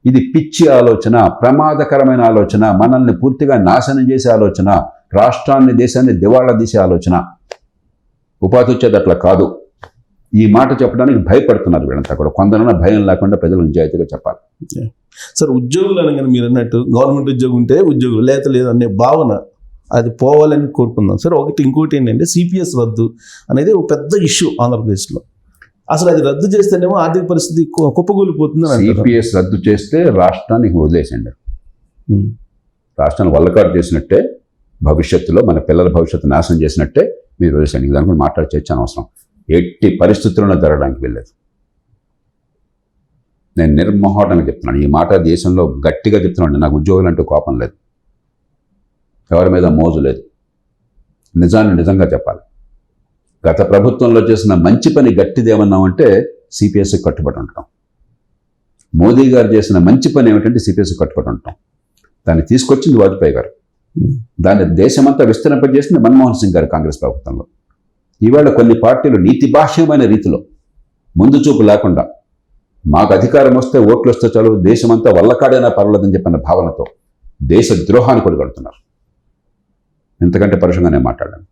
ఇది పిచ్చి ఆలోచన, ప్రమాదకరమైన ఆలోచన, మనల్ని పూర్తిగా నాశనం చేసే ఆలోచన, రాష్ట్రాన్ని, దేశాన్ని దివాళా తీసే ఆలోచన. ఉపాధి వచ్చేది అట్లా కాదు. ఈ మాట చెప్పడానికి భయపడుతున్నారు వీళ్ళంతా కూడా. కొందరైనా భయం లేకుండా ప్రజలు నిజాయితీగా చెప్పాలి. సార్, ఉద్యోగులు అనగానే మీరు అన్నట్టు గవర్నమెంట్ ఉద్యోగం ఉంటే ఉద్యోగులు, లేదు అనే భావన అది పోవాలని కోరుకుందాం సార్. ఇంకోటి ఏంటంటే సిపిఎస్ రద్దు అనేది ఒక పెద్ద ఇష్యూ ఆంధ్రప్రదేశ్లో. అసలు అది రద్దు చేస్తేనేమో ఆర్థిక పరిస్థితి కుప్పకూలిపోతుంది. సిపిఎస్ రద్దు చేస్తే రాష్ట్రానికి వదిలేసండి. రాష్ట్రాన్ని వల్లకాటు చేసినట్టే, భవిష్యత్తులో మన పిల్లల భవిష్యత్తు నాశనం చేసినట్టే మీరు వదిలేసండి. దాని గురించి మాట్లాడి అనవసరం. ఎట్టి పరిస్థితుల్లో జరగడానికి వెళ్ళలేదు. నేను నిర్మోహటంగా చెప్తున్నాను ఈ మాట, దేశంలో గట్టిగా చెప్తున్నాను. నాకు ఉద్యోగులు అంటే కోపం లేదు, ఎవరి మీద మోజు లేదు. నిజాన్ని నిజంగా చెప్పాలి. గత ప్రభుత్వంలో చేసిన మంచి పని గట్టిదేమన్నామంటే సిపిఎస్కి కట్టుబడి ఉంటాం. మోదీ గారు చేసిన మంచి పని ఏమిటంటే సిపిఎస్కి కట్టుబడి ఉంటాం. దాన్ని తీసుకొచ్చింది వాజ్పేయి గారు. దాన్ని దేశమంతా విస్తరింపజేసింది మన్మోహన్ సింగ్ గారు కాంగ్రెస్ ప్రభుత్వంలో. ఈవేళ కొన్ని పార్టీలు నీతిబాహ్యమైన రీతిలో, ముందు చూపు లేకుండా, మాకు అధికారం వస్తే, ఓట్లు వస్తే చాలు, దేశమంతా వల్లకాడైనా పర్వాలేదని చెప్పిన భావనతో దేశ ద్రోహాన్ని కొడుగడుతున్నారు. ఇంతకంటే పరుషంగా నేను మాట్లాడాను.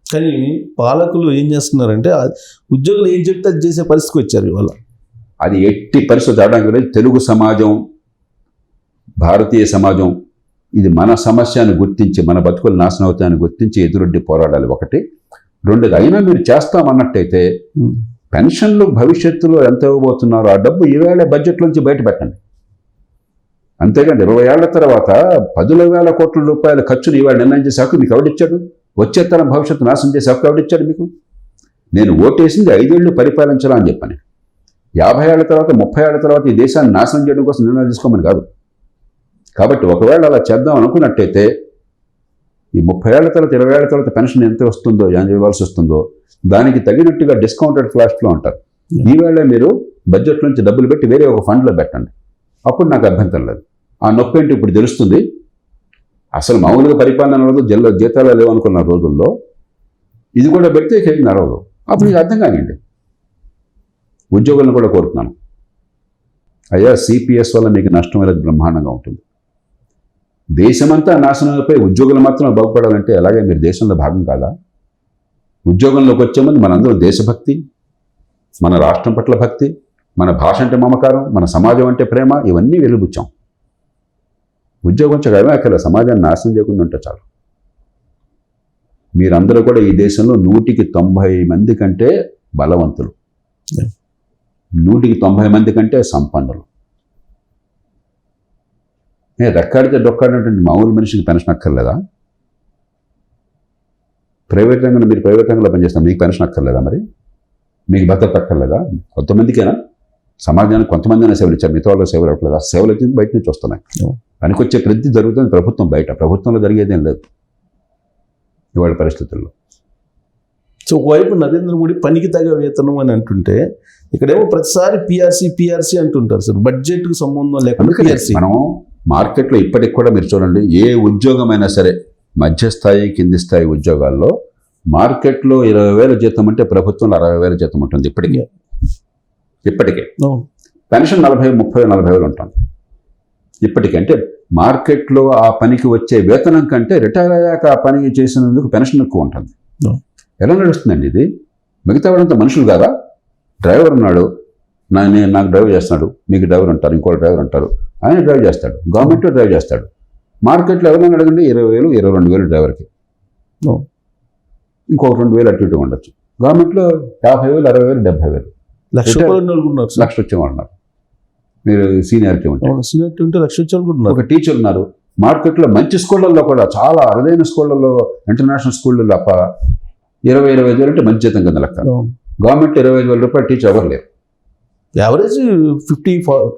కానీ పాలకులు ఏం చేస్తున్నారంటే ఉద్యోగులు ఏం చెప్తే అది చేసే పరిస్థితికి వచ్చారు ఇవాళ. అది ఎట్టి పరిస్థితి రావడానికి లేదు. తెలుగు సమాజం, భారతీయ సమాజం ఇది మన సమస్యను గుర్తించి, మన బతుకులు నాశనం అవుతాయని గుర్తించి ఎదురొడ్డి పోరాడాలి. ఒకటి. రెండోది, అయినా మీరు చేస్తామన్నట్టయితే పెన్షన్లు భవిష్యత్తులో ఎంత ఇవ్వబోతున్నారో ఆ డబ్బు ఈవేళ బడ్జెట్లోంచి బయట పెట్టండి. అంతేగాని 20 ఏళ్ల తర్వాత 10,000 కోట్ల రూపాయల ఖర్చును ఈవేళ నిర్ణయం చేసే హక్కు మీకు ఎవడిచ్చాడు? వచ్చే తరం భవిష్యత్తు నాశనం చేసే హక్కు ఎవడిచ్చాడు మీకు? నేను ఓటేసింది 5 ఏళ్ళు పరిపాలించాలా అని చెప్పని, 50 ఏళ్ల తర్వాత 30 ఏళ్ల తర్వాత ఈ దేశాన్ని నాశనం చేయడం కోసం నిర్ణయం తీసుకోమని కాదు. కాబట్టి ఒకవేళ అలా చేద్దాం అనుకున్నట్టయితే ఈ 30 ఏళ్ల తర్వాత 20 ఏళ్ల తర్వాత పెన్షన్ ఎంత వస్తుందో, ఎంత ఇవ్వాల్సి వస్తుందో దానికి తగినట్టుగా డిస్కౌంటెడ్ క్లాస్లో ఉంటారు. ఈవేళ మీరు బడ్జెట్ నుంచి డబ్బులు పెట్టి వేరే ఒక ఫండ్లో పెట్టండి. అప్పుడు నాకు అభ్యంతరం లేదు. ఆ నొప్పి ఏంటి ఇప్పుడు తెలుస్తుంది. అసలు మామూలుగా పరిపాలన రోజు జీతాలు లేవనుకున్న రోజుల్లో ఇది కూడా పెడితే ఏం నడవదు. అప్పుడు మీకు అర్థం కానివ్వండి. ఉద్యోగులను కూడా కోరుతున్నాను, అయ్యా సిపిఎస్ వల్ల మీకు నష్టం అనేది బ్రహ్మాండంగా ఉంటుంది. దేశమంతా నాశనం అయిపోయి ఉద్యోగులు మాత్రం బాగుపడాలంటే అలాగే మీరు దేశంలో భాగం కాదా? ఉద్యోగంలోకి వచ్చే ముందు మనందరూ దేశభక్తి, మన రాష్ట్రం పట్ల భక్తి, మన భాష అంటే మమకారం, మన సమాజం అంటే ప్రేమ, ఇవన్నీ వెలుగుచ్చాం. ఉద్యోగం చదివాకల సమాజాన్ని నాశనం చేయకుండా ఉంటే చాలు. మీరందరూ కూడా ఈ దేశంలో 100కి 90 మంది కంటే బలవంతులు, 100కి 90 మంది కంటే సంపన్నులు. రెక్కాడితే డొక్కాడినటువంటి మామూలు మనిషికి పెన్షన్ అక్కర్లేదా? ప్రైవేట్ రంగంలో మీరు ప్రైవేట్ రంగంలో పనిచేస్తాం, మీకు పెన్షన్ అక్కర్లేదా? మరి మీకు భద్రత అక్కర్లేదా? కొంతమందికేనా? సమాజానికి కొంతమంది సేవలు ఇచ్చారు, మిగతా వాళ్ళ సేవలు అవ్వట్లేదు. ఆ సేవలు వచ్చి బయట నుంచి వస్తున్నాయి. పనికొచ్చే ప్రతి జరుగుతుంది ప్రభుత్వం బయట, ప్రభుత్వంలో జరిగేదేం లేదు ఇవాళ పరిస్థితుల్లో. సో ఒకవైపు నరేంద్ర మోడీ పనికి తగ్గ వేతనం అని అంటుంటే, ఇక్కడేమో ప్రతిసారి పిఆర్సీ అంటుంటారు సార్. బడ్జెట్కు సంబంధం లేకుండా మనం మార్కెట్లో ఇప్పటికి కూడా మీరు చూడండి, ఏ ఉద్యోగమైనా సరే మధ్యస్థాయి కింది స్థాయి ఉద్యోగాల్లో మార్కెట్లో 20,000 జీతం అంటే ప్రభుత్వంలో 60,000 జీతం ఉంటుంది ఇప్పటికే పెన్షన్ 40,000 ఉంటుంది ఇప్పటికే. అంటే మార్కెట్లో ఆ పనికి వచ్చే వేతనం కంటే రిటైర్ అయ్యాక ఆ పని చేసినందుకు పెన్షన్ ఎక్కువ ఉంటుంది. ఎలా నడుస్తుందండి ఇది? మిగతా వాళ్ళంతా మనుషులు కాదా? డ్రైవర్ ఉన్నాడు, నాకు డ్రైవ్ చేస్తున్నాడు, మీకు డ్రైవర్ ఉంటారు, ఇంకో డ్రైవర్ ఉంటారు, ఆయన డ్రైవ్ చేస్తాడు, గవర్నమెంట్లో డ్రైవ్ చేస్తాడు. మార్కెట్లో ఎవరైనా అడగండి 20,000 22,000 డ్రైవర్కి, ఇంకో 2,000 అటు ఇటు ఉండొచ్చు. గవర్నమెంట్లో 50,000 60,000 70,000 లక్ష వచ్చేవాళ్ళు ఉన్నారు. మీరు సీనియారిటీ ఉంటే లక్ష వచ్చేవాళ్ళు. ఒక టీచర్ ఉన్నారు. మార్కెట్లో మంచి స్కూళ్ళల్లో కూడా, చాలా అరుదైన స్కూళ్ళల్లో, ఇంటర్నేషనల్ స్కూళ్ళల్లో 20,000 అంటే మంచి జీతం కింద లెక్క. గవర్నమెంట్లో 25,000 రూపాయలు టీచర్ ఎవరు లేరు. యావరేజ్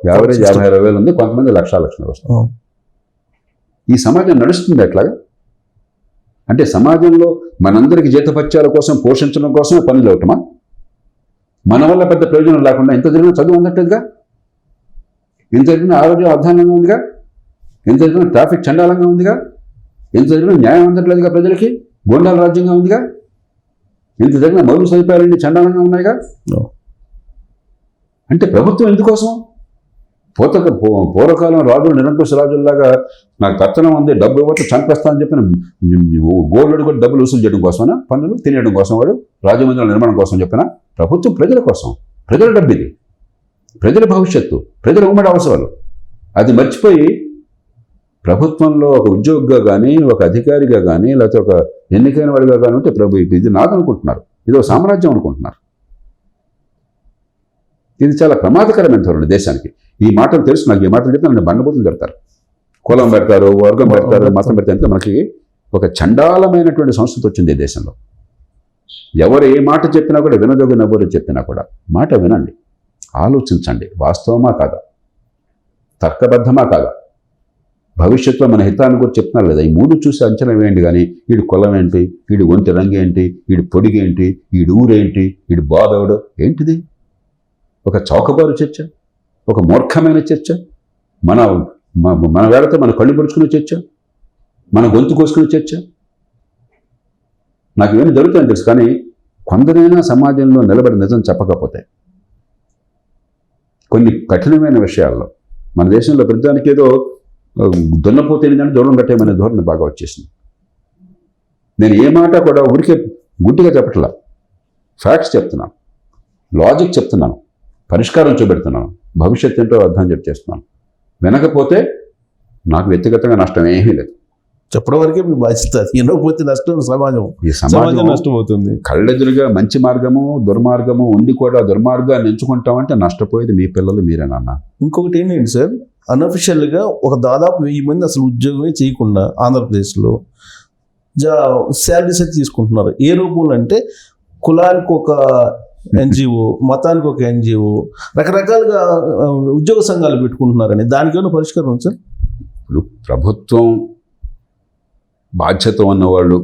50,000 ఉంది, కొంతమంది లక్షలు వస్తారు. ఈ సమాజం నడుస్తుంది ఎట్లాగా? అంటే సమాజంలో మనందరికి జీతపత్యాల కోసం, పోషించడం కోసమే పనులు అవటమా? మన వల్ల పెద్ద ప్రయోజనం లేకుండా ఇంత జరిగిన చదువు అందట్లేదుగా, ఇంత జరిగిన ఆరోగ్యం అధ్వానంగా ఉందిగా, ఇంత జరిగిన ట్రాఫిక్ చండాలంగా ఉందిగా, ఇంత జరిగిన న్యాయం అందట్లేదుగా, ప్రజలకి గోండాల రాజ్యంగా ఉందిగా, ఇంత జరిగిన మౌలిక సదుపాయాలన్నీ చండాలంగా ఉన్నాయిగా. అంటే ప్రభుత్వం ఎందుకోసం? పూర్వకాలం రాజులు నిరంకుశ రాజుల్లాగా నాకు కత్తనం ఉంది, డబ్బు ఇవ్వచ్చు చంపేస్తానని చెప్పిన గోల్డ్ కూడా డబ్బులు వసూలు చేయడం కోసమేనా? పన్నులు తినేయడం కోసం, వాడు రాజమందిరాల నిర్మాణం కోసం చెప్పిన ప్రభుత్వం ప్రజల కోసం, ప్రజల డబ్బు ఇది, ప్రజల భవిష్యత్తు, ప్రజల ఉమ్మడి అవసరాలు. అది మర్చిపోయి ప్రభుత్వంలో ఒక ఉద్యోగిగా కానీ, ఒక అధికారిగా కానీ, లేకపోతే ఒక ఎన్నికైన వాడిగా కానీ ఉంటే ఇది నాది అనుకుంటున్నారు, ఇదో సామ్రాజ్యం అనుకుంటున్నారు. ఇది చాలా ప్రమాదకరమైన ధోరణి దేశానికి. ఈ మాటలు తెలుసు నాకు, ఈ మాటలు చెప్తే నన్ను బండబూతులు పెడతారు, కులం పెడతారు, వర్గం పెడతారు, మతం పెడతారు. అంటే మనకి ఒక చండాలమైనటువంటి సంస్కృతి వచ్చింది ఈ దేశంలో. ఎవరు ఏ మాట చెప్పినా కూడా, వినదగినెవరు చెప్పినా కూడా మాట వినండి, ఆలోచించండి, వాస్తవమా కాదా, తర్కబద్ధమా కాదా, భవిష్యత్తులో మన హితాన్ని కూడా చెప్తున్నారు లేదా, ఈ మూడు చూసి అంచనా వేయండి. కానీ వీడి కులం ఏంటి, వీడి ఒంటి రంగు ఏంటి, వీడి పొడిగేంటి, వీడి ఊరేంటి, వీడి బాబెవడు ఏంటిది? ఒక చౌకబారు చర్చ, ఒక మూర్ఖమైన చర్చ, మన వేళతో మన కళ్ళు పొడుచుకునే చర్చ, మన గొంతు కోసుకునే చర్చ. నాకు ఏమి జరుగుతుందని తెలుసు, కానీ కొందరైనా సమాజంలో నిలబడి నిజం చెప్పకపోతే కొన్ని కఠినమైన విషయాల్లో మన దేశంలో ప్రతిదానికి ఏదో దున్నపోతే ఏంటంటే దూరం కట్టేయమనే ధోరణి బాగా వచ్చేసింది. నేను ఏ మాట కూడా ఊరికే గుడ్డిగా చెప్పట్లా, ఫ్యాక్ట్స్ చెప్తున్నాను, లాజిక్ చెప్తున్నాను, పరిష్కారం చూపెడుతున్నాను, భవిష్యత్తు ఏంటో అర్థం చేస్తున్నాను. వినకపోతే నాకు వ్యక్తిగతంగా నష్టం ఏమీ లేదు. చెప్పడం వరకే మీ బాధ్యత, వినకపోతే నష్టం సమాజం, ఈ సమాజం నష్టపోతుంది. కళ్ళెదురుగా మంచి మార్గము దుర్మార్గము ఉండి కూడా దుర్మార్గాన్ని ఎంచుకుంటామంటే నష్టపోయేది మీ పిల్లలు, మీరే నాన్న. ఇంకొకటి ఏంటంటే సార్, అన్అఫిషియల్గా ఒక దాదాపు 1000 మంది అసలు ఉద్యోగమే చేయకుండా ఆంధ్రప్రదేశ్లో శాలరీస్ అయితే తీసుకుంటున్నారు. ఏ రూపంలో అంటే కులానికి ఒక ఎన్జిఓ, మతానికి ఒక ఎన్జిఓ, రకరకాలుగా ఉద్యోగ సంఘాలు పెట్టుకుంటున్నారని, దానికి ఏమైనా పరిష్కారం ఉంది సార్? ఇప్పుడు ప్రభుత్వం బాధ్యత ఉన్నవాళ్ళు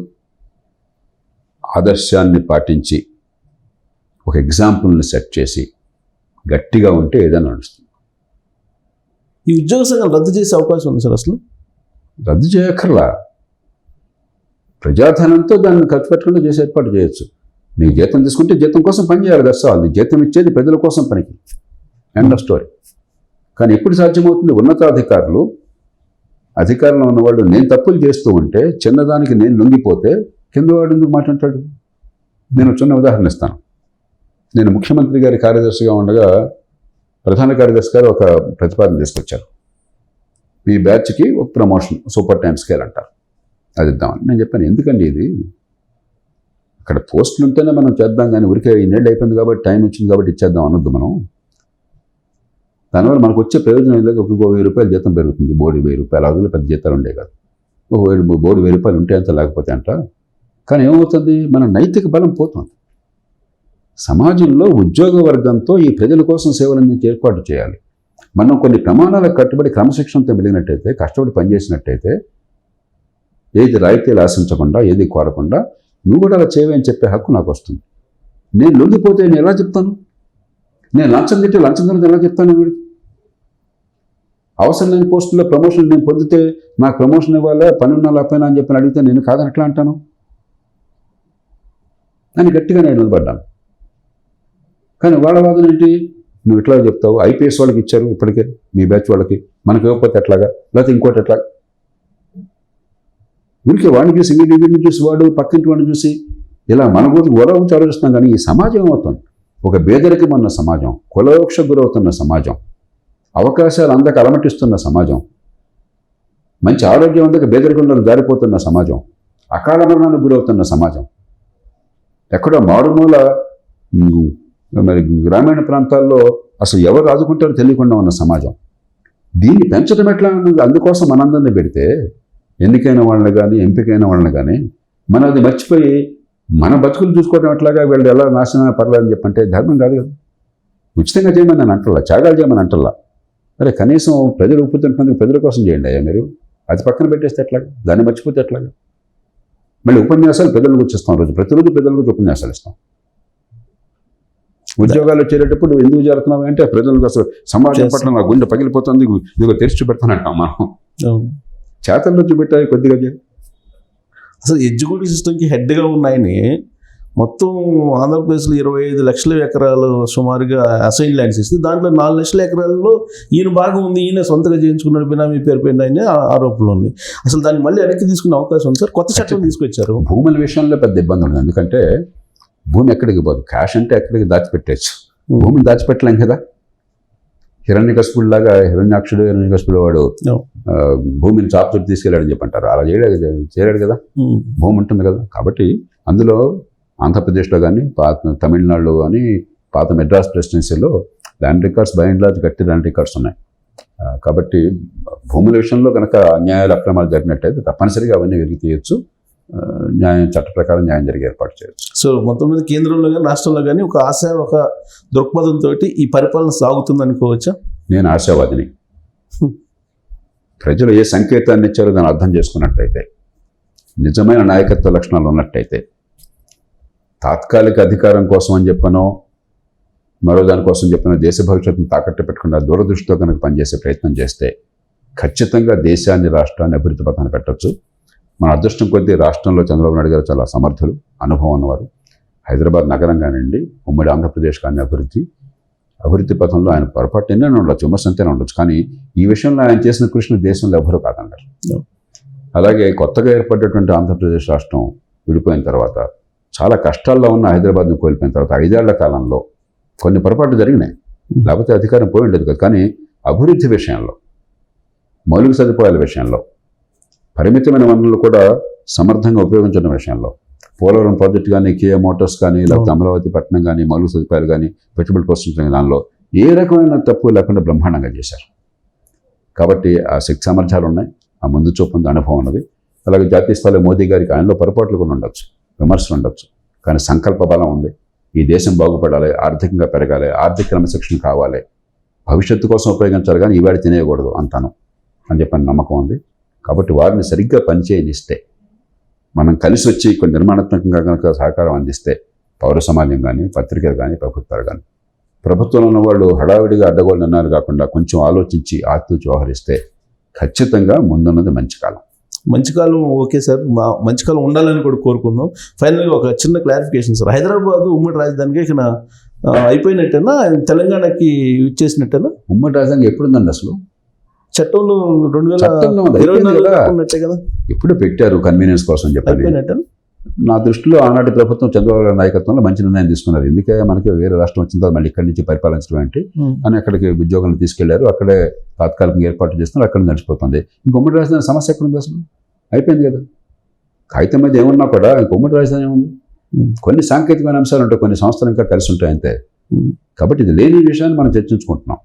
ఆదర్శాన్ని పాటించి ఒక ఎగ్జాంపుల్ని సెట్ చేసి గట్టిగా ఉంటే ఏదైనా నడుస్తుంది. ఈ ఉద్యోగ సంఘాలు రద్దు చేసే అవకాశం ఉంది సార్? అసలు రద్దు చేయక్కర్లా, ప్రజాధనంతో దాన్ని ఖర్చు పెట్టకుండా చేసే ఏర్పాటు చేయొచ్చు. నీకు జీతం తీసుకుంటే జీతం కోసం పని చేయాలి, దర్శనం. నీ జీతం ఇచ్చేది ప్రజల కోసం పనికి, ఎండ్ ఆఫ్ స్టోరీ. కానీ ఎప్పుడు సాధ్యమవుతుంది? ఉన్నతాధికారులు, అధికారంలో ఉన్నవాళ్ళు నేను తప్పులు చేస్తూ ఉంటే, చిన్నదానికి నేను లొంగిపోతే కింద వాడు ఎందుకు మాట్లాడతాడు? నేను చిన్న ఉదాహరణ ఇస్తాను. నేను ముఖ్యమంత్రి గారి కార్యదర్శిగా ఉండగా ప్రధాన కార్యదర్శి గారు ఒక ప్రతిపాదన తీసుకొచ్చారు. మీ బ్యాచ్కి ఒక ప్రమోషన్, సూపర్ టైమ్ స్కేల్ అంటారు, అది ఇద్దామని. నేను చెప్పాను, ఎందుకండి ఇది, అక్కడ పోస్టులు ఉంటేనే మనం చేద్దాం, కానీ ఊరికే ఇన్నేళ్ళు అయిపోయింది కాబట్టి, టైం వచ్చింది కాబట్టి ఇచ్చేద్దాం అనొద్దు మనం. దానివల్ల మనకు వచ్చే ప్రయోజనం లేదు. ఒక 1000 రూపాయలు జీతం పెరుగుతుంది, బోర్డు 1000 రూపాయలు, అదులో పెద్ద జీతాలు ఉండే కాదు. బోర్డు 1000 రూపాయలు ఉంటే అంత, లేకపోతే అంట. కానీ ఏమవుతుంది, మన నైతిక బలం పోతుంది. సమాజంలో ఉద్యోగ వర్గంతో ఈ ప్రజల కోసం సేవలు అందించే ఏర్పాటు చేయాలి. మనం కొన్ని ప్రమాణాలకు కట్టుబడి క్రమశిక్షణతో మెలిగినట్టయితే, కష్టపడి పనిచేసినట్టయితే, ఏది రాయితీలు ఆశించకుండా, ఏది కోరకుండా, నువ్వు కూడా అలా చేయవని చెప్పే హక్కు నాకు వస్తుంది. నేను లొంగిపోతే నేను ఎలా చెప్తాను? నేను లంచం తింటే లంచం తినదు ఎలా చెప్తాను? వీడికి అవసరం లేని పోస్టుల్లో ప్రమోషన్ నేను పొందితే నాకు ప్రమోషన్ ఇవ్వాలా, పని ఉన్నా లేకపోయినా అని చెప్పి అడిగితే నేను కాదని ఎట్లా అంటాను అని గట్టిగా నేను నిలబడ్డాను. కానీ వాళ్ళ వాదన ఏంటి, నువ్వు ఇట్లా చెప్తావు, ఐపీఎస్ వాళ్ళకి ఇచ్చారు ఇప్పటికే మీ బ్యాచ్ వాళ్ళకి, మనకు ఇవ్వకపోతే ఎట్లాగా, లేకపోతే ఇంకోటి ఎట్లా. ఊరికే వాడిని చూసి వీడిని చూసి వాడు పక్కింటి వాడిని చూసి ఇలా మన గురించి గొడవ ఆలోచిస్తున్నాం. కానీ ఈ సమాజం ఏమవుతుంది, ఒక పేదరికం ఉన్న సమాజం, కులవృక్ష గురవుతున్న సమాజం, అవకాశాలు అందక అలమటిస్తున్న సమాజం, మంచి ఆరోగ్యం అందక పేదరికంలో జారిపోతున్న సమాజం, అకాల మరణానికి గురవుతున్న సమాజం, ఎక్కడో మారుమూల మరి గ్రామీణ ప్రాంతాల్లో అసలు ఎవరు ఆదుకుంటారో తెలియకుండా ఉన్న సమాజం. దీన్ని పెంచడం ఎట్లా, అందుకోసం మనందరినీ పెడితే ఎన్నికైన వాళ్ళని కానీ ఎంపికైన వాళ్ళని కానీ మనం అది మర్చిపోయి మన బతుకులు చూసుకోవడం ఎట్లాగా, వీళ్ళు ఎలా నాశనం పర్లేదని చెప్పంటే ధర్మం కాదు కదా. ఉచితంగా చేయమని నేను అంటల్లా, త్యాగాలు చేయమని అంటల్లా. అరే కనీసం ప్రజలు ఉప్పుతుంటున్నందుకు ప్రజల కోసం చేయండి అయ్యా మీరు. అది పక్కన పెట్టేస్తే ఎట్లాగా, దాన్ని మర్చిపోతే ఎట్లాగా. మళ్ళీ ఉపన్యాసాలు ప్రజల గురించి ఇస్తాం, ప్రతిరోజు ప్రజల గురించి ఉపన్యాసాలు ఇస్తాం. ఉద్యోగాలు వచ్చేటప్పుడు ఎందుకు చేరుతున్నావు అంటే ప్రజలకు అసలు సమాజం పట్ల నా గుండె పగిలిపోతుంది, ఇదిగో తెరిచి చూపెడతానంటాం మనం. చేతల్లో చూపెట్టాయి కొద్దిగా. అసలు ఎడ్యుకేషన్ సిస్టమ్కి హెడ్గా ఉన్నాయని మొత్తం ఆంధ్రప్రదేశ్లో 25 లక్షల ఎకరాలు సుమారుగా అసైన్ ల్యాండ్స్ ఇస్తే దాంట్లో 4 లక్షల ఎకరాల్లో ఈయన భాగం ఉంది, ఈయన సొంతగా చేయించుకున్నాడు, బినామీ పేరు పైన ఆయన ఆరోపణలు ఉన్నాయి. అసలు దాన్ని మళ్ళీ వెనక్కి తీసుకునే అవకాశం ఉంది సార్. కొత్త చట్టం తీసుకొచ్చారు. భూముల విషయంలో పెద్ద ఇబ్బంది ఉంది. ఎందుకంటే భూమి ఎక్కడికి పోదు, క్యాష్ అంటే ఎక్కడికి దాచిపెట్టేచ్చు, భూమిని దాచిపెట్టలేం కదా. హిరణ్యకశిపుడు వాడు భూమిని చాపుతూ తీసుకెళ్ళాడని చెప్పంటారు. అలా చేయలేడు కదా, భూమి ఉంటుంది కదా. కాబట్టి అందులో ఆంధ్రప్రదేశ్లో కానీ తమిళనాడులో కానీ పాత మెడ్రాస్ ప్రెసిడెన్సీలో land records by and large గట్టి ల్యాండ్ రికార్డ్స్ ఉన్నాయి. కాబట్టి భూముల విషయంలో కనుక అన్యాయాలు అక్రమాలు జరిగినట్టయితే తప్పనిసరిగా అవన్నీ వెలికి తీయచ్చు, న్యాయం చట్ట ప్రకారం న్యాయం జరిగే ఏర్పాటు చేయొచ్చు. సో మొత్తం మీద కేంద్రంలో కానీ రాష్ట్రంలో కానీ ఒక ఆశ, ఒక దృక్పథంతో ఈ పరిపాలన సాగుతుంది అనుకోవచ్చా? నేను ఆశావాదిని. ప్రజలు ఏ సంకేతాన్ని ఇచ్చారో దాన్ని అర్థం చేసుకున్నట్టయితే, నిజమైన నాయకత్వ లక్షణాలు ఉన్నట్టయితే, తాత్కాలిక అధికారం కోసం అని చెప్పనో మరో దానికోసం చెప్పిన దేశ భవిష్యత్తును తాకట్టు పెట్టకుండా దూరదృష్టితో కనుక పనిచేసే ప్రయత్నం చేస్తే ఖచ్చితంగా దేశాన్ని, రాష్ట్రాన్ని అభివృద్ధి పథాన్ని పెట్టచ్చు. మన అదృష్టం కొద్దీ రాష్ట్రంలో చంద్రబాబు నాయుడు గారు చాలా సమర్థులు, అనుభవం ఉన్నవారు. హైదరాబాద్ నగరం కానివ్వండి, ఉమ్మడి ఆంధ్రప్రదేశ్ కానీ అభివృద్ధి పథంలో ఆయన పొరపాటు ఎన్నైనా ఉండొచ్చు, విమర్శంతైనా ఉండొచ్చు. కానీ ఈ విషయంలో ఆయన చేసిన కృషిని దేశంలో ఎవరూ కాదన్నారు. అలాగే కొత్తగా ఏర్పడ్డటువంటి ఆంధ్రప్రదేశ్ రాష్ట్రం విడిపోయిన తర్వాత చాలా కష్టాల్లో ఉన్న హైదరాబాద్ను కోల్పోయిన తర్వాత 5 ఏళ్ల కాలంలో కొన్ని పొరపాట్లు జరిగినాయి, లేకపోతే అధికారం పోయి ఉండేది కదా. కానీ అభివృద్ధి విషయంలో, మౌలిక సదుపాయాల విషయంలో, పరిమితమైన వనరులు కూడా సమర్థంగా ఉపయోగించడం విషయంలో, పోలవరం ప్రాజెక్టు కానీ, కియా మోటార్స్ కానీ, లేకపోతే అమరావతి పట్టణం కానీ, మౌలిక సదుపాయాలు కానీ, పెట్టుబడి ప్రోత్సహించడం దానిలో ఏ రకమైన తప్పు లేకుండా బ్రహ్మాండంగా చేశారు. కాబట్టి ఆ శక్తి సామర్థ్యాలు ఉన్నాయి, ఆ ముందు చూపు ఉంది, అనుభవం ఉన్నది. అలాగే జాతీయ స్థాయిలో మోదీ గారికి ఆయనలో పొరపాట్లు కూడా ఉండొచ్చు, విమర్శలు ఉండొచ్చు. కానీ సంకల్ప బలం ఉంది. ఈ దేశం బాగుపడాలి, ఆర్థికంగా పెరగాలి, ఆర్థిక క్రమశిక్షణ కావాలి, భవిష్యత్తు కోసం ఉపయోగించాలి, కానీ ఈవాడి తినేయకూడదు అంతాను అని చెప్పని నమ్మకం ఉంది. కాబట్టి వారిని సరిగ్గా పనిచేయనిస్తే, మనం కలిసి వచ్చి కొన్ని నిర్మాణాత్మకంగా కనుక సహకారం అందిస్తే, పౌర సమాజం కానీ, పత్రికలు కానీ, ప్రభుత్వాలు కానీ, ప్రభుత్వంలో ఉన్న వాళ్ళు హడావిడిగా అడ్డగోలు నిర్ణయాలు కాకుండా కొంచెం ఆలోచించి ఆచితూచి వ్యవహరిస్తే ఖచ్చితంగా ముందున్నది మంచి కాలం. మంచి కాలం ఓకే సార్, మంచి కాలం ఉండాలని కూడా కోరుకుందాం. ఫైనల్గా ఒక చిన్న క్లారిఫికేషన్ సార్. హైదరాబాద్ ఉమ్మడి రాజధానిగా ఇక్కడ అయిపోయినట్టేనా, తెలంగాణకి ఇచ్చేసినట్టేనా? ఉమ్మడి రాజధాని ఎప్పుడుందండి అసలు? చట్టంలో 2024 కదా ఇప్పుడు పెట్టారు కన్వీనియన్స్ కోసం చెప్పి. నా దృష్టిలో ఆనాటి ప్రభుత్వం చంద్రబాబు నాయకత్వంలో మంచి నిర్ణయం తీసుకున్నారు. ఎందుకే మనకి వేరే రాష్ట్రం వచ్చిన తర్వాత మళ్ళీ ఇక్కడి నుంచి పరిపాలించడం ఏంటి అని అక్కడికి ఉద్యోగులను తీసుకెళ్లారు. అక్కడే తాత్కాలికంగా ఏర్పాటు చేస్తున్నారు, అక్కడ నడిచిపోతుంది. ఇంక ఉమ్మడి రాజధాని సమస్య ఎక్కడుంది అసలు? అయిపోయింది కదా. కాగితం మీద ఏమున్నా కూడా ఇంక ఉమ్మడి రాజధాని ఏముంది? కొన్ని సాంకేతికమైన అంశాలు ఉంటాయి, కొన్ని సంస్థలు ఇంకా కలిసి ఉంటాయి అంతే. కాబట్టి ఇది లేని విషయాన్ని మనం చర్చించుకుంటున్నాం.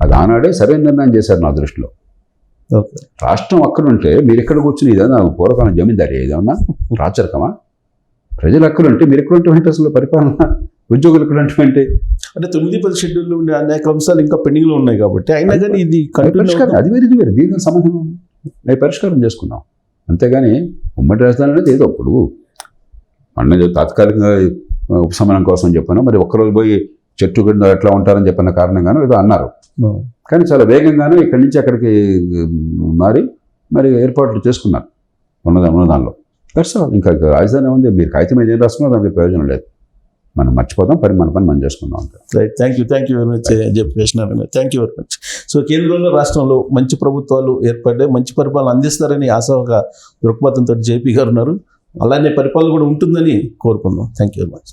అది ఆనాడే సరైన నిర్ణయం చేశారు నా దృష్టిలో. రాష్ట్రం అక్కడ ఉంటే మీరు ఇక్కడ కూర్చుని ఇదేనా పూర్వకాలం జమీందారీ, ఏదన్నా రాచరికమా? ప్రజలు అక్కడ ఉంటే మీరు ఎక్కడ ఉంటే అసలు పరిపాలన, ఉద్యోగులు ఎక్కడ అంటే 9-10 షెడ్యూల్లో ఉండే అనేక అంశాలు ఇంకా పెండింగ్లో ఉన్నాయి. కాబట్టి అయినా కానీ ఇది పరిష్కారం, అది వేరే దీనికి సంబంధం అవి పరిష్కారం చేసుకున్నాం. అంతేగాని ఉమ్మడి రాజధాని అనేది ఏదో అప్పుడు అన్న తాత్కాలికంగా ఉపశమనం కోసం చెప్పాను. మరి ఒక్కరోజు పోయి చెట్టు కింద ఎట్లా ఉంటారని చెప్పిన కారణంగానో ఏదో అన్నారు. కానీ చాలా వేగంగానే ఇక్కడి నుంచి అక్కడికి మారి మరి ఏర్పాట్లు చేసుకున్నారు ఉన్నదానిలో. That's all. ఇంకా రాజధాని ఉంది, మీరు కాగితం ఏం రాసుకున్నా దానికి ప్రయోజనం లేదు. మనం మర్చిపోతాం, మన పని మనం చేసుకుందాం అంతే. Right, thank you very much చెప్పేసినారు. Thank you very much. So కేంద్రంలో రాష్ట్రంలో మంచి ప్రభుత్వాలు ఏర్పడ్డాయి, మంచి పరిపాలన అందిస్తారని ఆశాగా దృక్పథంతో జేపీ గారు ఉన్నారు. అలానే పరిపాలన కూడా ఉంటుందని కోరుకుందాం. Thank you very much.